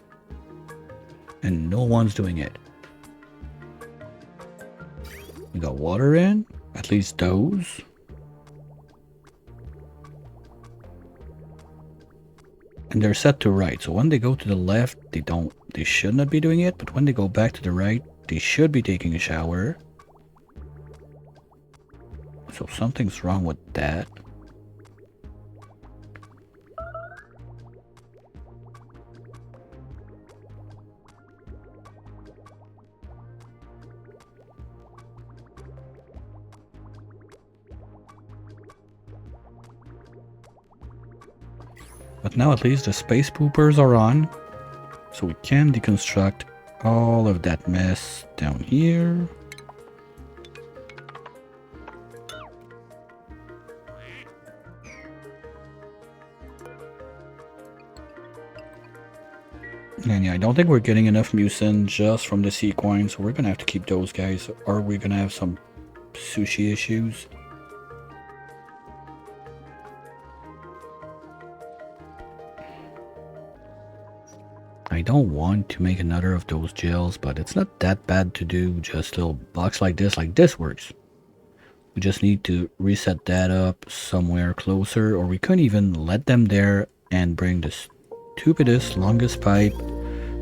And no one's doing it. We got water in, at least those. And they're set to right, so when they go to the left, they should not be doing it, but when they go back to the right, they should be taking a shower. So something's wrong with that. But now at least the space poopers are on, so we can deconstruct all of that mess down here. And yeah, I don't think we're getting enough mucin just from the sea coin, so we're gonna have to keep those guys, or we're gonna have some sushi issues. I don't want to make another of those gels, but it's not that bad to do. Just a little box like this works. We just need to reset that up somewhere closer, or we couldn't even let them there and bring the stupidest longest pipe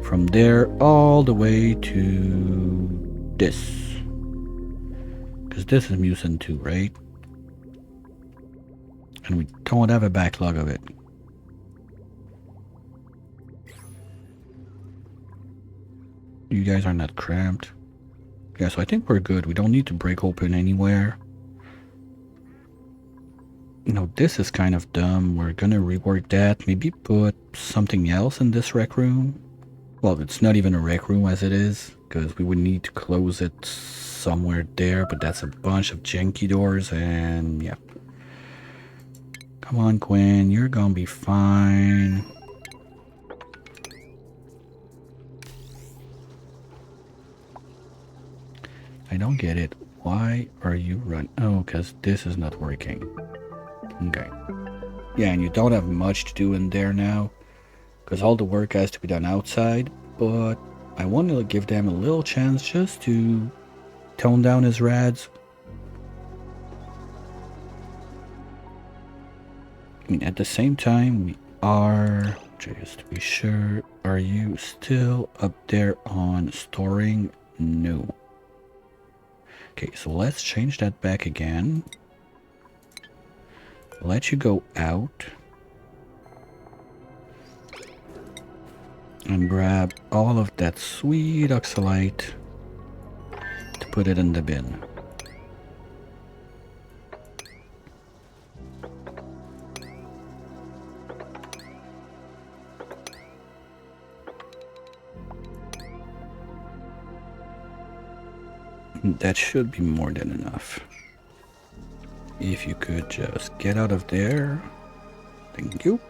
from there all the way to this. Because this is mucin too, right? And we don't have a backlog of it. You guys are not cramped. Yeah, so I think we're good. We don't need to break open anywhere. No, this is kind of dumb. We're gonna rework that. Maybe put something else in this rec room. Well, it's not even a rec room as it is, because we would need to close it somewhere there, but that's a bunch of janky doors, and yeah. Come on, Quinn, you're gonna be fine. I don't get it. Why are you running? Oh, because this is not working. Okay. Yeah, and you don't have much to do in there now, because all the work has to be done outside, but I want to give them a little chance just to tone down his rads. I mean, at the same time, we are, just to be sure, are you still up there on storing? No. Okay, so let's change that back again. Let you go out. And grab all of that sweet oxalite to put it in the bin. That should be more than enough. If you could just get out of there. Thank you.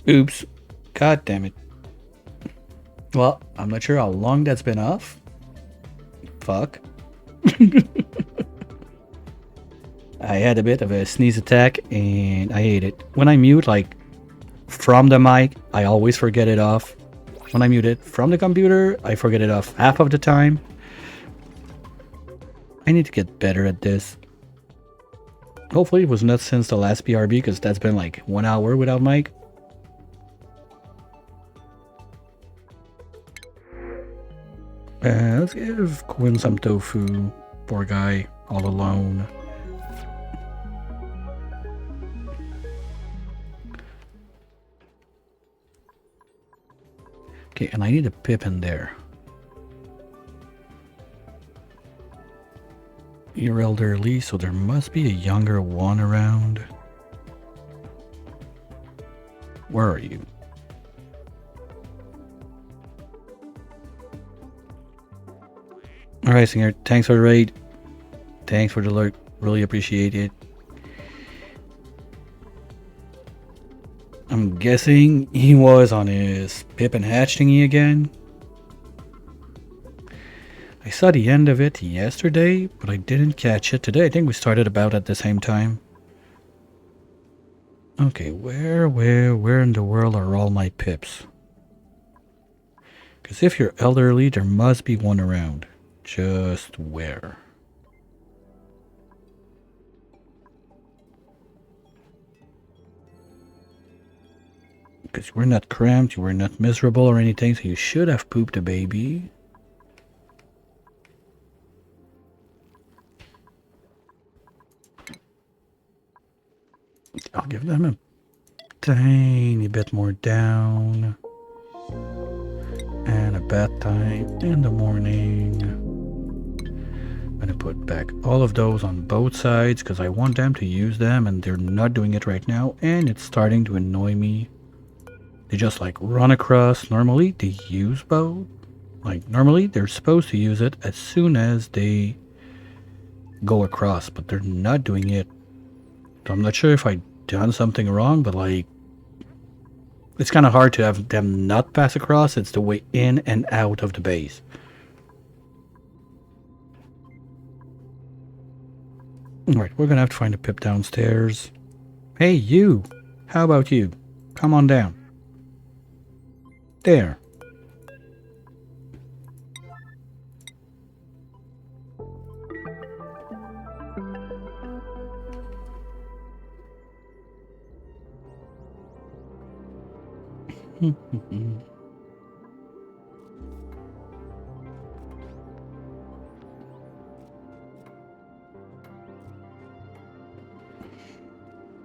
Oops. God damn it. Well, I'm not sure how long that's been off. Fuck. I had a bit of a sneeze attack and I hate it. When I mute, like, from the mic, I always forget it off. When I mute it from the computer, I forget it off half of the time. I need to get better at this. Hopefully it was not since the last BRB, because that's been like 1 hour without mic. Let's give Quinn some tofu. Poor guy, all alone. Okay, and I need a pip in there. You're elderly, so there must be a younger one around. Where are you? Alright, Singer, thanks for the raid. Thanks for the alert. Really appreciate it. I'm guessing he was on his pip and hatch thingy again. I saw the end of it yesterday, but I didn't catch it today. I think we started about at the same time. Okay, where in the world are all my pips? Because if you're elderly, there must be one around. Just where? Because we're not cramped, you were not miserable or anything, so you should have pooped a baby. I'll give them a tiny bit more down. And a bath time in the morning. I'm gonna put back all of those on both sides because I want them to use them and they're not doing it right now, and it's starting to annoy me. They just like run across. Normally they use both. Like normally they're supposed to use it as soon as they go across, but they're not doing it. So I'm not sure if I done something wrong, but like it's kind of hard to have them not pass across. It's the way in and out of the base. Alright, we're gonna have to find a pip downstairs. Hey, you! How about you? Come on down. There.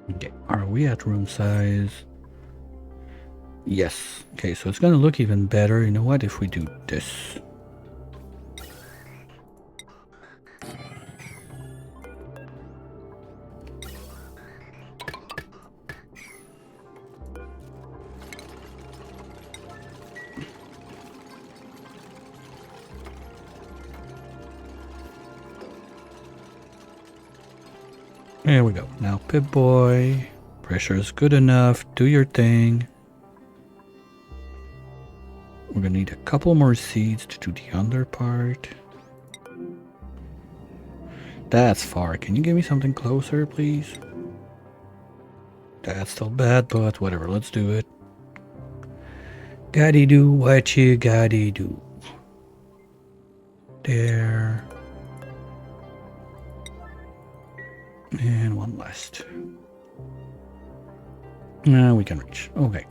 Okay, are we at room size? Yes. Okay, so it's gonna look even better. You know what? If we do this. There we go. Now, Pip-Boy. Pressure is good enough. Do your thing. We're gonna need a couple more seeds to do the under part. That's far. Can you give me something closer, please? That's still bad, but whatever. Let's do it. Gotta do what you gotta do. There. And one last. Now we can reach. Okay.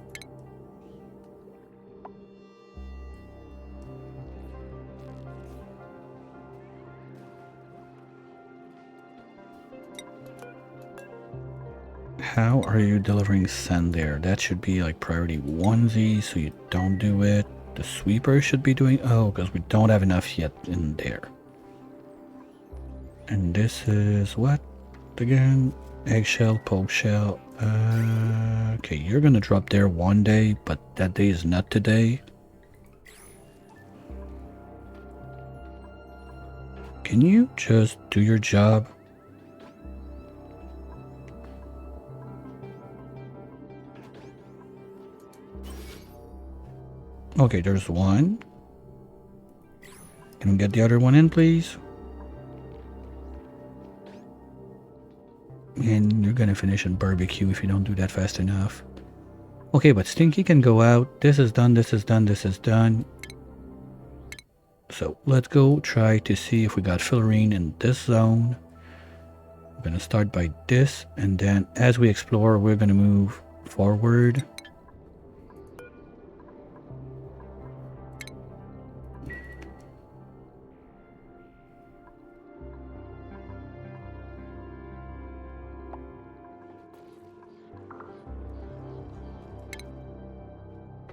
How are you delivering sand there? That should be like priority 1Z, so you don't do it. The sweeper should be doing... Oh, because we don't have enough yet in there. And this is what? Again? Eggshell, poke shell. Okay, you're gonna drop there one day, but that day is not today. Can you just do your job? Okay, there's one. Can we get the other one in, please? And you're gonna finish in barbecue if you don't do that fast enough. Okay, but Stinky can go out. This is done, this is done, this is done. So let's go try to see if we got fillerine in this zone. I'm gonna start by this, and then as we explore, we're gonna move forward.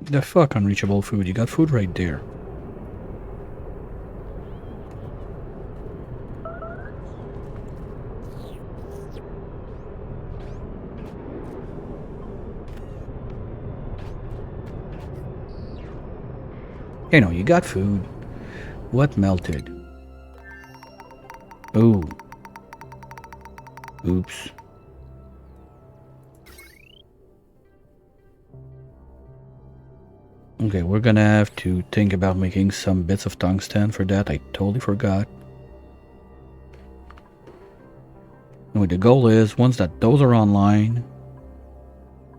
The fuck, unreachable food? You got food right there. You know, you got food. What melted? Oh. Oops. Okay, we're gonna have to think about making some bits of tungsten for that. I totally forgot. Anyway, the goal is, once that those are online,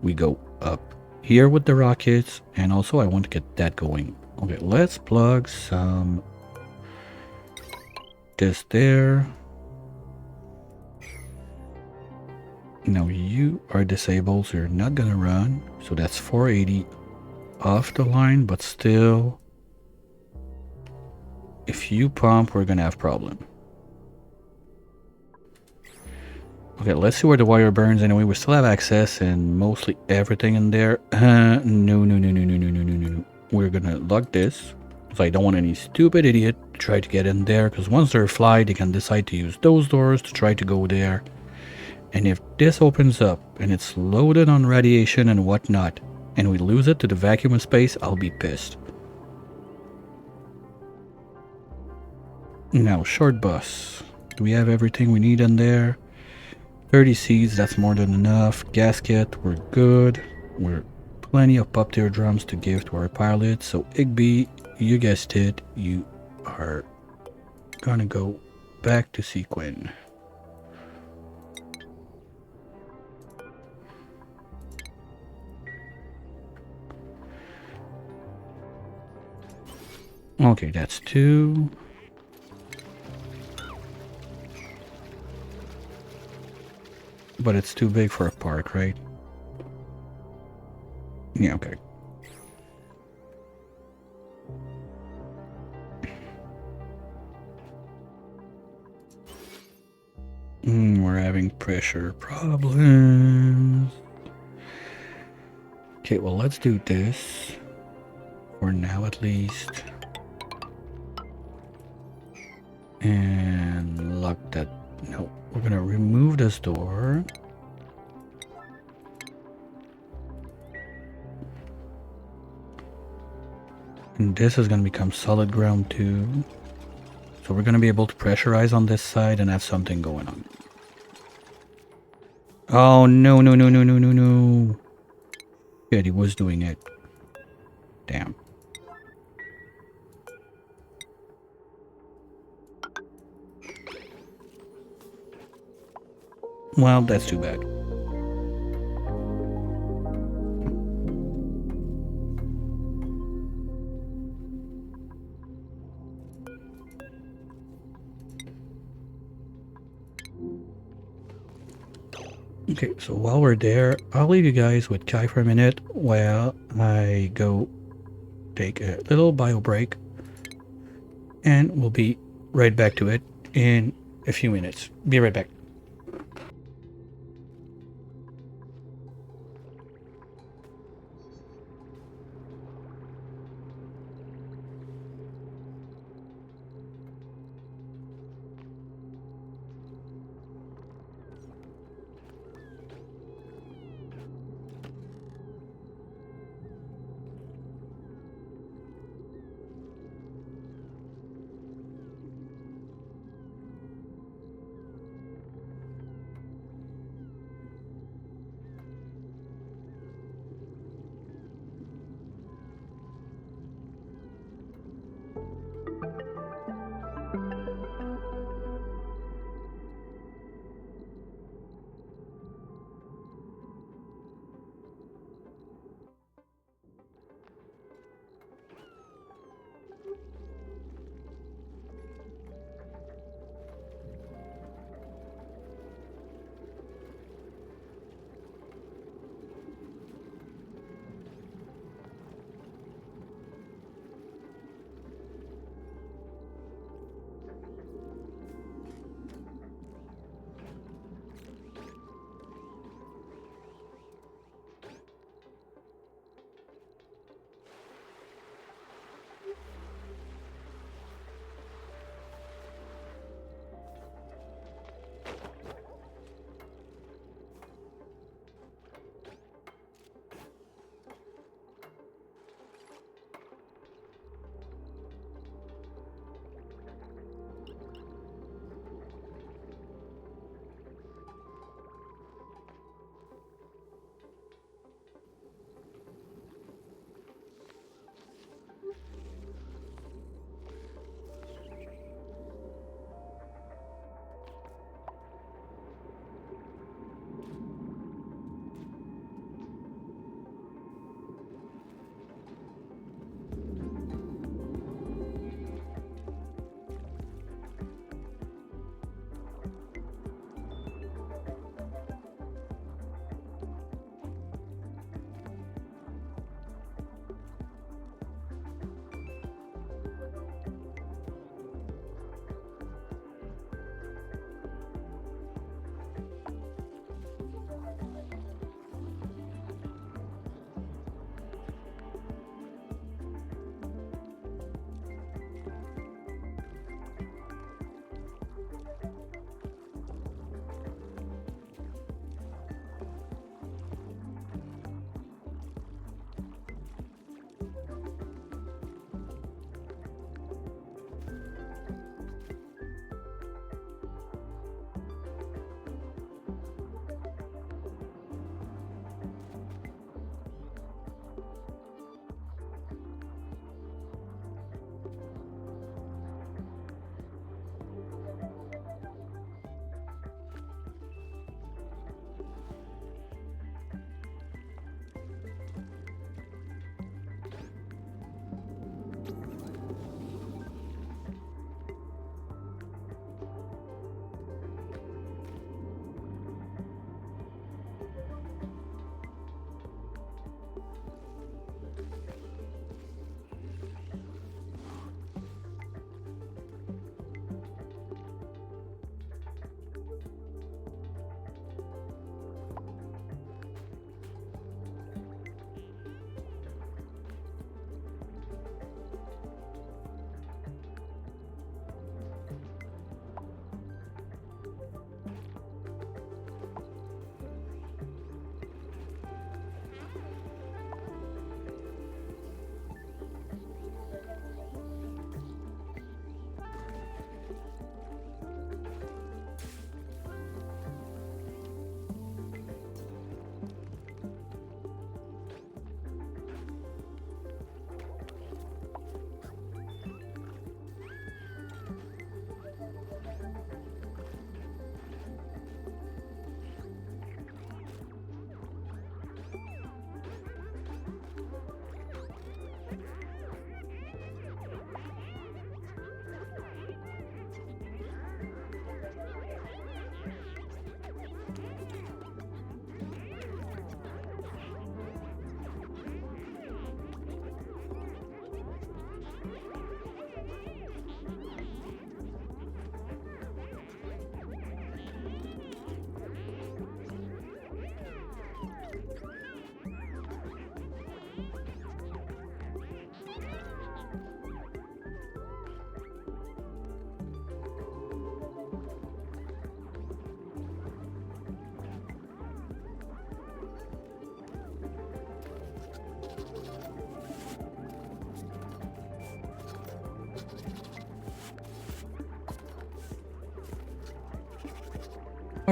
we go up here with the rockets, and also I want to get that going. Okay, let's plug some this there. Now you are disabled, so you're not gonna run. So that's 480 off the line, but still, if you pump, we're gonna have problem. Okay, let's see where the wire burns. Anyway, we still have access and mostly everything in there. No. We're gonna lock this, because I don't want any stupid idiot to try to get in there, because once they're fly, they can decide to use those doors to try to go there. And if this opens up and it's loaded on radiation and whatnot, and we lose it to the vacuum of space, I'll be pissed. Now, short bus. Do we have everything we need in there? 30 seeds, that's more than enough. Gasket, we're good. We're plenty of pop tier drums to give to our pilots. So Igby, you guessed it, you are gonna go back to Sequin. Okay, that's 2. But it's too big for a park, right? Yeah, okay. We're having pressure problems. Okay, well, let's do this. For now, at least. And lock that. No, we're gonna remove this door. And this is gonna become solid ground too. So we're gonna be able to pressurize on this side and have something going on. Oh, no. Yeah, he was doing it. Damn. Well, that's too bad. Okay, so while we're there, I'll leave you guys with Kai for a minute while I go take a little bio break. And we'll be right back to it in a few minutes. Be right back.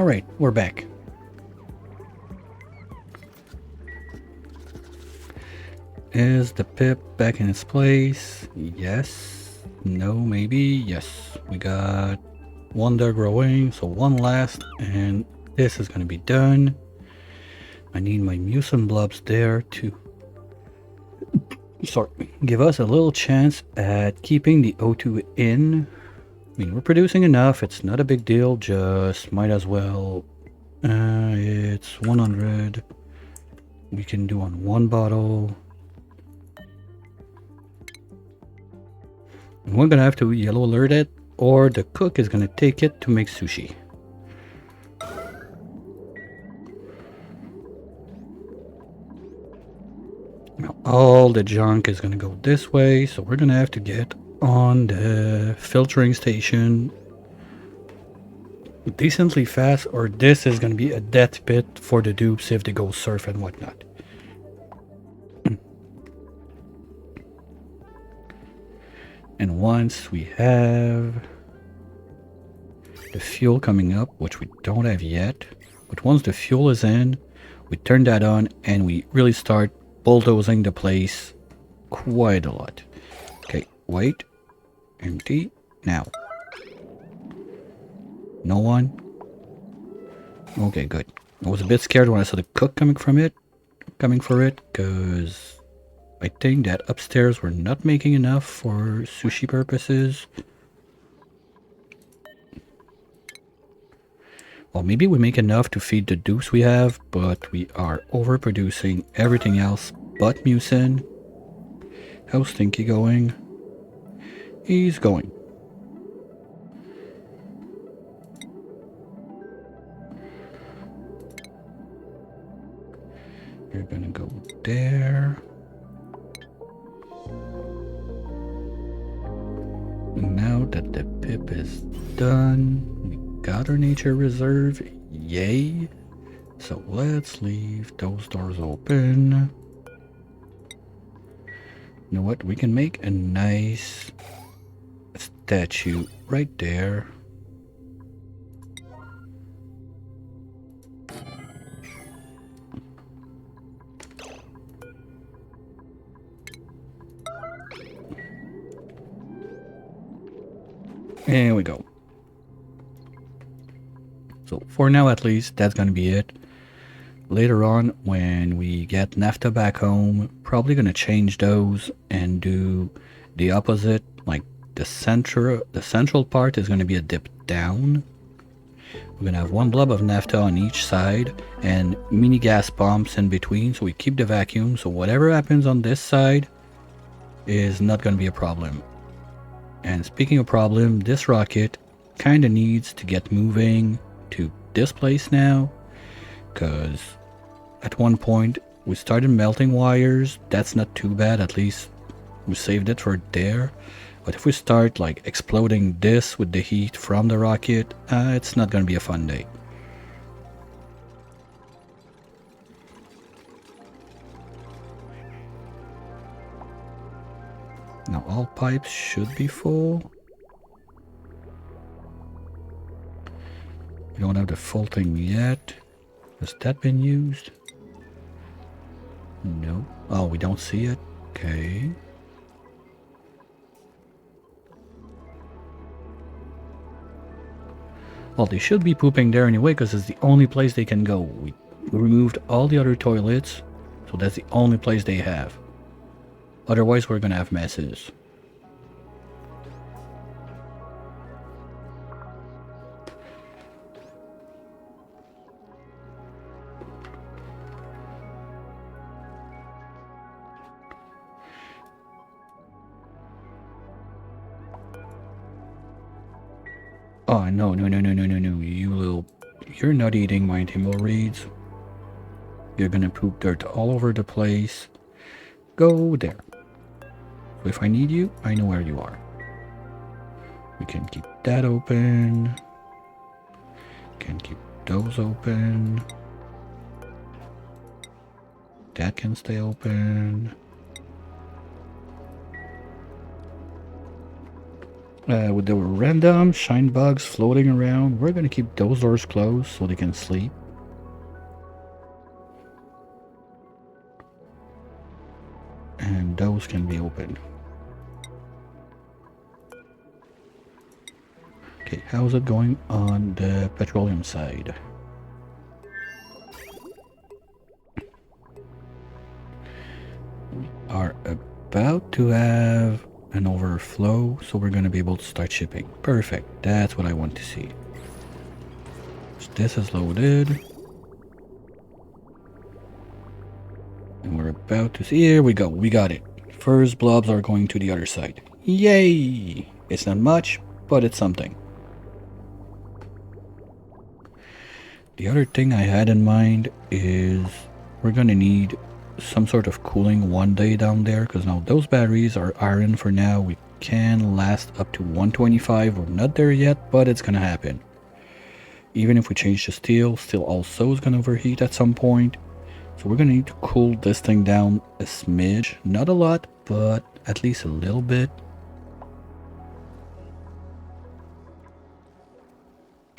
Alright, we're back. Is the pip back in its place? Yes. No, maybe. Yes. We got one there growing, so one last, and this is gonna be done. I need my mucin blobs there to give us a little chance at keeping the O2 in. I mean, we're producing enough, it's not a big deal, just might as well. It's 100. We can do on one bottle. And we're gonna have to yellow alert it, or the cook is gonna take it to make sushi. Now all the junk is gonna go this way, so we're gonna have to get on the filtering station decently fast, or this is gonna be a death pit for the dupes if they go surf and whatnot. And once we have the fuel coming up, which we don't have yet, but once the fuel is in, we turn that on and we really start bulldozing the place quite a lot. Okay, wait. Empty. Now. No one? Okay, good. I was a bit scared when I saw the cook coming for it, because I think that upstairs we're not making enough for sushi purposes. Well, maybe we make enough to feed the dupes we have, but we are overproducing everything else but mucin. How's Stinky going? He's going. You're gonna go there. Now that the pip is done, we got our nature reserve. Yay! So let's leave those doors open. You know what? We can make a nice statue right there. There we go. So for now at least, that's gonna be it. Later on, when we get naphtha back home, probably gonna change those and do the opposite. Like the central part is gonna be a dip down. We're gonna have one blob of naphtha on each side and mini gas pumps in between, so we keep the vacuum. So whatever happens on this side is not gonna be a problem. And speaking of problem, this rocket kind of needs to get moving to this place now, because at one point we started melting wires. That's not too bad, at least we saved it for there. But if we start like exploding this with the heat from the rocket, it's not gonna be a fun day. Now all pipes should be full. We don't have the full thing yet. Has that been used? No. Oh, we don't see it? Okay. Well, they should be pooping there anyway, because it's the only place they can go. We removed all the other toilets, so that's the only place they have. Otherwise, we're gonna have messes. Oh, no. You're not eating my timber reeds. You're gonna poop dirt all over the place. Go there. So if I need you, I know where you are. We can keep that open. Can keep those open. That can stay open. With the random shine bugs floating around, we're gonna keep those doors closed so they can sleep. And those can be opened. Okay, how's it going on the petroleum side? We are about to have an overflow, so we're gonna be able to start shipping. Perfect, that's what I want to see. So this is loaded. And we're about to see, here we go, we got it. First blobs are going to the other side. Yay! It's not much, but it's something. The other thing I had in mind is we're gonna need some sort of cooling one day down there, because now those batteries are iron for now. We can last up to 125. We're not there yet, but it's gonna happen. Even if we change the steel also is gonna overheat at some point. So we're gonna need to cool this thing down a smidge. Not a lot, but at least a little bit.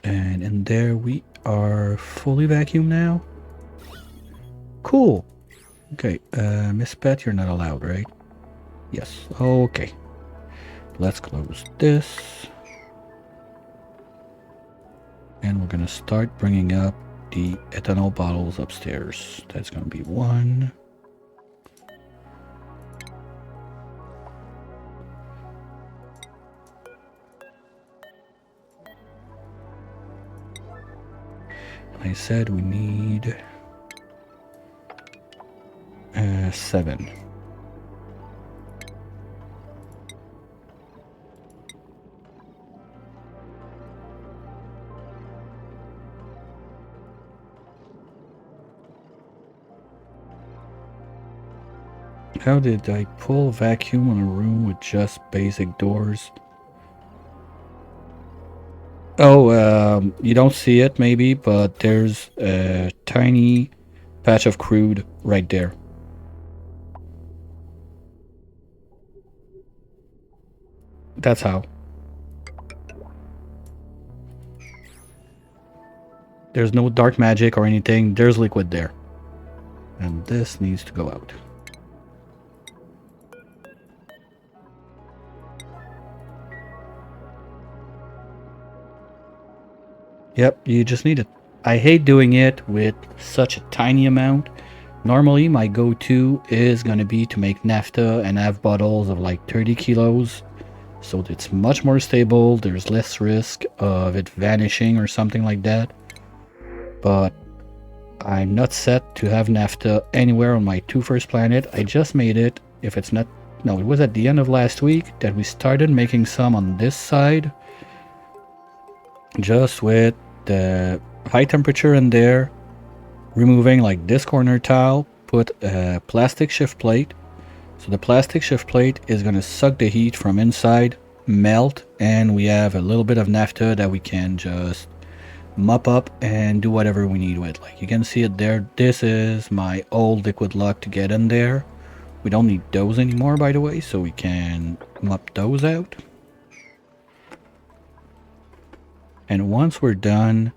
And in there we are fully vacuumed now. Cool. Okay, Miss Pet, you're not allowed, right? Yes, okay. Let's close this. And we're gonna start bringing up the ethanol bottles upstairs. That's gonna be one. I said we need 7. How did I pull vacuum on a room with just basic doors? Oh, you don't see it maybe, but there's a tiny patch of crude right there. That's how. There's no dark magic or anything. There's liquid there. And this needs to go out. Yep, you just need it. I hate doing it with such a tiny amount. Normally, my go-to is going to be to make naphtha and have bottles of like 30 kilos. So it's much more stable. There's less risk of it vanishing or something like that. But I'm not set to have naphtha anywhere on my 2 first planet. I just made it. If it's not... No, it was at the end of last week that we started making some on this side. Just with the high temperature in there, removing like this corner tile, put a plastic shift plate. So the plastic shift plate is going to suck the heat from inside, melt, and we have a little bit of naphtha that we can just mop up and do whatever we need with. Like you can see it there. This is my old liquid luck to get in there. We don't need those anymore, by the way, so we can mop those out. And once we're done,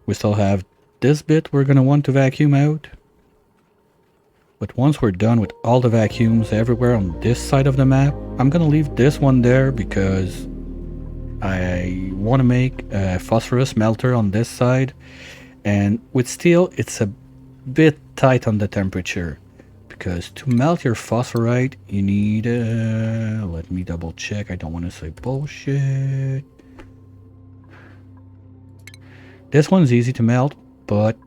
we still have this bit we're going to want to vacuum out. But once we're done with all the vacuums everywhere on this side of the map, I'm going to leave this one there because I want to make a phosphorus melter on this side. And with steel, it's a bit tight on the temperature. Because to melt your phosphorite, you need... let me double check. I don't want to say bullshit. This one's easy to melt, but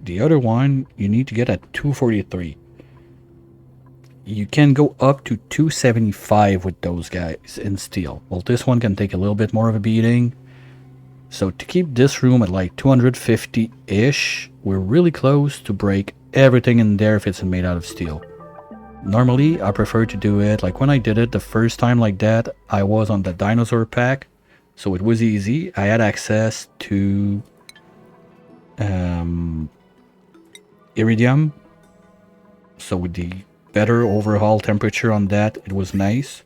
the other one you need to get at 243. You can go up to 275 with those guys in steel. Well, this one can take a little bit more of a beating. So to keep this room at like 250-ish, we're really close to break everything in there if it's made out of steel. Normally, I prefer to do it, like when I did it the first time like that, I was on the dinosaur pack. So it was easy. I had access to iridium. So with the better overall temperature on that, it was nice.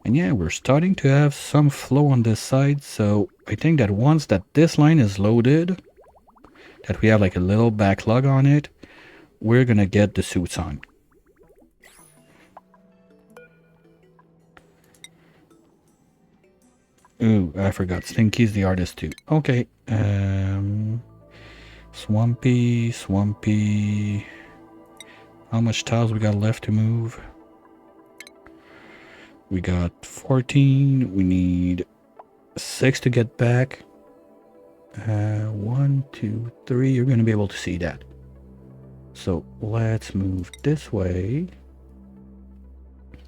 And yeah, we're starting to have some flow on this side, so I think that once that this line is loaded, that we have like a little backlog on it, we're gonna get the suits on. Ooh, I forgot. Stinky's the artist too. Okay. Swampy, Swampy. How much tiles we got left to move? We got 14. We need 6 to get back. 1, 2, 3. You're going to be able to see that. So let's move this way.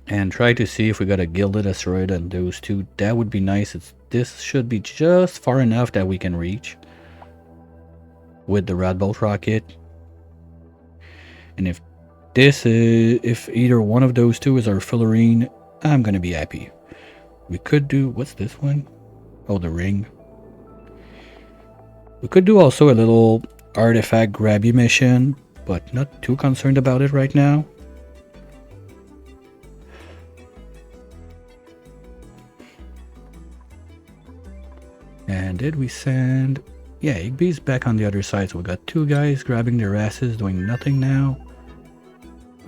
And try to see if we got a gilded asteroid on those two. That would be nice. This should be just far enough that we can reach with the Radbolt rocket. And if either one of those two is our fillering, I'm gonna be happy. We could do, what's this one? Oh, the ring. We could do also a little artifact grabby mission, but not too concerned about it right now. And did we send... Yeah, Igby's back on the other side, so we got 2 guys grabbing their asses, doing nothing now.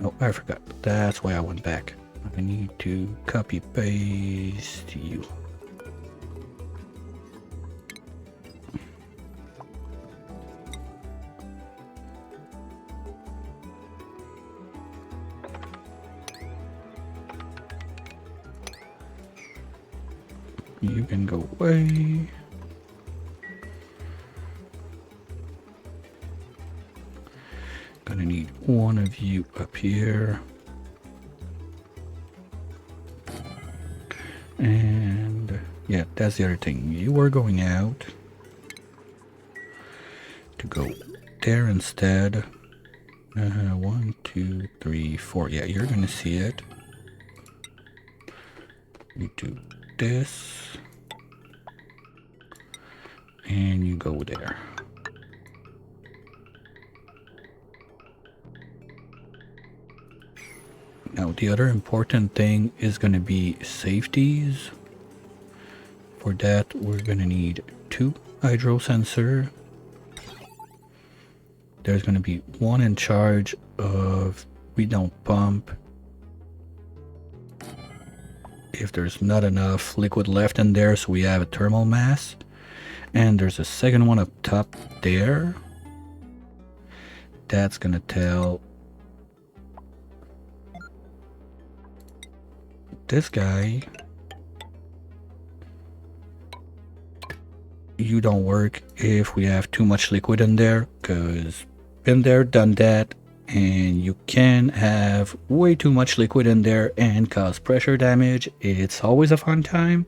Oh, I forgot. That's why I went back. I need to copy paste you. You can go away. Gonna need one of you up here. And yeah, that's the other thing. You are going out to go there instead. 1, 2, 3, 4. Yeah, you're gonna see it. You do this. And you go there. Now the other important thing is going to be safeties. For that we're going to need 2 hydro sensor. There's going to be 1 in charge of we don't pump if there's not enough liquid left in there, so we have a thermal mass. And there's a second one up top there. That's going to tell this guy, you don't work if we have too much liquid in there, because been there, done that, and you can have way too much liquid in there and cause pressure damage. It's always a fun time.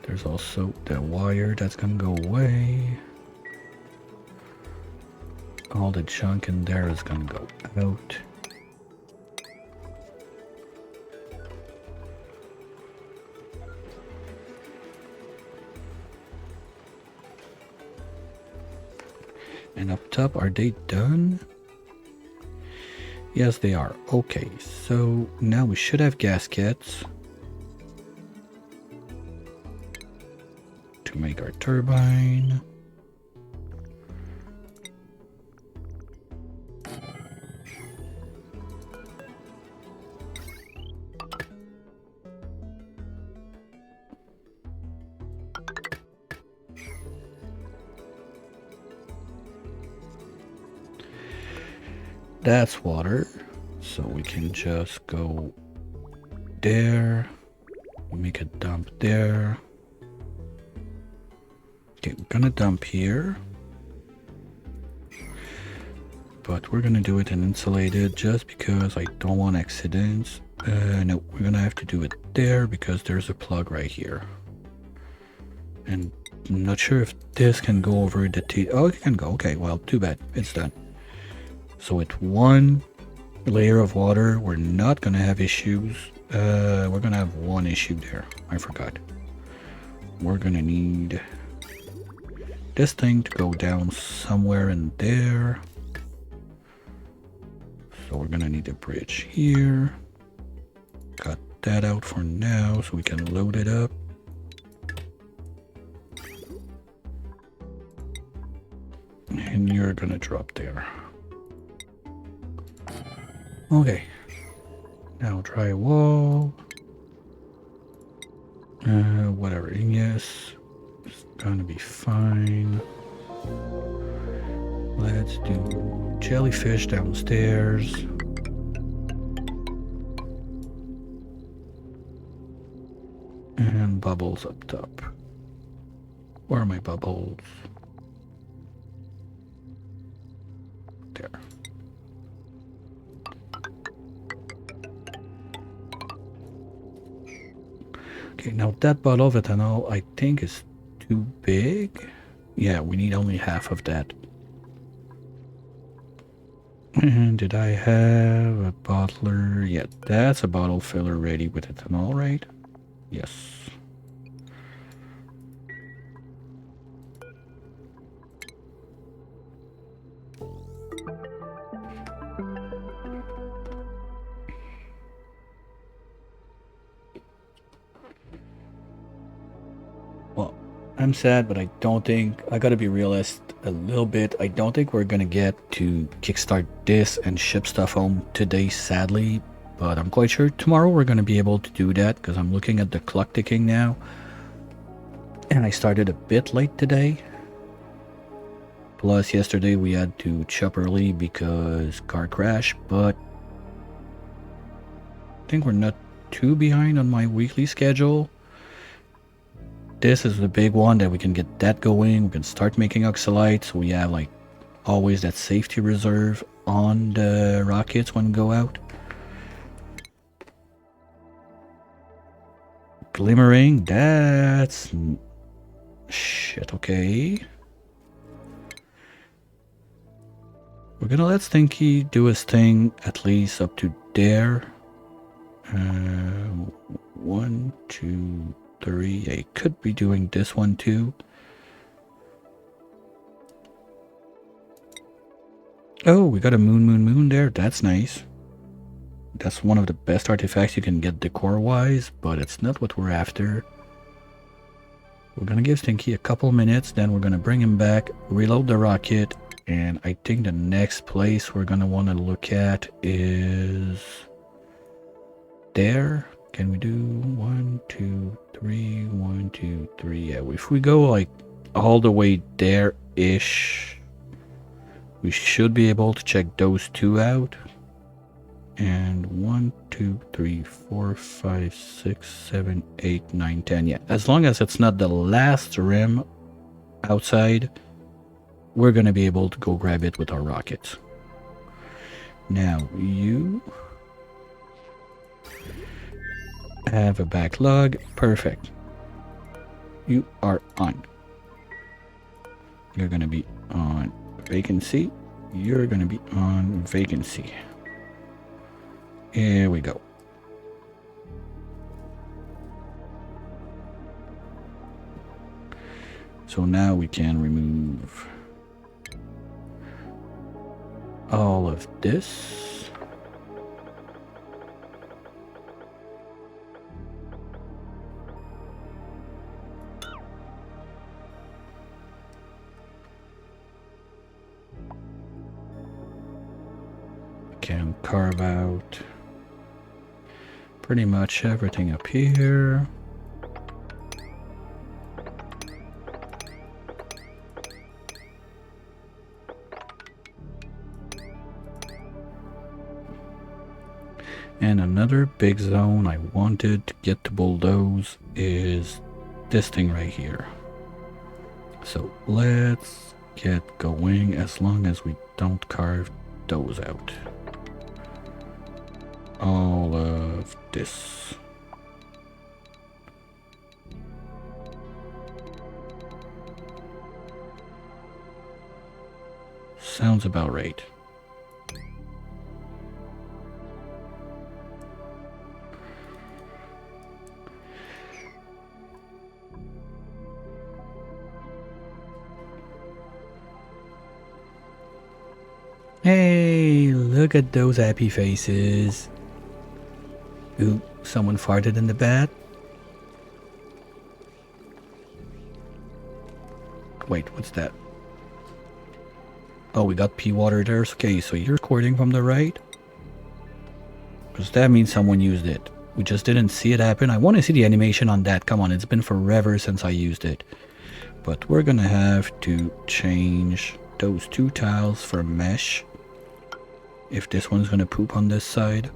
There's also the wire that's gonna go away. All the junk in there is gonna go out. And up top, are they done? Yes, they are. Okay, so now we should have gaskets to make our turbine. That's water, so we can just go there, make a dump there. Okay, we're gonna dump here, but we're gonna do it in insulated just because I don't want accidents. No, we're gonna have to do it there because there's a plug right here. And I'm not sure if this can go over the T. Oh, it can go. Okay, well, too bad. It's done. So with 1 layer of water, we're not gonna have issues. We're gonna have 1 issue there. I forgot. We're gonna need this thing to go down somewhere in there. So we're gonna need a bridge here. Cut that out for now so we can load it up. And you're gonna drop there. Okay. Now drywall. Whatever. Yes. It's gonna be fine. Let's do jellyfish downstairs. And bubbles up top. Where are my bubbles? There. Okay, now that bottle of ethanol I think is too big. Yeah, we need only half of that. And did I have a bottler? Yeah, that's a bottle filler ready with ethanol, right? Yes. Well, I'm sad, but I don't think, I gotta be realist a little bit. I don't think we're gonna get to kickstart this and ship stuff home today, sadly. But I'm quite sure tomorrow we're gonna be able to do that, because I'm looking at the clock ticking now. And I started a bit late today. Plus yesterday we had to chop early because car crash, but I think we're not too behind on my weekly schedule. This is the big one that we can get that going. We can start making oxalite, so we have like always that safety reserve on the rockets when we go out. Glimmering, that's shit. Okay, we're gonna let Stinky do his thing at least up to there. 1, 2, 3. I could be doing this one too. Oh, we got a moon there. That's nice. That's one of the best artifacts you can get decor-wise, but it's not what we're after. We're gonna give Stinky a couple minutes, then we're gonna bring him back, reload the rocket, and I think the next place we're gonna want to look at is there. Can we do 1, 2, 3, 1, 2, 3? Yeah, if we go like all the way there-ish, we should be able to check those two out. And 1, 2, 3, 4, 5, 6, 7, 8, 9, 10. Yeah, as long as it's not the last rim outside, we're gonna be able to go grab it with our rockets. Now you have a backlog. Perfect. You are on. You're gonna be on vacancy. You're gonna be on vacancy. Here we go. So now we can remove all of this. Can carve out pretty much everything up here. And another big zone I wanted to get to bulldoze is this thing right here. So let's get going, as long as we don't carve those out. All of this. Sounds about right. Hey, Look at those happy faces. Ooh, someone farted in the bed. Wait, what's that? Oh, we got pea water there. Okay, so you're recording from the right? Because that means someone used it. We just didn't see it happen. I want to see the animation on that. Come on, it's been forever since I used it. But we're gonna have to change those two tiles for mesh. If this one's gonna poop on this side.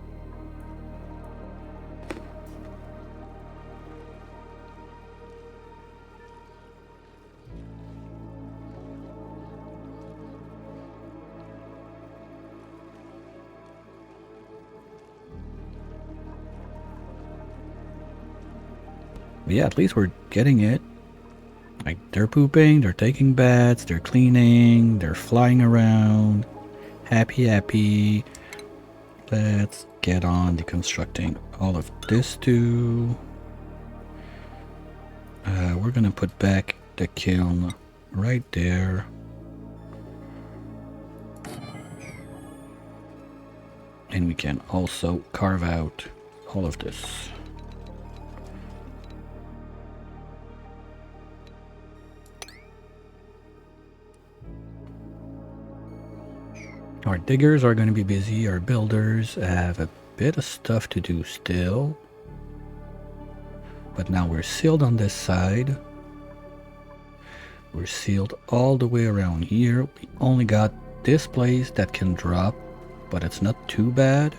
But yeah, at least we're getting it. Like, they're pooping, they're taking baths, they're cleaning, they're flying around. Happy, happy. Let's get on deconstructing all of this too. We're gonna put back the kiln right there. And we can also carve out all of this. Our diggers are going to be busy. Our builders have a bit of stuff to do still. But now we're sealed on this side. We're sealed all the way around here. We only got this place that can drop, but it's not too bad.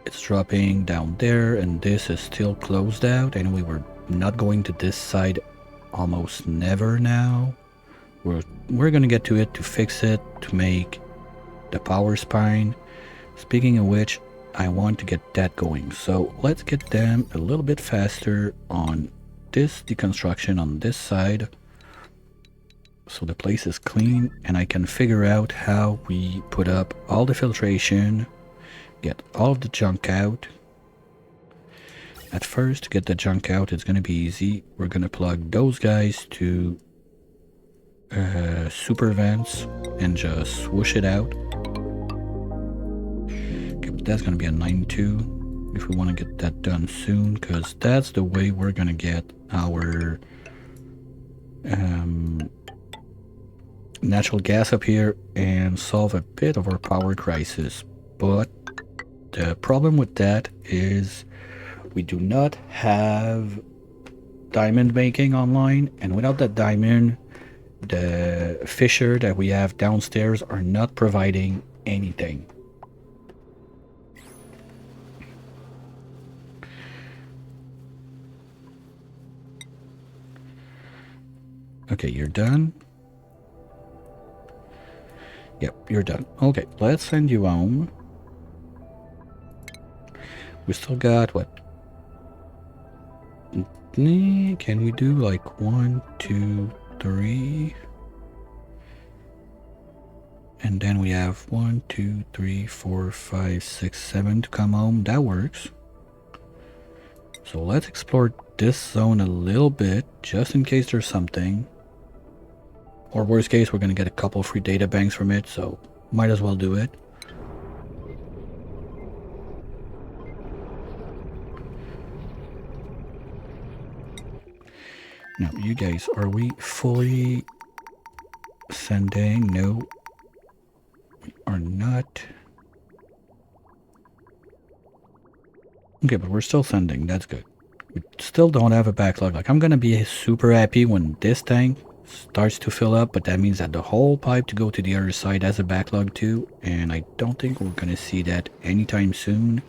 It's dropping down there, and this is still closed out, and we were not going to this side almost never now. We're gonna get to it to fix it, to make the power spine. Speaking of which, I want to get that going. So let's get them a little bit faster on this deconstruction on this side. So the place is clean and I can figure out how we put up all the filtration, get all of the junk out. At first, to get the junk out, it's gonna be easy. We're gonna plug those guys to super vents and just swoosh it out. Okay, but that's gonna be a 9.2 if we want to get that done soon, because that's the way we're gonna get our natural gas up here and solve a bit of our power crisis. But the problem with that is we do not have diamond making online, and without that diamond, the fissure that we have downstairs are not providing anything. Okay, you're done. Yep, you're done. Okay, let's send you home. We still got what? Can we do like 1, 2, 3? And then we have 1, 2, 3, 4, 5, 6, 7 to come home. That works. So let's explore this zone a little bit, just in case there's something. Or worst case, we're gonna get a couple free data banks from it, so might as well do it. Now, you guys, are we fully sending? No, we are not. Okay, but we're still sending. That's good. We still don't have a backlog. Like, I'm gonna be super happy when this tank starts to fill up, but that means that the whole pipe to go to the other side has a backlog too, and I don't think we're gonna see that anytime soon.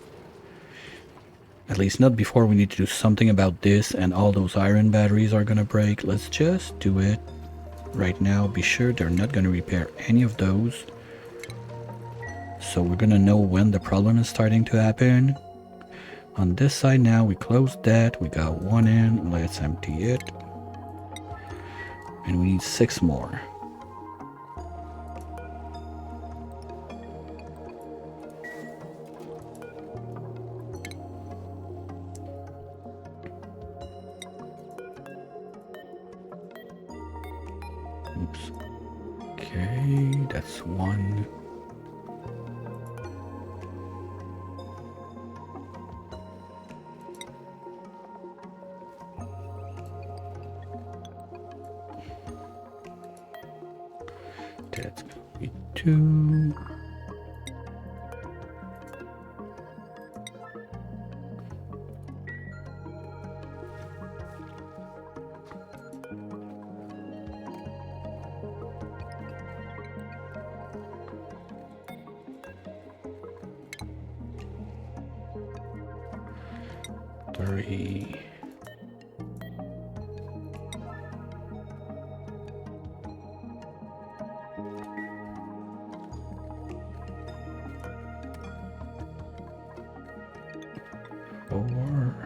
At least not before we need to do something about this, and all those iron batteries are gonna break. Let's just do it right now. Be sure they're not gonna repair any of those. So we're gonna know when the problem is starting to happen. On this side now, we closed that. We got one in. Let's empty it. And we need 6 more. Oops. Okay, that's one. That's gonna be two. Three. Four.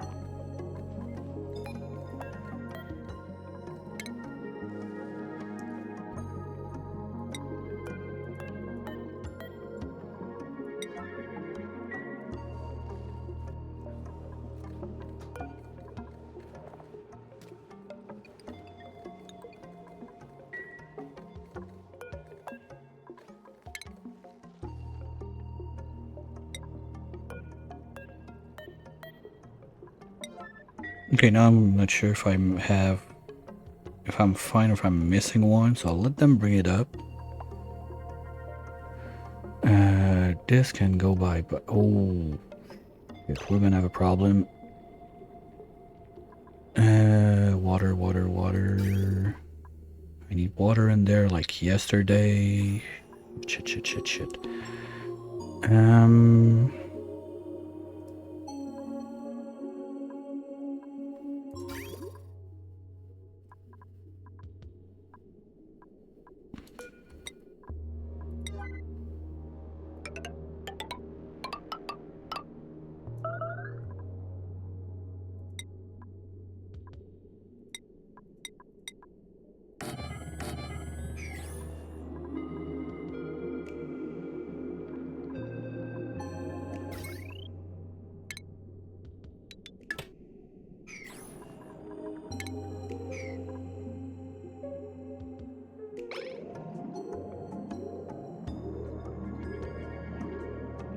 Okay, now I'm not sure if I'm fine or if I'm missing one, so I'll let them bring it up. This can go by, but oh, if we're gonna have a problem. Water. I need water in there like yesterday. Shit.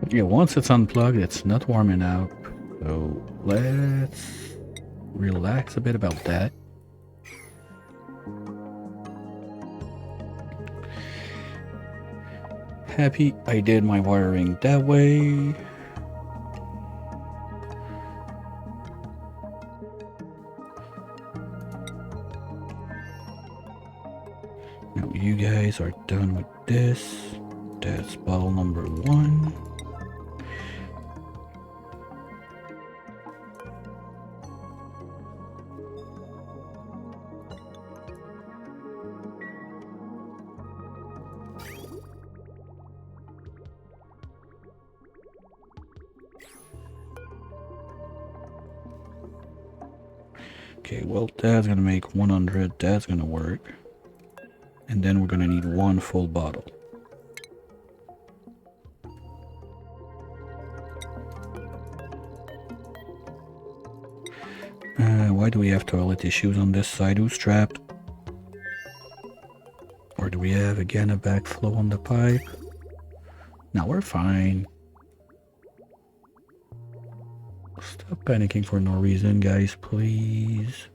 Yeah, once it's unplugged, it's not warming up. So let's relax a bit about that. Happy I did my wiring that way. Now you guys are done with this. That's bottle number 1. Okay, well, that's gonna make 100. That's gonna work. And then we're gonna need 1 full bottle. Why do we have toilet tissues on this side? Who's trapped? Or do we have again a backflow on the pipe? No, we're fine. Stop panicking for no reason, guys, please.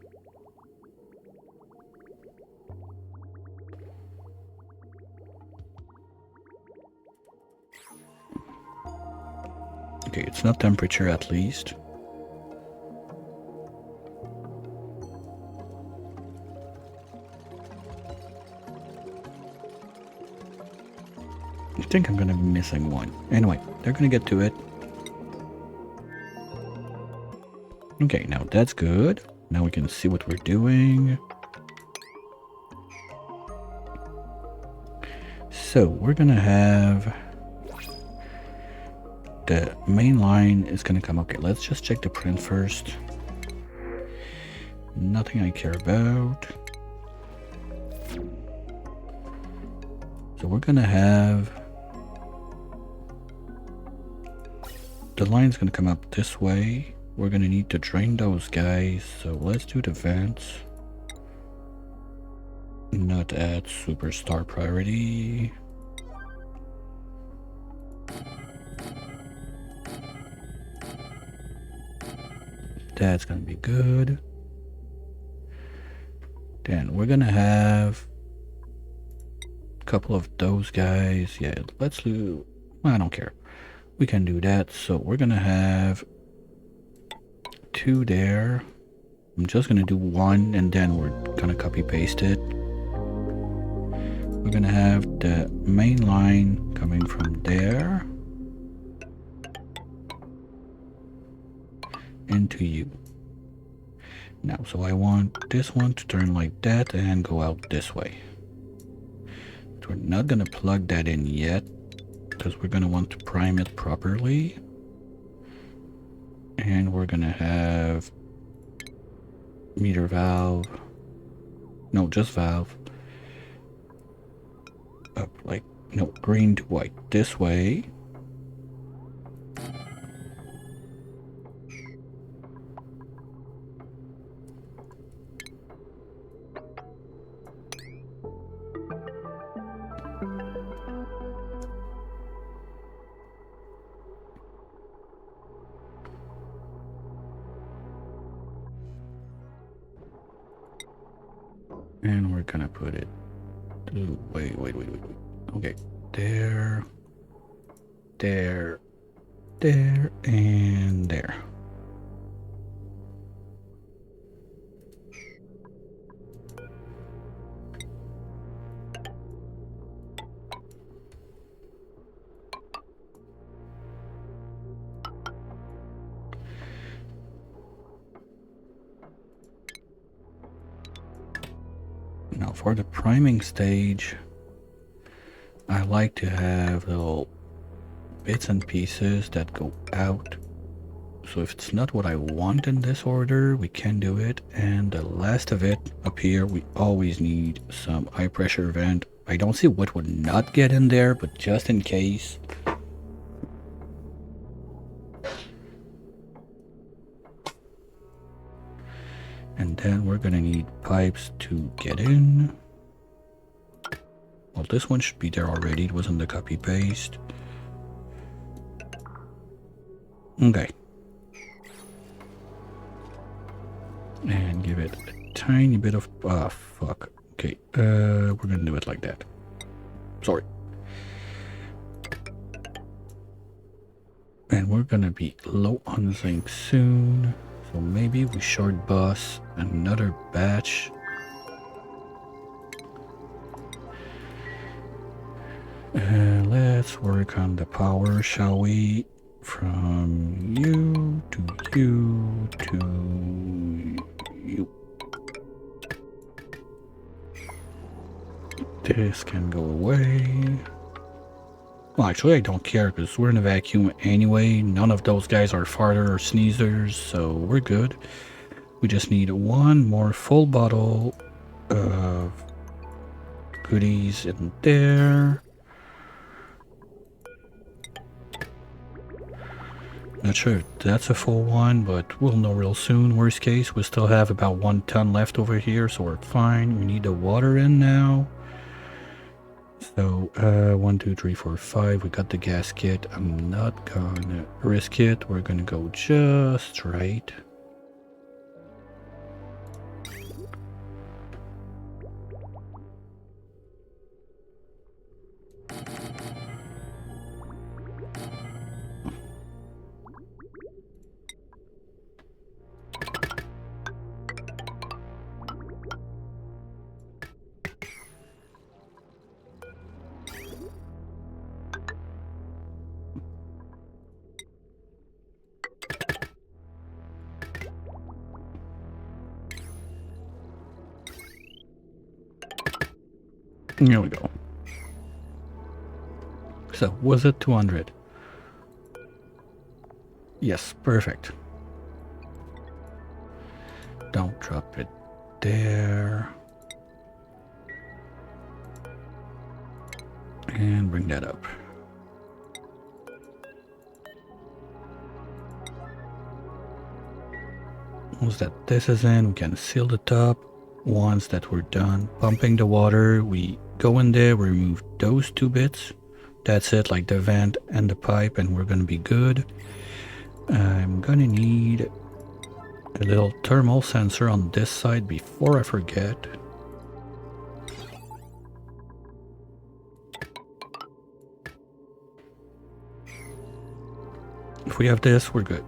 Okay, it's not temperature at least. I think I'm gonna be missing one. Anyway, they're gonna get to it. Okay, now that's good. Now we can see what we're doing. So we're gonna have the main line is gonna come. Okay, let's just check the print first. Nothing I care about. So we're gonna have the line's gonna come up this way. We're gonna need to drain those guys, so let's do the vents. Not at superstar priority. That's gonna be good. Then we're gonna have a couple of those guys. Yeah, let's do. I don't care. We can do that. So we're gonna have 2 there. I'm just gonna do 1 and then we're gonna copy paste it. We're gonna have the main line coming from there into you. Now, so I want this one to turn like that and go out this way. We're not gonna plug that in yet because we're gonna want to prime it properly. And we're gonna have meter valve. No, just valve. Up like, no, green to white this way. And we're gonna put it. Wait. Okay, there, and there. Now for the priming stage, I like to have little bits and pieces that go out. So if it's not what I want in this order, we can do it. And the last of it up here, we always need some high pressure vent. I don't see what would not get in there, but just in case. And then we're gonna need pipes to get in. Well, this one should be there already. It wasn't the copy paste. Okay. And give it a tiny bit of... Ah, fuck. Okay, we're gonna do it like that. Sorry. And we're gonna be low on zinc soon. So maybe we short bus another batch. Let's work on the power, shall we? From you to you to you. This can go away. Well, actually, I don't care because we're in a vacuum anyway. None of those guys are farter or sneezers, so we're good. We just need one more full bottle of goodies in there. Not sure if that's a full one, but we'll know real soon. Worst case, we still have about 1 ton left over here, so we're fine. We need the water in now. So, 1, 2, 3, 4, 5. We got the gas kit. I'm not gonna risk it. We're gonna go just right. Here we go. So, was it 200? Yes, perfect. Don't drop it there. And bring that up. Once that this is in, we can seal the top. once that we're done pumping the water, we go in there, we remove those two bits. That's it, like the vent and the pipe, and we're gonna be good. I'm gonna need a little thermal sensor on this side before I forget. If we have this, we're good.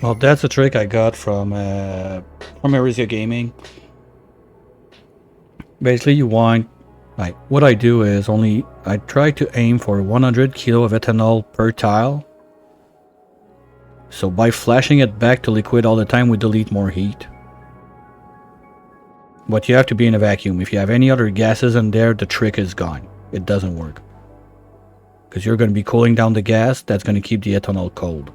Well, that's a trick I got from Arizia Gaming. Basically, you want, like, what I do is I try to aim for 100 kilo of ethanol per tile. So by flashing it back to liquid all the time, we delete more heat. But you have to be in a vacuum. If you have any other gases in there, the trick is gone. It doesn't work. Because you're going to be cooling down the gas, that's going to keep the ethanol cold.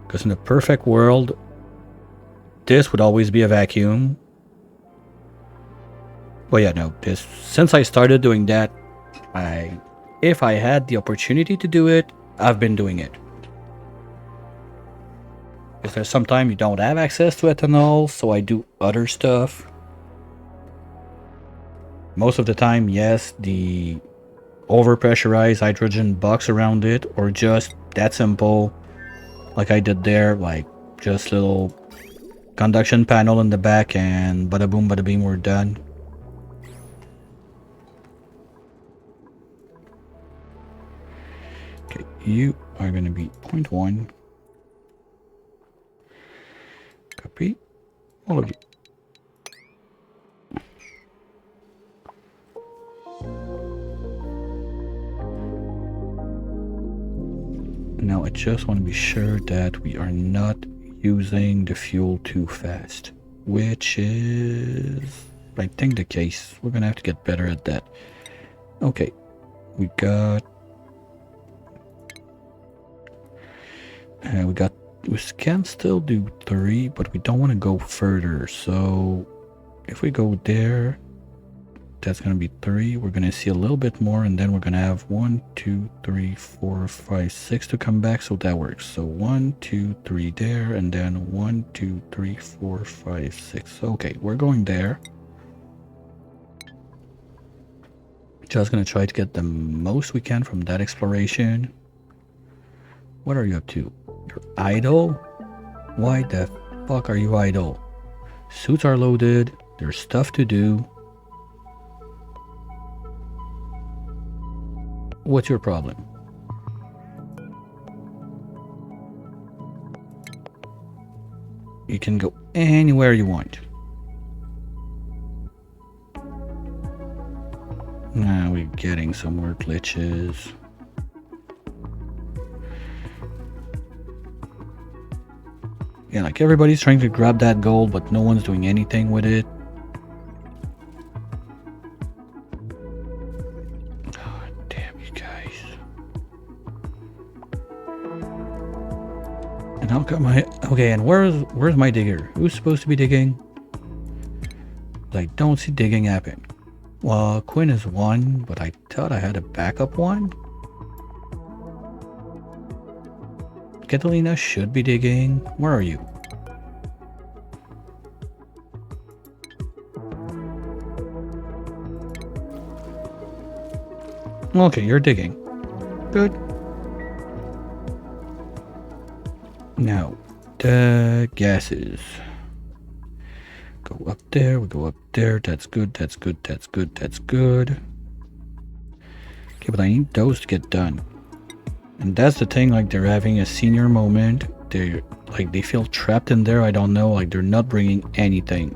Because in the perfect world, this would always be a vacuum. But yeah, no, since I started doing that, if I had the opportunity to do it, I've been doing it. If there's sometimes you don't have access to ethanol, so I do other stuff. Most of the time, yes, the overpressurized hydrogen box around it, or just that simple, like I did there, like just little conduction panel in the back, and bada boom, bada beam, we're done. Okay, you are going to be 0.1. Copy. All of you. Now I just want to be sure that we are not using the fuel too fast, which is, I think, the case. We're gonna have to get better at that. Okay, we can still do 3, but we don't want to go further. So if we go there, that's going to be 3. We're going to see a little bit more, and then we're going to have 1, 2, 3, 4, 5, 6 to come back. So that works. So 1, 2, 3 there, and then 1, 2, 3, 4, 5, 6. Okay, we're going there. Just going to try to get the most we can from that exploration. What are you up to? You're idle? Why the fuck are you idle? Suits are loaded. There's stuff to do. What's your problem? You can go anywhere you want. Now we're getting some more glitches. Yeah, like everybody's trying to grab that gold, but no one's doing anything with it. Oh, damn you guys. And how come okay, and where's my digger? Who's supposed to be digging? I don't see digging happen. Well, Quinn is 1, but I thought I had a backup one. Catalina should be digging. Where are you? Okay, you're digging. Good. Now, the gases. Go up there, we go up there. That's good, that's good, that's good, that's good. Okay, but I need those to get done. And that's the thing, like, they're having a senior moment. They feel trapped in there, I don't know, like they're not bringing anything.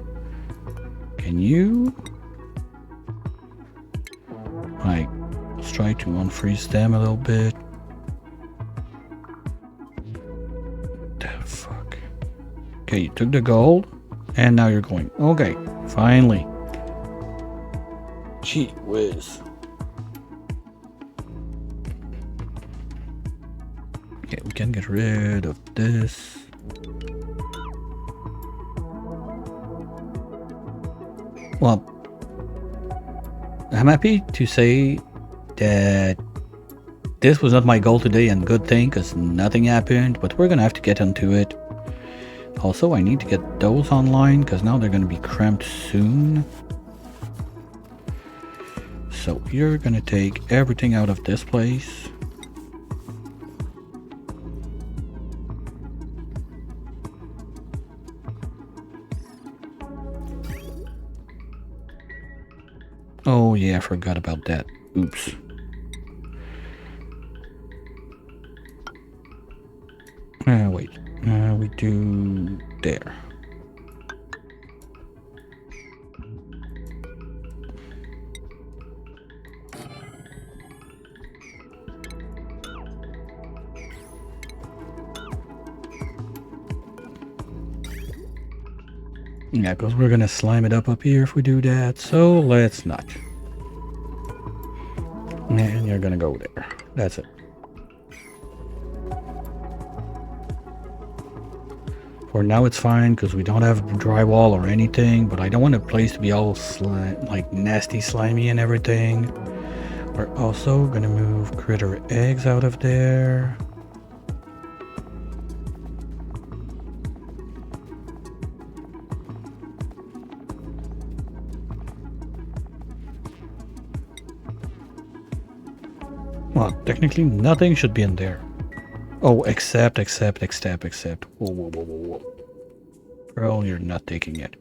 Can you? Like, let's try to unfreeze them a little bit. The fuck. Okay, you took the gold, and now you're going. Okay, finally. Gee whiz. Okay, we can get rid of this. Well, I'm happy to say that this was not my goal today, and good thing, because nothing happened, but we're gonna have to get into it. Also, I need to get those online, because now they're gonna be cramped soon. So you're gonna take everything out of this place. Oh yeah, I forgot about that. Oops. Wait. We do there. Yeah, because we're gonna slime it up here if we do that, so let's not. And you're gonna go there. That's it. For now it's fine because we don't have drywall or anything, but I don't want the place to be all like nasty, slimy and everything. We're also gonna move critter eggs out of there. Well, technically nothing should be in there. Oh, except. Whoa, whoa, whoa, whoa, whoa. Girl, you're not taking it.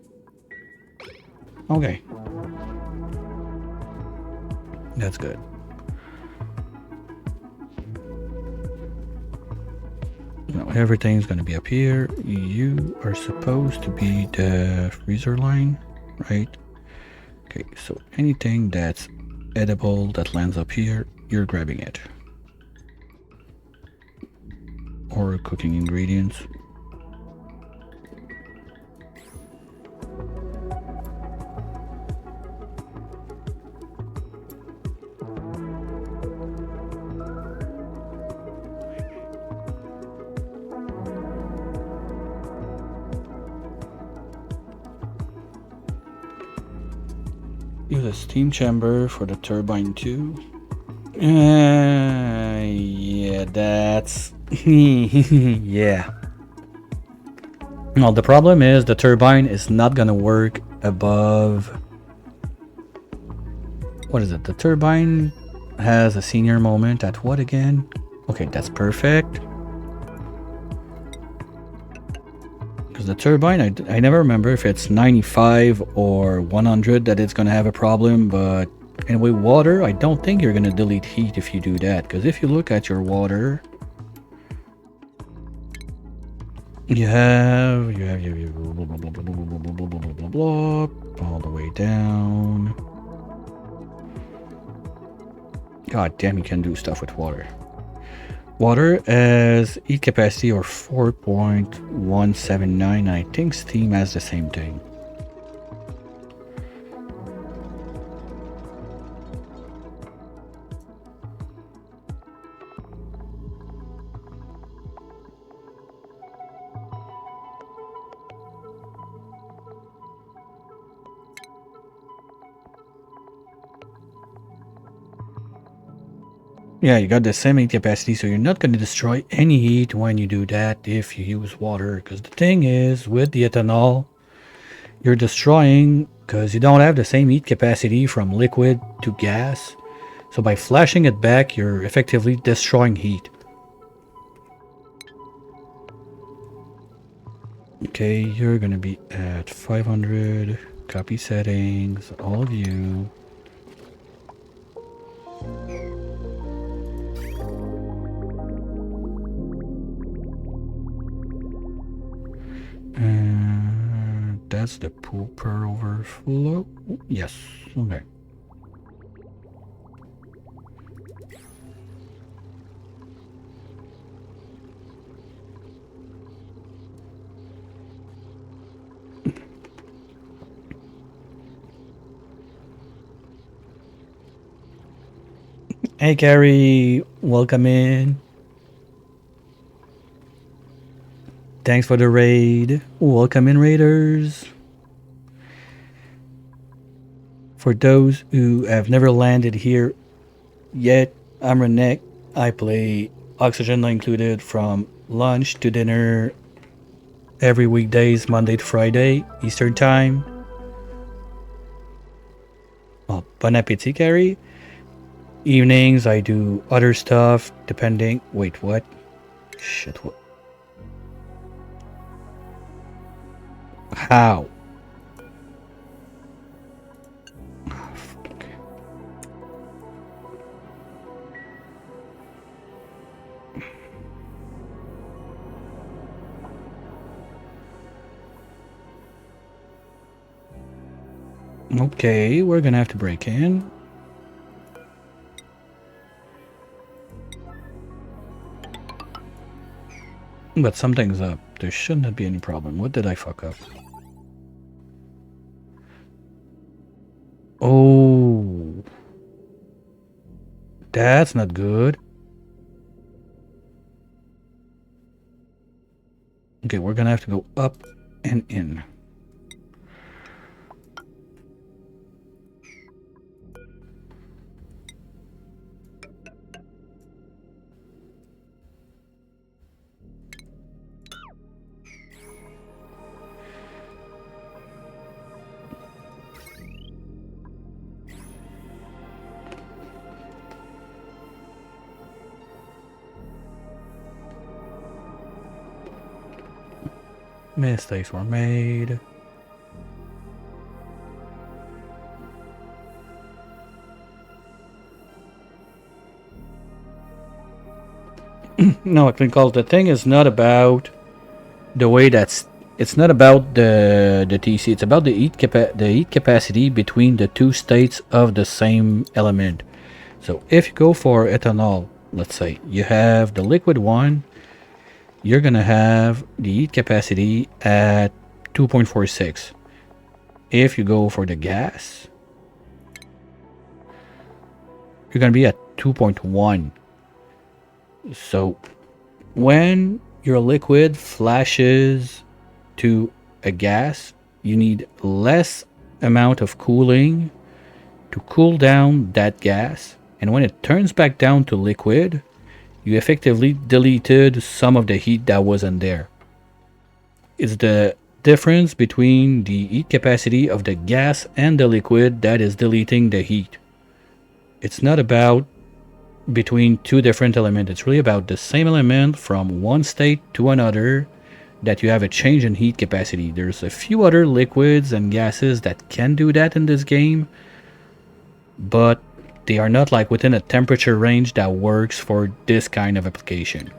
Okay. That's good. Now everything's gonna be up here. You are supposed to be the freezer line, right? Okay, so anything that's edible that lands up here, you're grabbing it. Or cooking ingredients. Use a steam chamber for the turbine too. Yeah, that's... yeah. Well, the problem is the turbine is not gonna work above... What is it? The turbine has a senior moment at what again? Okay, that's perfect. Because the turbine, I never remember if it's 95 or 100 that it's gonna have a problem, but anyway, water, I don't think you're gonna delete heat if you do that, because if you look at your water, you have blah, blah, blah, blah, blah, blah, blah, blah, blah, blah, all the way down. God damn, you can do stuff with water. Water has heat capacity or 4.179. I think steam has the same thing. Yeah, you got the same heat capacity, so you're not going to destroy any heat when you do that if you use water. Because the thing is, with the ethanol, you're destroying, because you don't have the same heat capacity from liquid to gas. So by flashing it back, you're effectively destroying heat. Okay, you're going to be at 500. Copy settings, all of you. And that's the pooper overflow. Yes, okay. Hey Gary, welcome in. Thanks for the raid. Welcome in, raiders. For those who have never landed here yet, I'm Renek. I play Oxygen Not Included from lunch to dinner every weekdays, Monday to Friday, Eastern Time. Well, bon appetit, Gary. Evenings, I do other stuff depending. Wait, what? Shit, what? How? Okay, we're gonna have to break in. But something's up. There shouldn't be any problem. What did I fuck up? Oh. That's not good. Okay, we're gonna have to go up and in. Mistakes were made. No, I can call it. The thing is not about the way that's. It's not about the TC. It's about the heat capacity between the two states of the same element. So if you go for ethanol, let's say you have the liquid one, you're gonna have the heat capacity at 2.46. If you go for the gas, you're gonna be at 2.1. So when your liquid flashes to a gas, you need less amount of cooling to cool down that gas, and when it turns back down to liquid, you effectively deleted some of the heat that wasn't there. It's the difference between the heat capacity of the gas and the liquid that is deleting the heat. It's not about between two different elements. It's really about the same element from one state to another that you have a change in heat capacity. There's a few other liquids and gases that can do that in this game, but they are not like within a temperature range that works for this kind of application.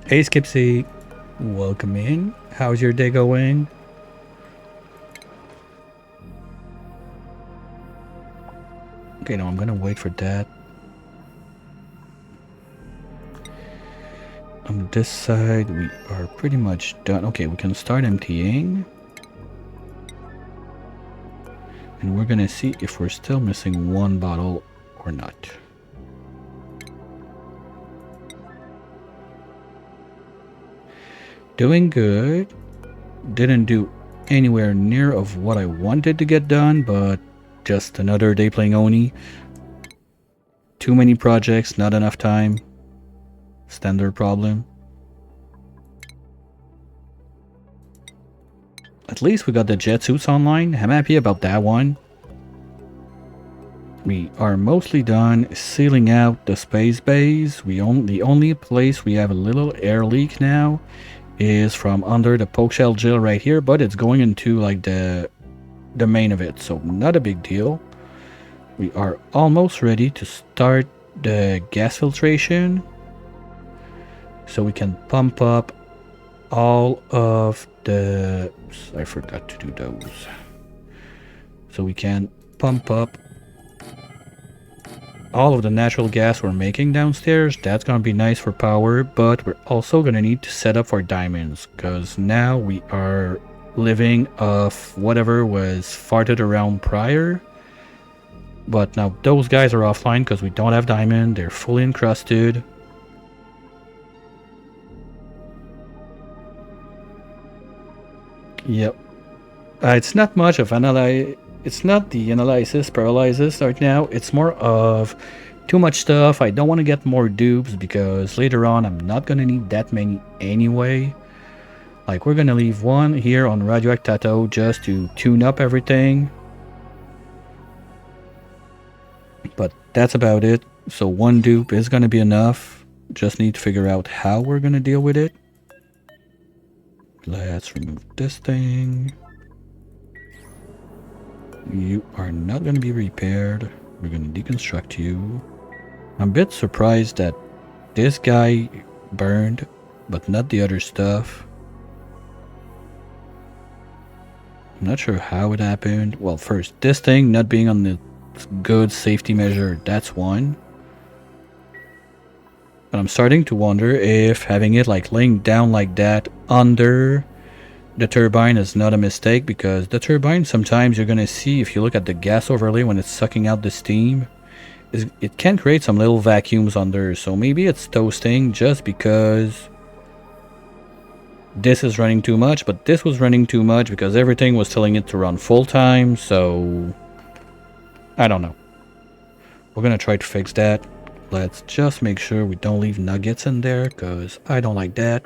Hey Skipsy, welcome in. How's your day going? Okay, no, I'm gonna wait for that. On this side, we are pretty much done. Okay, we can start emptying. And we're gonna see if we're still missing one bottle or not. Doing good. Didn't do anywhere near of what I wanted to get done, but just another day playing Oni. Too many projects, not enough time. Standard problem. At least we got the jet suits online. I'm happy about that one. We are mostly done sealing out the space base. The only place we have a little air leak now is from under the poke shell gel right here, but it's going into like the main of it, so not a big deal. We are almost ready to start the gas filtration, so we can pump up all of the... I forgot to do those. So we can pump up all of the natural gas we're making downstairs. That's gonna be nice for power, but we're also gonna need to set up for diamonds, because now we are living off whatever was farted around prior. But now those guys are offline because we don't have diamond. They're fully encrusted. Yep. It's not much of it's not the analysis paralysis right now. It's more of too much stuff. I don't want to get more dupes because later on I'm not gonna need that many anyway. Like, we're gonna leave one here on Radioactato just to tune up everything. But that's about it. So one dupe is gonna be enough. Just need to figure out how we're gonna deal with it. Let's remove this thing. You are not going to be repaired. We're going to deconstruct you. I'm a bit surprised that this guy burned, but not the other stuff. I'm not sure how it happened. Well, first, this thing not being on the good safety measure, that's one. But I'm starting to wonder if having it like laying down like that under the turbine is not a mistake, because the turbine sometimes you're going to see, if you look at the gas overlay when it's sucking out the steam, it can create some little vacuums under. So maybe it's toasting just because this is running too much, but this was running too much because everything was telling it to run full time. So I don't know. We're going to try to fix that. Let's just make sure we don't leave nuggets in there because I don't like that.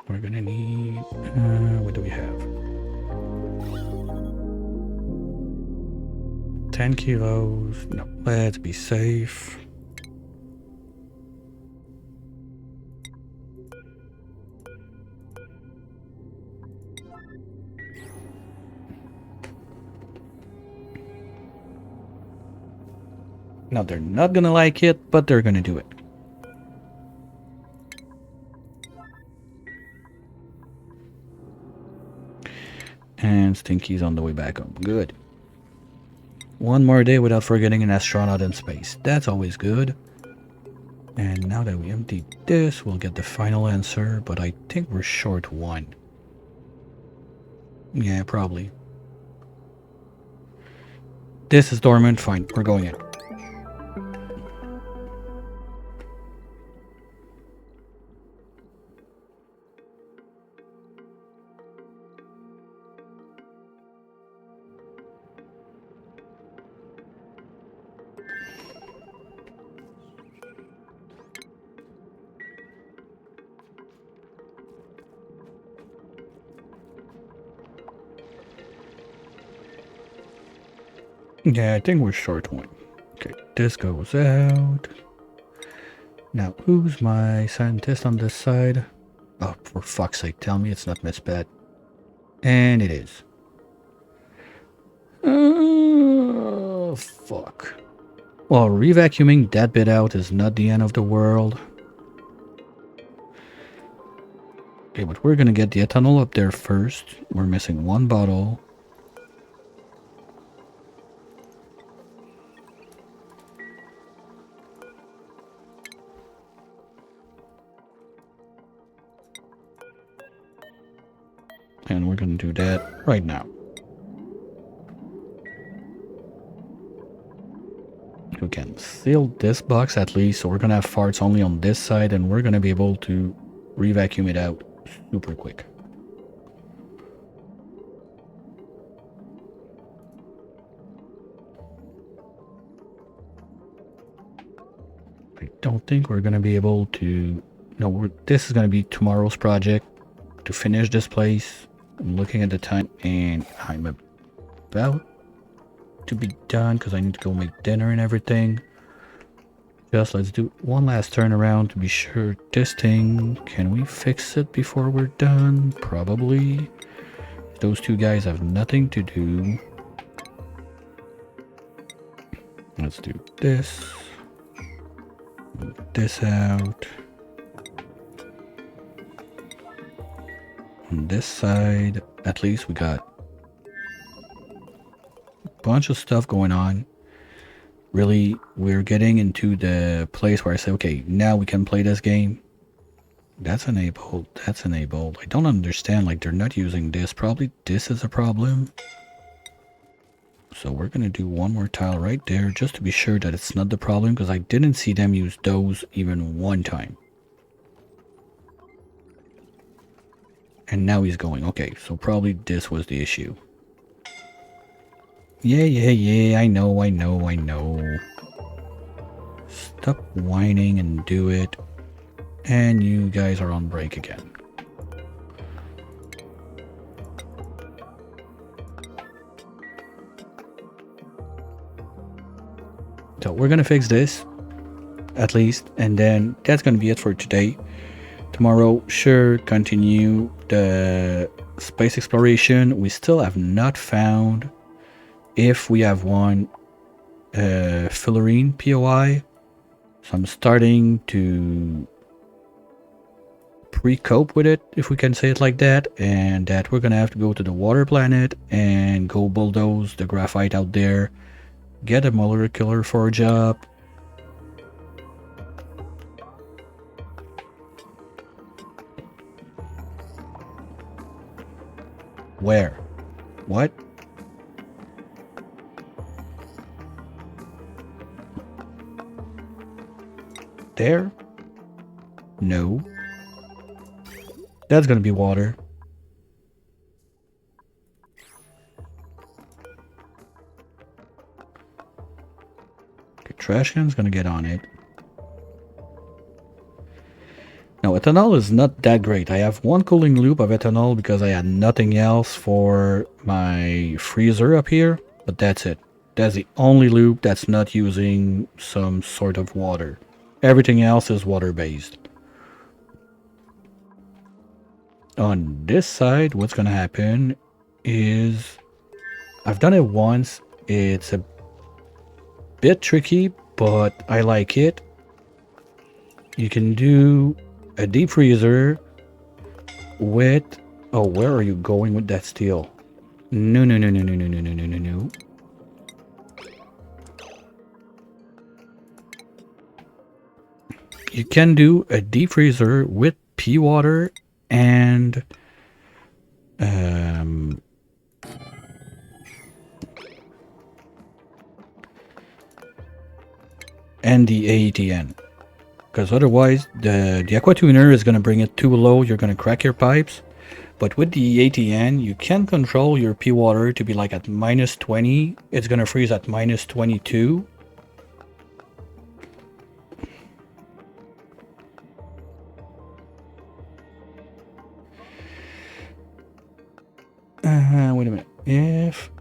We're gonna need, what do we have? 10 kilos. No, let's be safe. Now they're not gonna like it, but they're gonna do it. And Stinky's on the way back home. Good. One more day without forgetting an astronaut in space. That's always good. And now that we emptied this, we'll get the final answer, but I think we're short one. Yeah, probably. This is dormant. Fine, we're going in. Yeah, I think we're short one. Okay, this goes out. Now, who's my scientist on this side? Oh, for fuck's sake, tell me it's not Miss Pat. And it is. Oh, fuck. Well, revacuuming that bit out is not the end of the world. Okay, but we're gonna get the ethanol up there first. We're missing one bottle. And we're gonna do that right now. We can seal this box at least, so we're gonna have farts only on this side, and we're gonna be able to revacuum it out super quick. I don't think we're gonna be able to. No, this is gonna be tomorrow's project to finish this place. I'm looking at the time, and I'm about to be done because I need to go make dinner and everything. Just let's do one last turnaround to be sure. This thing, can we fix it before we're done? Probably. Those two guys have nothing to do. Let's do this. Move this out. On this side, at least we got a bunch of stuff going on. Really, we're getting into the place where I say, okay, now we can play this game. That's enabled. That's enabled. I don't understand. Like, they're not using this. Probably this is a problem. So we're going to do one more tile right there just to be sure that it's not the problem, because I didn't see them use those even one time. And now he's going. Okay, so probably this was the issue. Yeah, I know. Stop whining and do it. And you guys are on break again. So we're gonna fix this, at least, and then that's gonna be it for today. Tomorrow, sure, continue the space exploration. We still have not found if we have one Fullerene POI. So I'm starting to pre-cope with it, if we can say it like that, and that we're gonna have to go to the water planet and go bulldoze the graphite out there, get a molecular forge up. Where? What? There? No. That's gonna be water. Okay, trash can's gonna get on it. No, ethanol is not that great. I have one cooling loop of ethanol because I had nothing else for my freezer up here, but that's it. That's the only loop that's not using some sort of water. Everything else is water-based. On this side, what's gonna happen is I've done it once. It's a bit tricky, but I like it. You can do a deep freezer with... Oh, where are you going with that steel? No. You can do a deep freezer with pea water and and the AETN, because otherwise the aqua tuner is going to bring it too low. You're going to crack your pipes. But with the ATN, you can control your pea water to be like at minus 20. It's going to freeze at minus 22. Wait a minute. If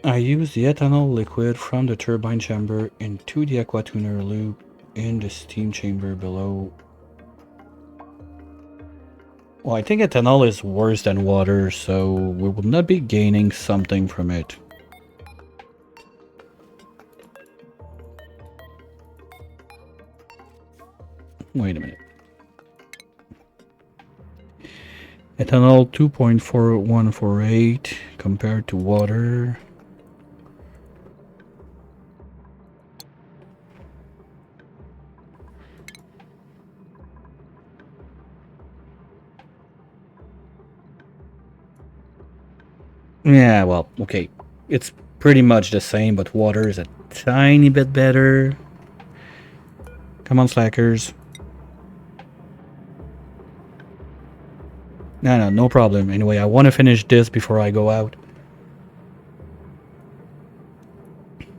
I use the ethanol liquid from the turbine chamber into the aqua tuner loop in the steam chamber below. Well, I think ethanol is worse than water, so we will not be gaining something from it. Wait a minute. Ethanol 2.4148 compared to water. Yeah, well, okay. It's pretty much the same, but water is a tiny bit better. Come on, slackers. No problem. Anyway, I want to finish this before I go out.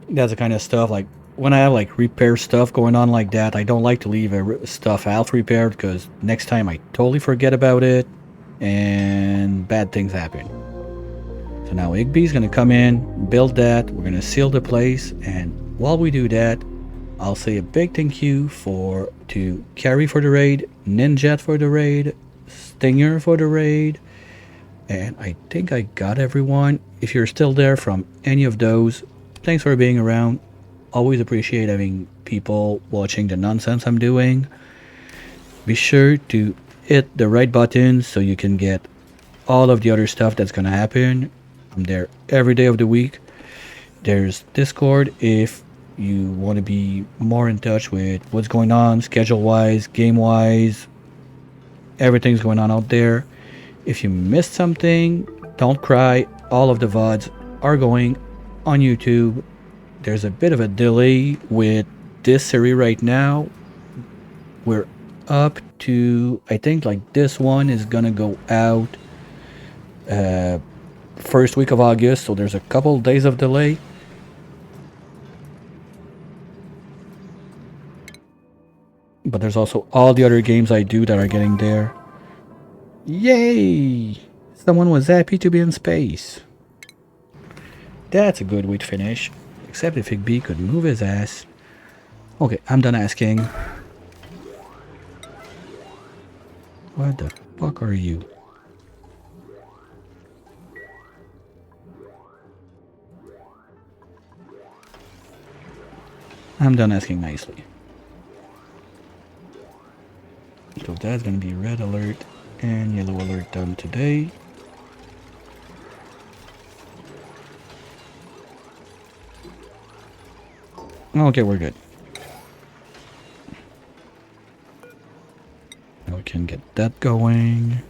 That's the kind of stuff, like, when I have, like, repair stuff going on like that, I don't like to leave stuff half repaired, because next time I totally forget about it, and bad things happen. So now Igby's going to come in, build that, we're going to seal the place, and while we do that, I'll say a big thank you to Carrie for the raid, Ninja for the raid, Stinger for the raid, and I think I got everyone. If you're still there from any of those, thanks for being around. Always appreciate having people watching the nonsense I'm doing. Be sure to hit the right button so you can get all of the other stuff that's gonna happen. I'm there every day of the week. There's Discord if you want to be more in touch with what's going on, schedule wise, game wise. Everything's going on out there. If you missed something, don't cry. All of the VODs are going on YouTube. There's a bit of a delay with this series right now. We're up to, I think, like this one is gonna go out first week of August, so there's a couple days of delay. But there's also all the other games I do that are getting there. Yay! Someone was happy to be in space. That's a good way to finish. Except if Igby could move his ass. Okay, I'm done asking. What the fuck are you? I'm done asking nicely. So that's gonna be red alert and yellow alert done today. Okay, we're good. Now we can get that going.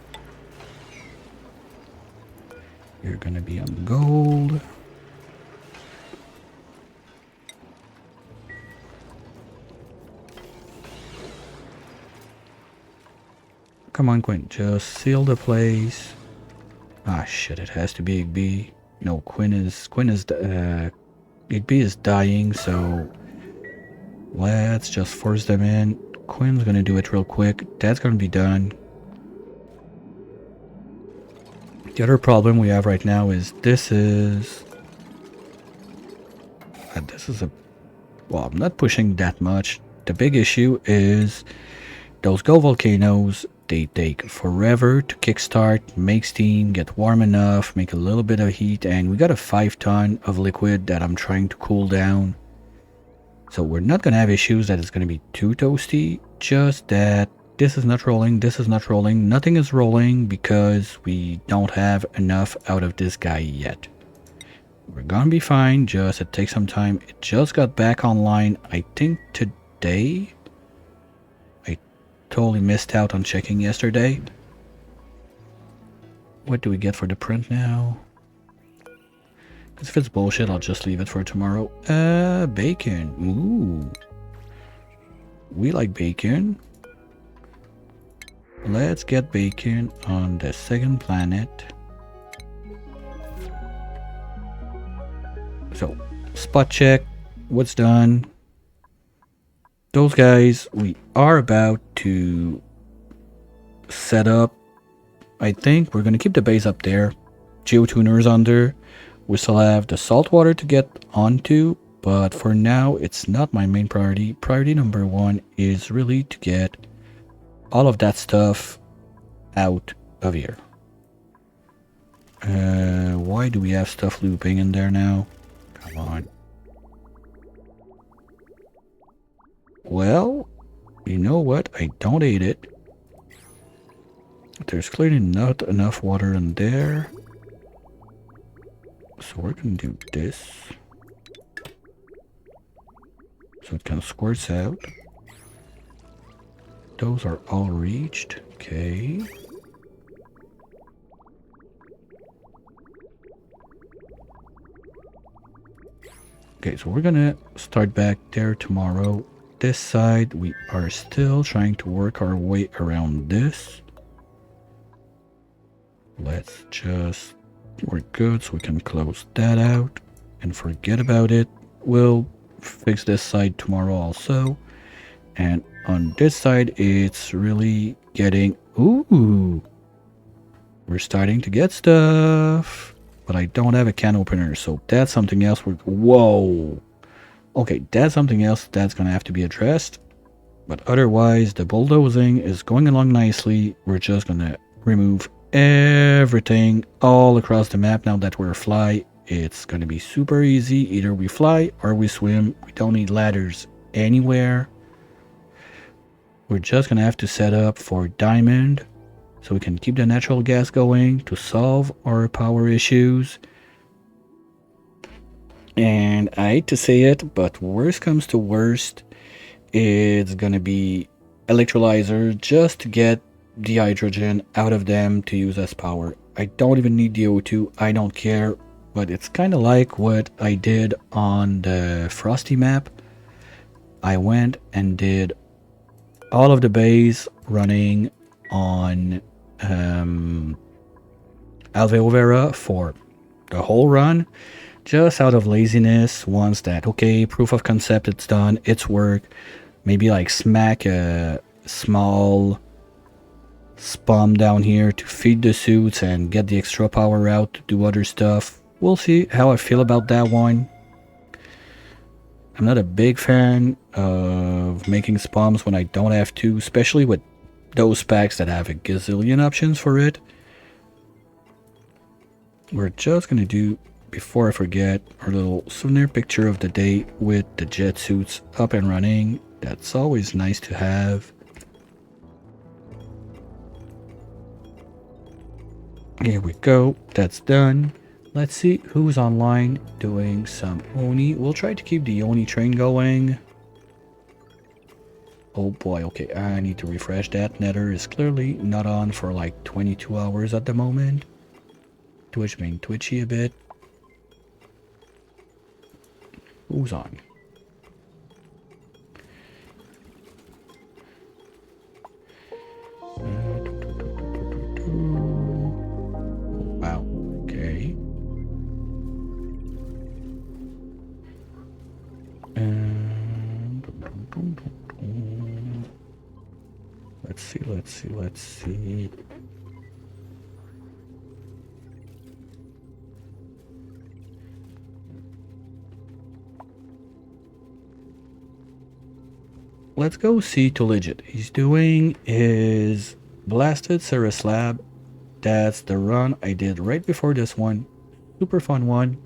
You're gonna be on gold. Come on, Quinn, just seal the place. Ah, shit, it has to be Igby. No, Igby is dying, so let's just force them in. Quinn's gonna do it real quick. That's gonna be done. The other problem we have right now is this is a, well, I'm not pushing that much. The big issue is those gold volcanoes. They take forever to kickstart, make steam, get warm enough, make a little bit of heat, and we got a 5 ton of liquid that I'm trying to cool down. So we're not gonna have issues that it's gonna be too toasty, just that this is not rolling, nothing is rolling because we don't have enough out of this guy yet. We're gonna be fine, just it takes some time. It just got back online, I think today. Totally missed out on checking yesterday. What do we get for the print now? Because if it's bullshit, I'll just leave it for tomorrow. Bacon. Ooh. We like bacon. Let's get bacon on the second planet. So, spot check. What's done? Those guys, we are about to set up. I think we're going to keep the base up there. Geotuners under. We still have the salt water to get onto, but for now, it's not my main priority. Priority number 1 is really to get all of that stuff out of here. Why do we have stuff looping in there now? Come on. Well, you know what? I don't hate it. There's clearly not enough water in there. So we're going to do this. So it kind of squirts out. Those are all reached. Okay. Okay, so we're going to start back there tomorrow. This side, we are still trying to work our way around this. Let's just, we're good, so we can close that out and forget about it. We'll fix this side tomorrow also. And on this side, it's really getting, ooh, we're starting to get stuff, but I don't have a can opener, so that's something else. Whoa. Okay, that's something else that's gonna have to be addressed. But otherwise, the bulldozing is going along nicely. We're just gonna remove everything all across the map now that we're fly. It's gonna be super easy. Either we fly or we swim. We don't need ladders anywhere. We're just gonna have to set up for diamond. so we can keep the natural gas going to solve our power issues. And I hate to say it, but worst comes to worst, it's gonna be electrolyzer just to get the hydrogen out of them to use as power. I don't even need the O2, I don't care, but it's kind of like what I did on the Frosty map. I went and did all of the bays running on Alveo Vera for the whole run, just out of laziness. Once that, okay, proof of concept, it's done, it's work, maybe like smack a small spam down here to feed the suits and get the extra power out to do other stuff. We'll see how I feel about that one. I'm not a big fan of making spams when I don't have to, especially with those packs that have a gazillion options for it. We're just gonna do, before I forget, our little souvenir picture of the day with the jet suits up and running. That's always nice to have. Here we go, that's done. Let's see who's online doing some Oni. We'll try to keep the Oni train going. Oh boy, okay, I need to refresh that. Nether is clearly not on for like 22 hours at the moment. Twitch being twitchy a bit. Who's on? Wow, okay. Let's see. Let's go see to legit. He's doing his blasted Cirrus Lab. That's the run I did right before this one. Super fun one.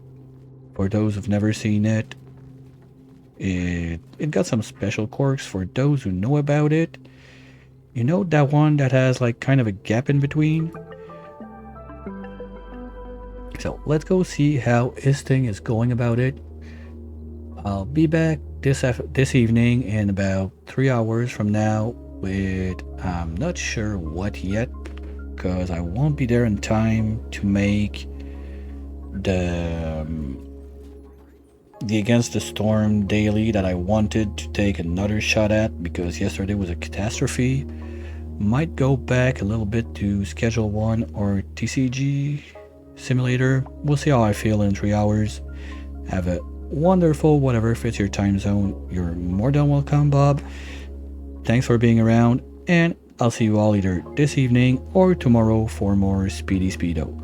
For those who've never seen it. It got some special quirks for those who know about it. You know that one that has like kind of a gap in between? So let's go see how his thing is going about it. I'll be back this evening in about 3 hours from now with I'm not sure what yet, because I won't be there in time to make the Against the Storm daily that I wanted to take another shot at, because yesterday was a catastrophe. Might go back a little bit to Schedule 1 or TCG Simulator. We'll see how I feel in 3 hours. Have a wonderful whatever fits your time zone. You're more than welcome, Bob. Thanks for being around, and I'll see you all either this evening or tomorrow for more Speedy Speedo.